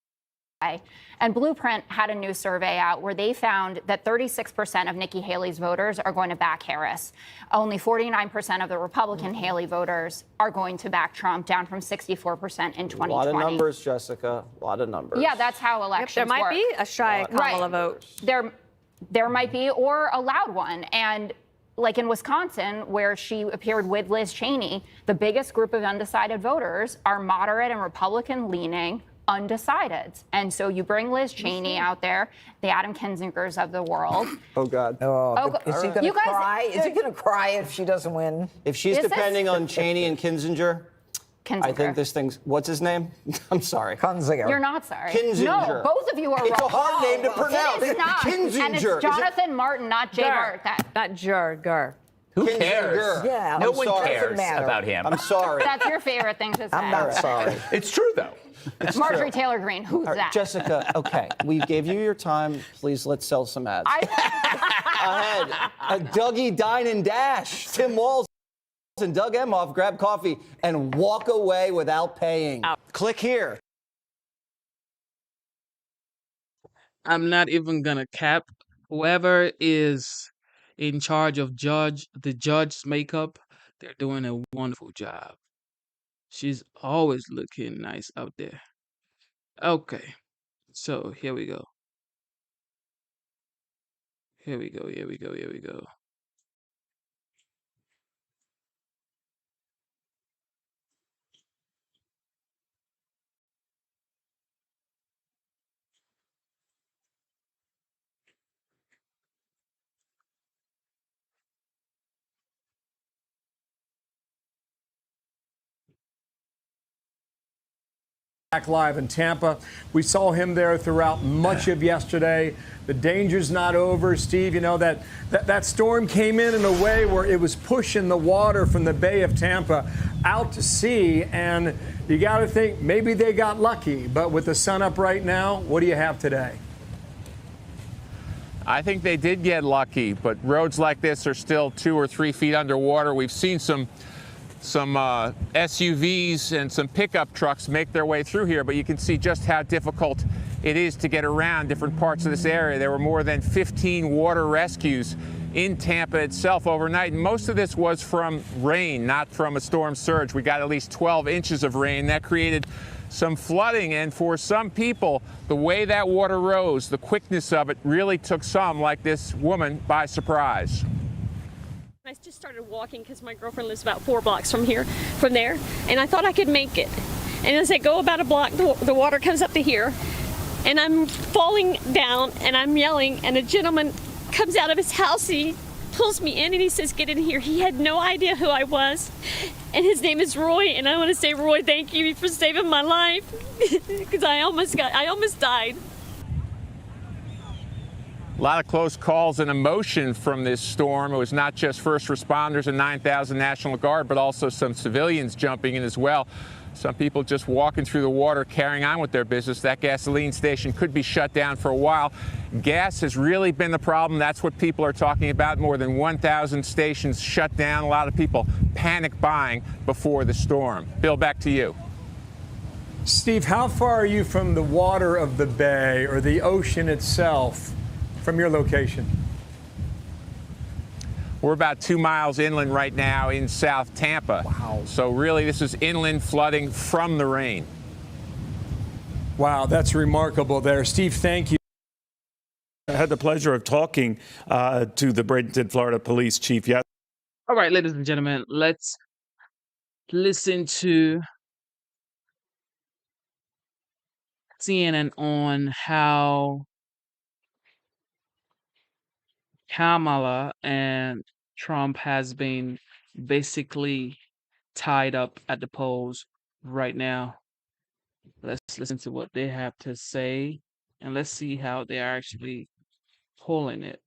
And Blueprint had a new survey out where they found that 36% of Nikki Haley's voters are going to back Harris. Only 49% of the Republican Haley voters are going to back Trump, down from 64% in 2020. A lot of numbers, Jessica. A lot of numbers. Yeah, that's how elections There might work. be a shy Kamala vote. There might be, or a loud one. And like in Wisconsin, where she appeared with Liz Cheney, the biggest group of undecided voters are moderate and Republican-leaning undecided. And so you bring Liz Cheney out there, the Adam Kinzingers of the world. Oh, God. Is he going to cry? Is he going to cry if she doesn't win? If she's depending on Cheney and Kinzinger, I think this thing's, what's his name? I'm sorry. Kinzinger. You're not sorry. Kinzinger. No, both of you are wrong. It's a hard name to pronounce. It is not. Kinzinger. And it's Jonathan Martin, not Jay Hart. Not Gur. Who cares? Yeah, No one cares about him. I'm sorry. That's your favorite thing to say. I'm not sorry. It's true, though. Marjorie Taylor Greene, who's that? Jessica, okay, we gave you your time. Please, let's sell some ads. Ahead, Dougie Dine and Dash, Tim Walz and Doug Emhoff grab coffee and walk away without paying. Click here. I'm not even gonna cap. Whoever is in charge of the judge's makeup, they're doing a wonderful job. She's always looking nice out there. Okay, so here we go. Here we go. Back live in Tampa. We saw him there throughout much of yesterday. The danger's not over, Steve. You know that storm came in a way where it was pushing the water from the Bay of Tampa out to sea, and you got to think maybe they got lucky. But with the sun up right now, what do you have today? I think they did get lucky, but roads like this are still 2 or 3 feet underwater. We've seen some SUVs and some pickup trucks make their way through here, but you can see just how difficult it is to get around different parts of this area. There were more than 15 water rescues in Tampa itself overnight, and most of this was from rain, not from a storm surge. We got at least 12 inches of rain. That created some flooding, and for some people, the way that water rose, the quickness of it really took some, like this woman, by surprise. I just started walking because my girlfriend lives about 4 blocks from there, and I thought I could make it. And as I go about a block, the water comes up to here, and I'm falling down, and I'm yelling, and a gentleman comes out of his house, he pulls me in, and he says, "Get in here." He had no idea who I was, and his name is Roy, and I want to say, Roy, thank you for saving my life, because I almost died. A lot of close calls and emotion from this storm. It was not just first responders and 9,000 National Guard, but also some civilians jumping in as well. Some people just walking through the water, carrying on with their business. That gasoline station could be shut down for a while. Gas has really been the problem. That's what people are talking about. More than 1,000 stations shut down. A lot of people panic buying before the storm. Bill, back to you. Steve, how far are you from the water of the bay or the ocean itself from your location? We're about 2 miles inland right now in South Tampa. Wow. So really, this is inland flooding from the rain. Wow, that's remarkable there. Steve, thank you. I had the pleasure of talking to the Bradenton, Florida police chief yesterday. All right, ladies and gentlemen, let's listen to CNN on how Kamala and Trump has been basically tied up at the polls right now. Let's listen to what they have to say and let's see how they are actually pulling it.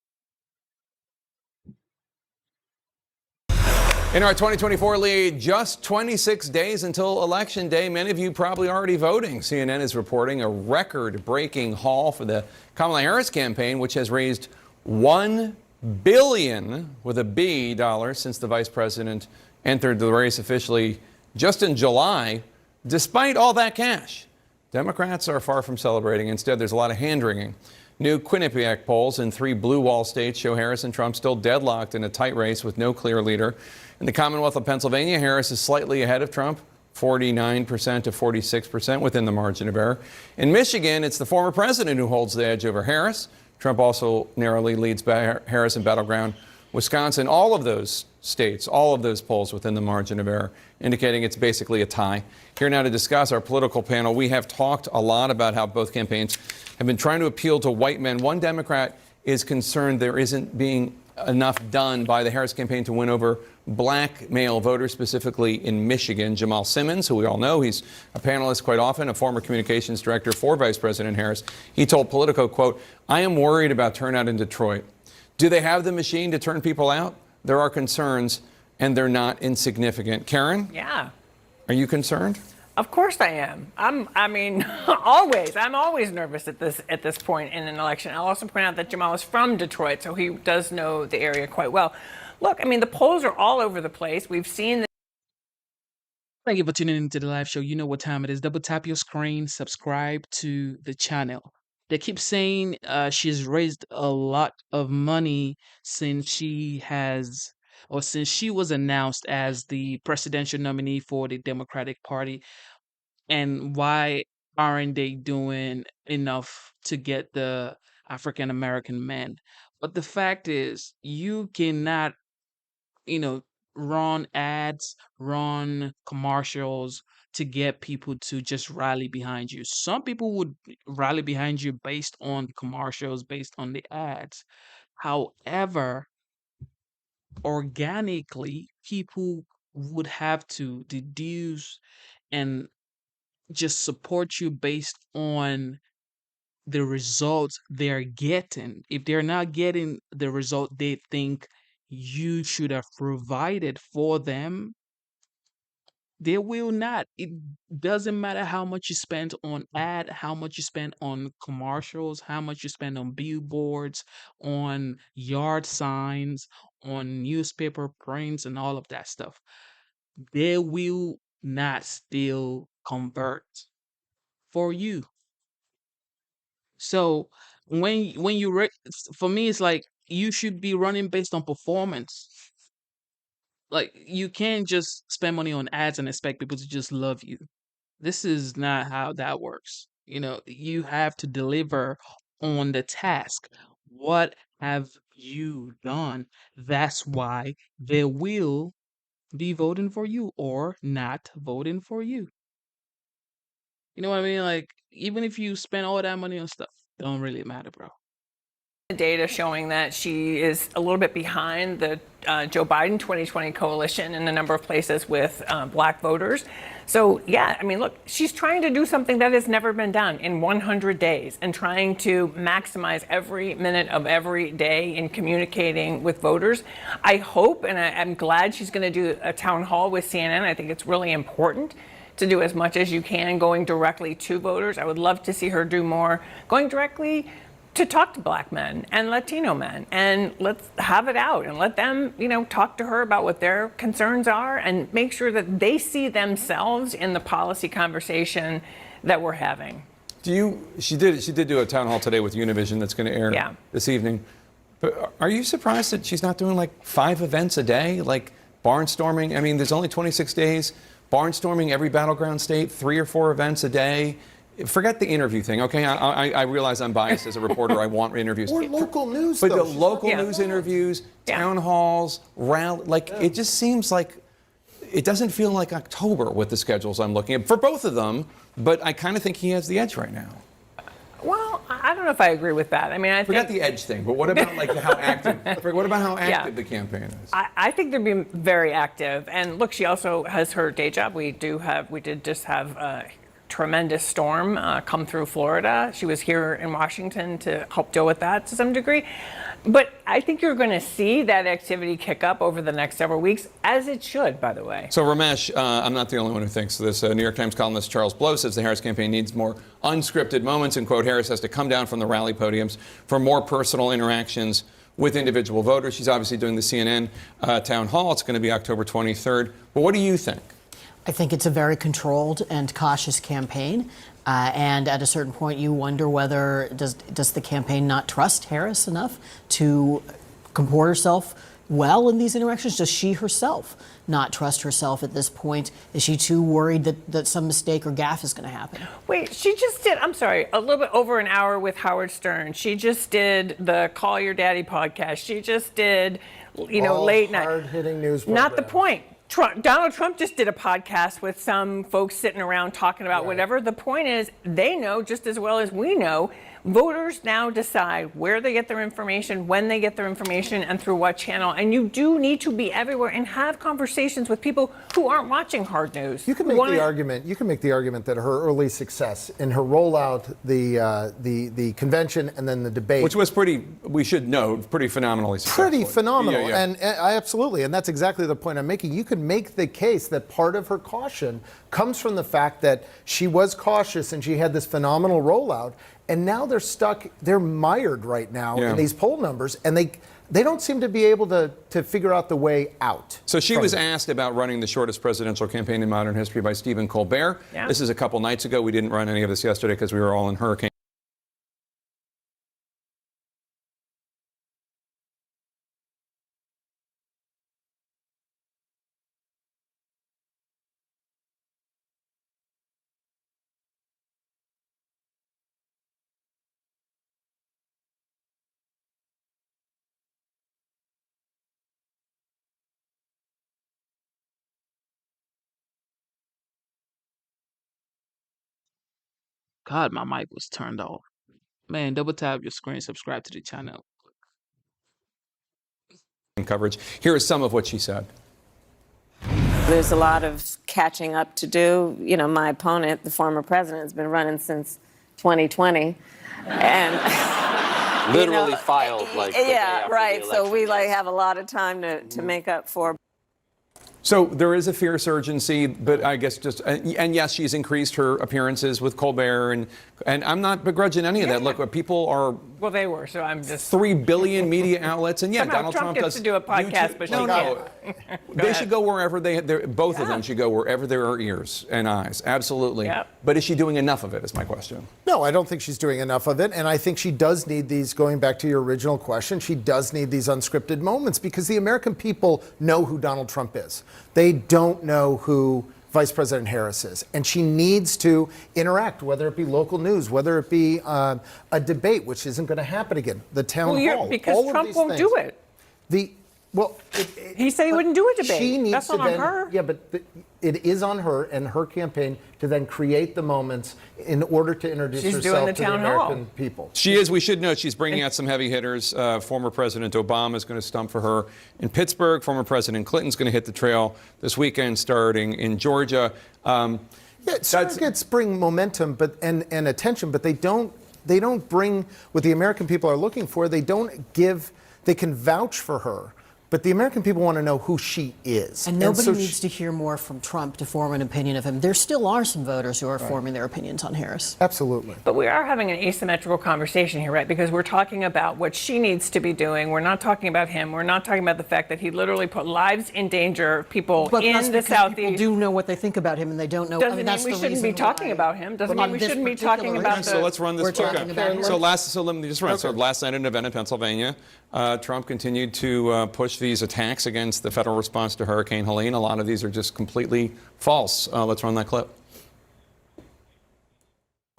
In our 2024 lead, just 26 days until Election Day. Many of you probably already voting. CNN is reporting a record-breaking haul for the Kamala Harris campaign, which has raised $1 billion with a B dollars since the vice president entered the race officially just in July. Despite all that cash, Democrats are far from celebrating. Instead, there's a lot of hand-wringing. New Quinnipiac polls in 3 blue wall states show Harris and Trump still deadlocked in a tight race with no clear leader. In the Commonwealth of Pennsylvania, Harris is slightly ahead of Trump, 49% to 46% within the margin of error. In Michigan, it's the former president who holds the edge over Harris. Trump also narrowly leads Harris in battleground Wisconsin. All of those states, all of those polls within the margin of error, indicating it's basically a tie. Here now to discuss our political panel, we have talked a lot about how both campaigns have been trying to appeal to white men. One Democrat is concerned there isn't being enough done by the Harris campaign to win over black male voters, specifically in Michigan. Jamal Simmons, who we all know, he's a panelist quite often, a former communications director for Vice President Harris. He told Politico, quote, "I am worried about turnout in Detroit. Do they have the machine to turn people out? There are concerns, and they're not insignificant." Karen? Yeah. Are you concerned? Of course I am. Always. I'm always nervous at this point in an election. I'll also point out that Jamal is from Detroit, so he does know the area quite well. Look, the polls are all over the place. We've seen. Thank you for tuning into the live show. You know what time it is. Double tap your screen, subscribe to the channel. They keep saying she's raised a lot of money since she was announced as the presidential nominee for the Democratic Party. And why aren't they doing enough to get the African American men? But the fact is, you cannot, run ads, run commercials to get people to just rally behind you. Some people would rally behind you based on commercials, based on the ads. However, organically, people would have to deduce and just support you based on the results they're getting. If they're not getting the result they think you should have provided for them, they will not. It doesn't matter how much you spend on ad, how much you spend on commercials, how much you spend on billboards, on yard signs, on newspaper prints, and all of that stuff. They will not still convert for you. So when you for me, it's like you should be running based on performance. Like, you can't just spend money on ads and expect people to just love you. This is not how that works. You have to deliver on the task. What have you done? That's why they will be voting for you or not voting for you. You know what I mean? Like, even if you spend all that money on stuff, don't really matter, bro. Data showing that she is a little bit behind the Joe Biden 2020 coalition in a number of places with black voters. So, yeah, look, she's trying to do something that has never been done in 100 days and trying to maximize every minute of every day in communicating with voters. I hope, and I'm glad she's going to do a town hall with CNN. I think it's really important to do as much as you can going directly to voters. I would love to see her do more going directly to talk to black men and Latino men, and let's have it out and let them, talk to her about what their concerns are and make sure that they see themselves in the policy conversation that we're having. She did do a town hall today with Univision that's going to air this evening. But are you surprised that she's not doing like 5 events a day, like barnstorming? There's only 26 days. Barnstorming every battleground state, 3 or 4 events a day. Forget the interview thing, okay? I realize I'm biased as a reporter. I want interviews. Or local news, but though. the local news interviews, town halls, rally, it just seems like it doesn't feel like October with the schedules I'm looking at for both of them, but I kind of think he has the edge right now. Well, I don't know if I agree with that. I mean, I Forget think the edge thing, but what about like how active? What about how active the campaign is? I think they're being very active. And look, she also has her day job. We did just have a tremendous storm come through Florida. She was here in Washington to help deal with that to some degree. But I think you're going to see that activity kick up over the next several weeks, as it should, by the way. So, Ramesh, I'm not the only one who thinks this. New York Times columnist Charles Blow says the Harris campaign needs more unscripted moments, and, quote, Harris has to come down from the rally podiums for more personal interactions with individual voters. She's obviously doing the CNN town hall. It's going to be October 23rd. But what do you think? I think it's a very controlled and cautious campaign. And at a certain point, you wonder whether does the campaign not trust Harris enough to comport herself well in these interactions? Does she herself not trust herself at this point? Is she too worried that some mistake or gaffe is going to happen? Wait, she just did, I'm sorry, a little bit over an hour with Howard Stern. She just did the Call Your Daddy podcast. She just did, late night. Hard-hitting news Not the point. Donald Trump just did a podcast with some folks sitting around talking about whatever. The point is, they know just as well as we know. Voters now decide where they get their information, when they get their information, and through what channel. And you do need to be everywhere and have conversations with people who aren't watching hard news. You can make the argument. You can make the argument that her early success in her rollout, the convention, and then the debate, Which was pretty, we should note, pretty phenomenally successful. pretty phenomenal. Yeah. And I absolutely, and that's exactly the point I'm making. You can make the case that part of her caution comes from the fact that she was cautious and she had this phenomenal rollout. And now they're stuck, they're mired right now in these poll numbers, and they don't seem to be able to figure out the way out. So she was asked about running the shortest presidential campaign in modern history by Stephen Colbert. Yeah. This is a couple nights ago. We didn't run any of this yesterday because we were all in hurricane. God, my mic was turned off. Man, double tap your screen, subscribe to the channel. Coverage. Here is some of what she said. There's a lot of catching up to do. My opponent, the former president, has been running since 2020. And literally filed like the day after right. the So we election. have a lot of time to make up for. So there is a fierce urgency, but I guess just, and yes, she's increased her appearances with Colbert, and I'm not begrudging any of that. Look, people are. Well, they were, so I'm just. 3 billion media outlets, and Somehow Donald Trump gets does to do a podcast, but she no. They should go wherever both of them should go wherever there are ears and eyes. Absolutely. Yep. But is she doing enough of it? Is my question. No, I don't think she's doing enough of it. And I think she does need these, going back to your original question, she does need these unscripted moments because the American people know who Donald Trump is. They don't know who Vice President Harris is. And she needs to interact, whether it be local news, whether it be a debate, which isn't going to happen again, the town hall. Because all of Trump these won't things. do it. He said he wouldn't do a debate. She needs That's to not on her. Yeah, but it is on her and her campaign to then create the moments in order to introduce She's herself doing the to the town American hall. people. She is. We should note she's bringing out some heavy hitters. Former President Obama is going to stump for her in Pittsburgh. Former President Clinton's going to hit the trail this weekend, starting in Georgia. Surrogates bring momentum, and attention, but they don't bring what the American people are looking for. They can vouch for her. But the American people want to know who she is. And nobody needs to hear more from Trump to form an opinion of him. There still are some voters who are forming their opinions on Harris. Absolutely. But we are having an asymmetrical conversation here, right? Because we're talking about what she needs to be doing. We're not talking about him. We're not talking about the fact that he literally put lives in danger of people in the Southeast. People do know what they think about him, and they don't know. Doesn't mean we shouldn't be talking about him. Doesn't mean we shouldn't be talking about So let's run this. So let me just run. So last night in an event in Pennsylvania, Trump continued to push these attacks against the federal response to Hurricane Helene. A lot of these are just completely false. Let's run that clip.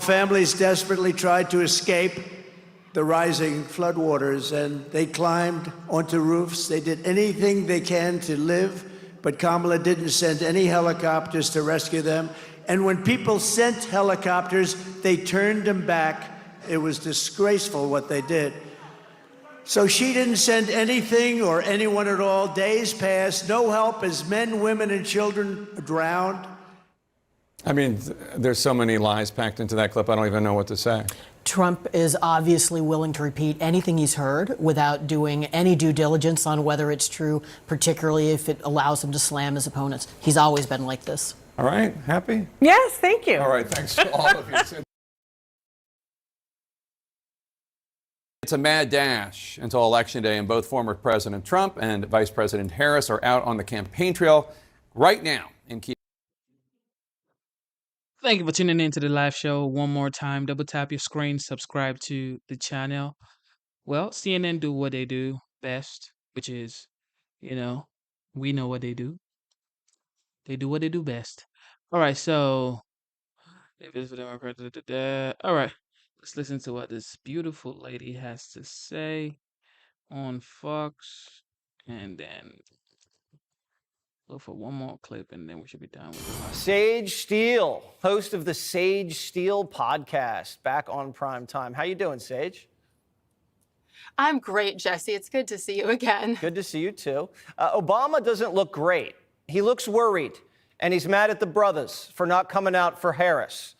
Families desperately tried to escape the rising floodwaters, and they climbed onto roofs. They did anything they can to live but Kamala didn't send any helicopters to rescue them. And when people sent helicopters, they turned them back. It was disgraceful what they did. So she didn't send anything or anyone at all. Days passed, no help as men, women, and children drowned. I mean, there's so many lies packed into that clip, I don't even know what to say. Trump is obviously willing to repeat anything he's heard without doing any due diligence on whether it's true, particularly if it allows him to slam his opponents. He's always been like this. All right, happy? Yes, thank you. All right, thanks to all of you. It's a mad dash until Election Day, and both former President Trump and Vice President Harris are out on the campaign trail right now in key. Thank you for tuning in to the live show one more time. Double tap your screen, subscribe to the channel. Well, CNN do what they do best, which is, we know what they do. They do what they do best. All right, so all right, let's listen to what this beautiful lady has to say on Fox, and then look for one more clip, and then we should be done with it. Sage Steele, host of the Sage Steele podcast, back on prime time. How you doing, Sage? I'm great, Jesse. It's good to see you again. Good to see you, too. Obama doesn't look great. He looks worried, and he's mad at the brothers for not coming out for Harris.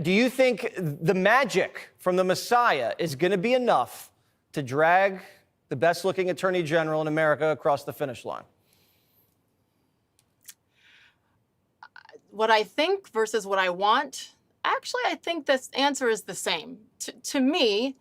Do you think the magic from the Messiah is going to be enough to drag the best-looking attorney general in America across the finish line? What I think versus what I want, actually, I think this answer is the same. To me,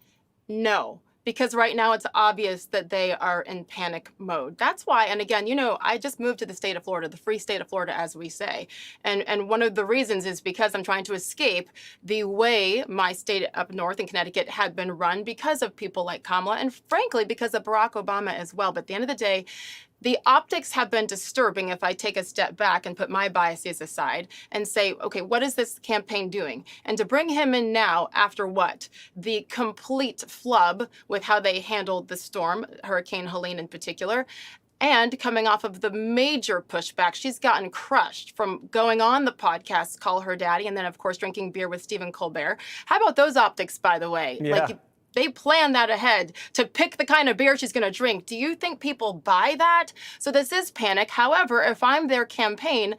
no. Because right now it's obvious that they are in panic mode. That's why, and again, I just moved to the state of Florida, the free state of Florida, as we say. And one of the reasons is because I'm trying to escape the way my state up north in Connecticut had been run because of people like Kamala, and frankly, because of Barack Obama as well. But at the end of the day, the optics have been disturbing if I take a step back and put my biases aside and say, okay, what is this campaign doing? And to bring him in now after what? The complete flub with how they handled the storm, Hurricane Helene in particular, and coming off of the major pushback, she's gotten crushed from going on the podcast, Call Her Daddy, and then, of course, drinking beer with Stephen Colbert. How about those optics, by the way? Yeah. They planned that ahead to pick the kind of beer she's going to drink. Do you think people buy that? So this is panic. However, if I'm their campaign,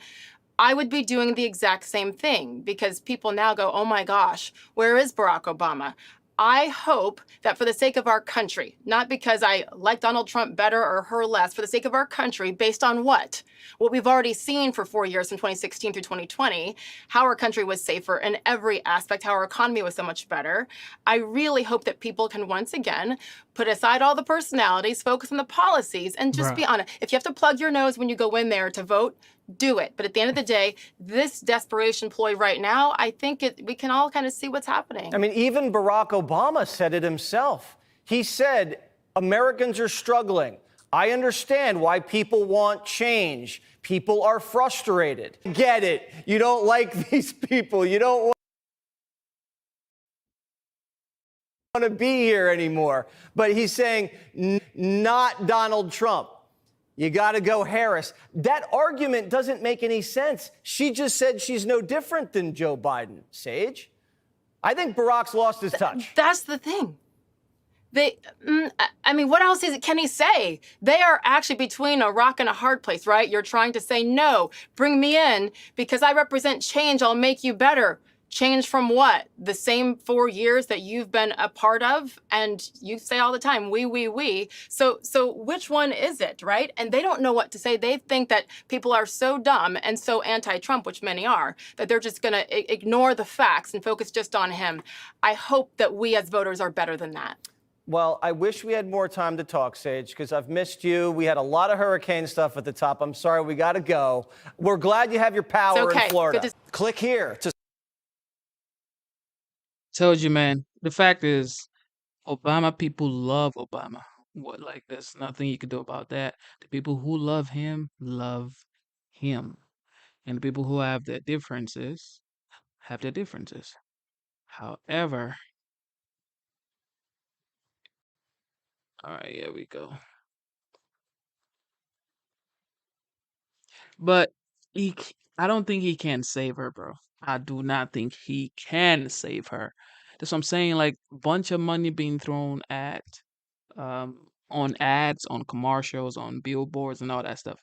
I would be doing the exact same thing because people now go, oh my gosh, where is Barack Obama? I hope that for the sake of our country, not because I like Donald Trump better or her less, for the sake of our country, based on what? What we've already seen for 4 years from 2016 through 2020, how our country was safer in every aspect, how our economy was so much better. I really hope that people can once again put aside all the personalities, focus on the policies, and just be honest. If you have to plug your nose when you go in there to vote, do it. But at the end of the day, this desperation ploy right now, I think we can all kind of see what's happening. I mean, even Barack Obama said it himself. He said, Americans are struggling. I understand why people want change. People are frustrated. Get it. You don't like these people. You don't want to be here anymore. But he's saying, not Donald Trump. You got to go Harris. That argument doesn't make any sense. She just said she's no different than Joe Biden, Sage. I think Barack's lost his touch. That's the thing. What else can he say? They are actually between a rock and a hard place, right? You're trying to say, no, bring me in because I represent change. I'll make you better. Change from what? The same 4 years that you've been a part of? And you say all the time, we. So which one is it, right? And they don't know what to say. They think that people are so dumb and so anti-Trump, which many are, that they're just going to ignore the facts and focus just on him. I hope that we as voters are better than that. Well, I wish we had more time to talk, Sage, because I've missed you. We had a lot of hurricane stuff at the top. I'm sorry, we got to go. We're glad you have your power in Florida. Click here to... Told you, man. The fact is, Obama people love Obama. There's nothing you can do about that. The people who love him. And the people who have their differences have their differences. However, all right, here we go. But I don't think he can save her, bro. I do not think he can save her. That's what I'm saying. Like, bunch of money being thrown at on ads, on commercials, on billboards, and all that stuff.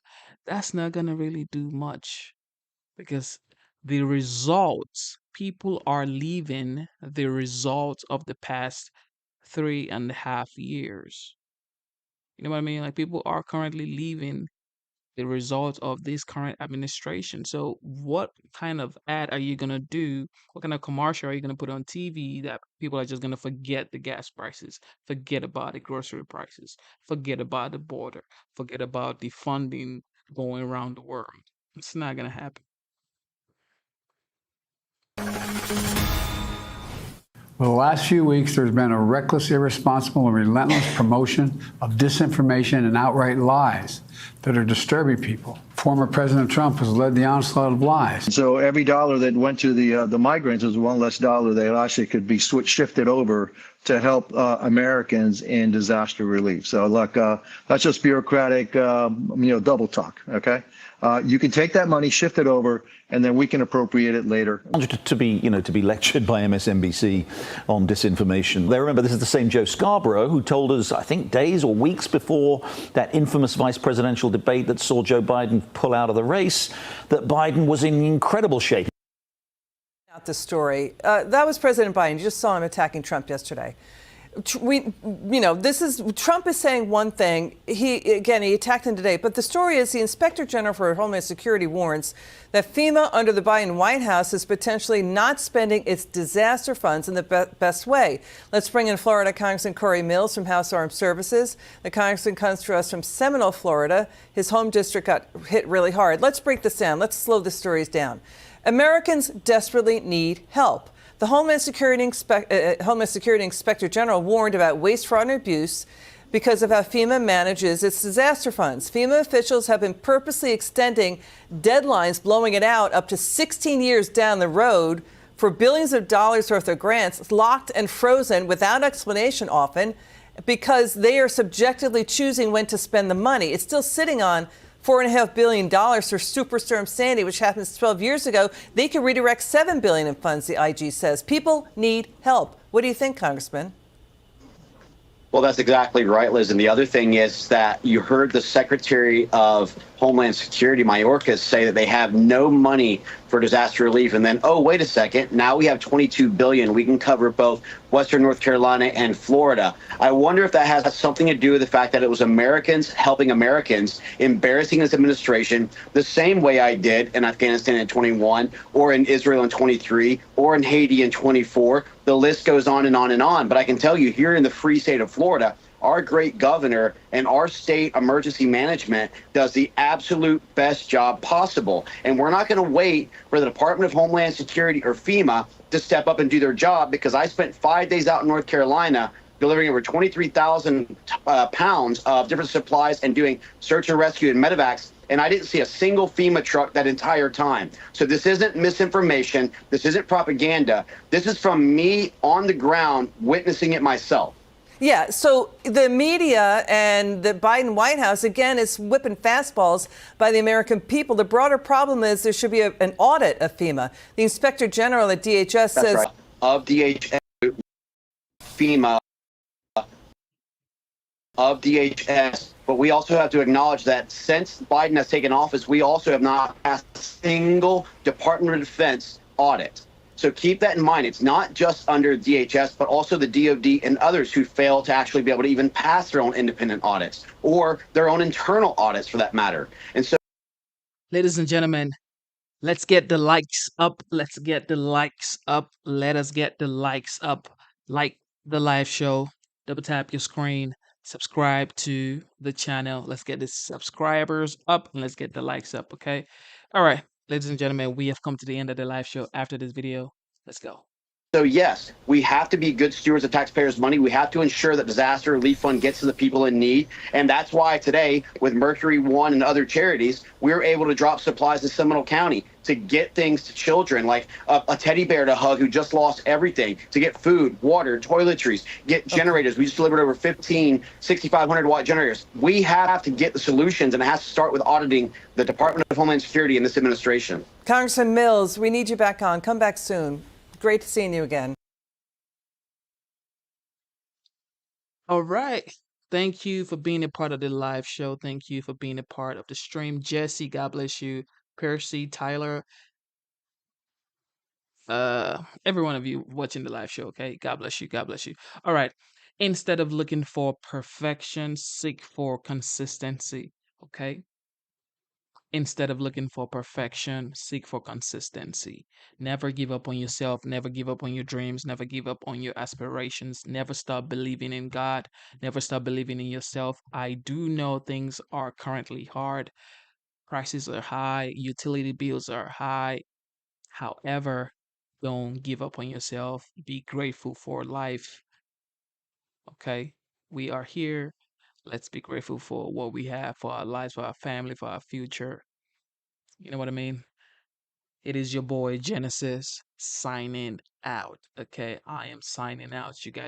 That's not gonna really do much because the results, people are leaving the results of the past 3.5 years. You know what I mean? Like, people are currently leaving the result of this current administration. So, what kind of ad are you gonna do? What kind of commercial are you gonna put on TV that people are just gonna forget the gas prices, forget about the grocery prices, forget about the border, forget about the funding going around the world? It's not gonna happen. For the last few weeks, there's been a reckless, irresponsible, and relentless promotion of disinformation and outright lies that are disturbing people. Former President Trump has led the onslaught of lies. So every dollar that went to the migrants was one less dollar that actually could be shifted over to help Americans in disaster relief. So look, that's just bureaucratic, double talk. Okay, you can take that money, shift it over, and then we can appropriate it later. To be lectured by MSNBC on disinformation. They remember this is the same Joe Scarborough who told us, I think, days or weeks before that infamous vice presidential debate that saw Joe Biden pull out of the race, that Biden was in incredible shape. Out the story. That was President Biden. You just saw him attacking Trump yesterday. Trump is saying one thing. He attacked him today. But the story is the Inspector General for Homeland Security warns that FEMA under the Biden White House is potentially not spending its disaster funds in the best way. Let's bring in Florida Congressman Corey Mills from House Armed Services. The congressman comes to us from Seminole, Florida. His home district got hit really hard. Let's break this down. Let's slow the stories down. Americans desperately need help. The Homeland Security Inspector General warned about waste, fraud, and abuse because of how FEMA manages its disaster funds. FEMA officials have been purposely extending deadlines, blowing it out up to 16 years down the road for billions of dollars worth of grants, locked and frozen without explanation often, because they are subjectively choosing when to spend the money. It's still sitting on $4.5 billion for Superstorm Sandy, which happened 12 years ago. They could redirect $7 billion in funds, the IG says. People need help. What do you think, Congressman? Well, that's exactly right, Liz. And the other thing is that you heard the Secretary of Homeland Security, Mayorkas, say that they have no money for disaster relief. And then, oh, wait a second, now we have $22 billion. We can cover both Western North Carolina and Florida. I wonder if that has something to do with the fact that it was Americans helping Americans, embarrassing this administration the same way I did in Afghanistan in 21, or in Israel in 23, or in Haiti in 24. The list goes on and on and on. But I can tell you, here in the free state of Florida, our great governor and our state emergency management does the absolute best job possible. And we're not going to wait for the Department of Homeland Security or FEMA to step up and do their job, because I spent 5 days out in North Carolina delivering over 23,000 pounds of different supplies and doing search and rescue and medevacs. And I didn't see a single FEMA truck that entire time. So this isn't misinformation. This isn't propaganda. This is from me on the ground witnessing it myself. Yeah, so the media and the Biden White House, again, is whipping fastballs by the American people. The broader problem is there should be an audit of FEMA. The Inspector General at DHS says... Right. Of DHS, FEMA, of DHS. But we also have to acknowledge that since Biden has taken office, we also have not passed a single Department of Defense audit. So keep that in mind. It's not just under DHS, but also the DOD and others who fail to actually be able to even pass their own independent audits or their own internal audits, for that matter. And so, Ladies and gentlemen, let's get the likes up. Let's get the likes up. Let us get the likes up. Like the live show. Double tap your screen. Subscribe to the channel. Let's get the subscribers up and let's get the likes up, okay? All right, ladies and gentlemen, we have come to the end of the live show. After this video, let's go. So yes, we have to be good stewards of taxpayers' money. We have to ensure that disaster relief fund gets to the people in need. And that's why today, with Mercury One and other charities, we were able to drop supplies to Seminole County to get things to children, like a teddy bear to hug who just lost everything, to get food, water, toiletries, get generators. We just delivered over 15 6,500-watt generators. We have to get the solutions, and it has to start with auditing the Department of Homeland Security and this administration. Congressman Mills, we need you back on. Come back soon. Great seeing you again. All right. Thank you for being a part of the live show. Thank you for being a part of the stream. Jesse, God bless you. Percy, Tyler, every one of you watching the live show, okay? God bless you. God bless you. All right. Instead of looking for perfection, seek for consistency, okay? Instead of looking for perfection, seek for consistency. Never give up on yourself. Never give up on your dreams. Never give up on your aspirations. Never stop believing in God. Never stop believing in yourself. I do know things are currently hard. Prices are high. Utility bills are high. However, don't give up on yourself. Be grateful for life. Okay? We are here. Let's be grateful for what we have, for our lives, for our family, for our future. You know what I mean? It is your boy Genesis signing out. Okay, I am signing out. You guys.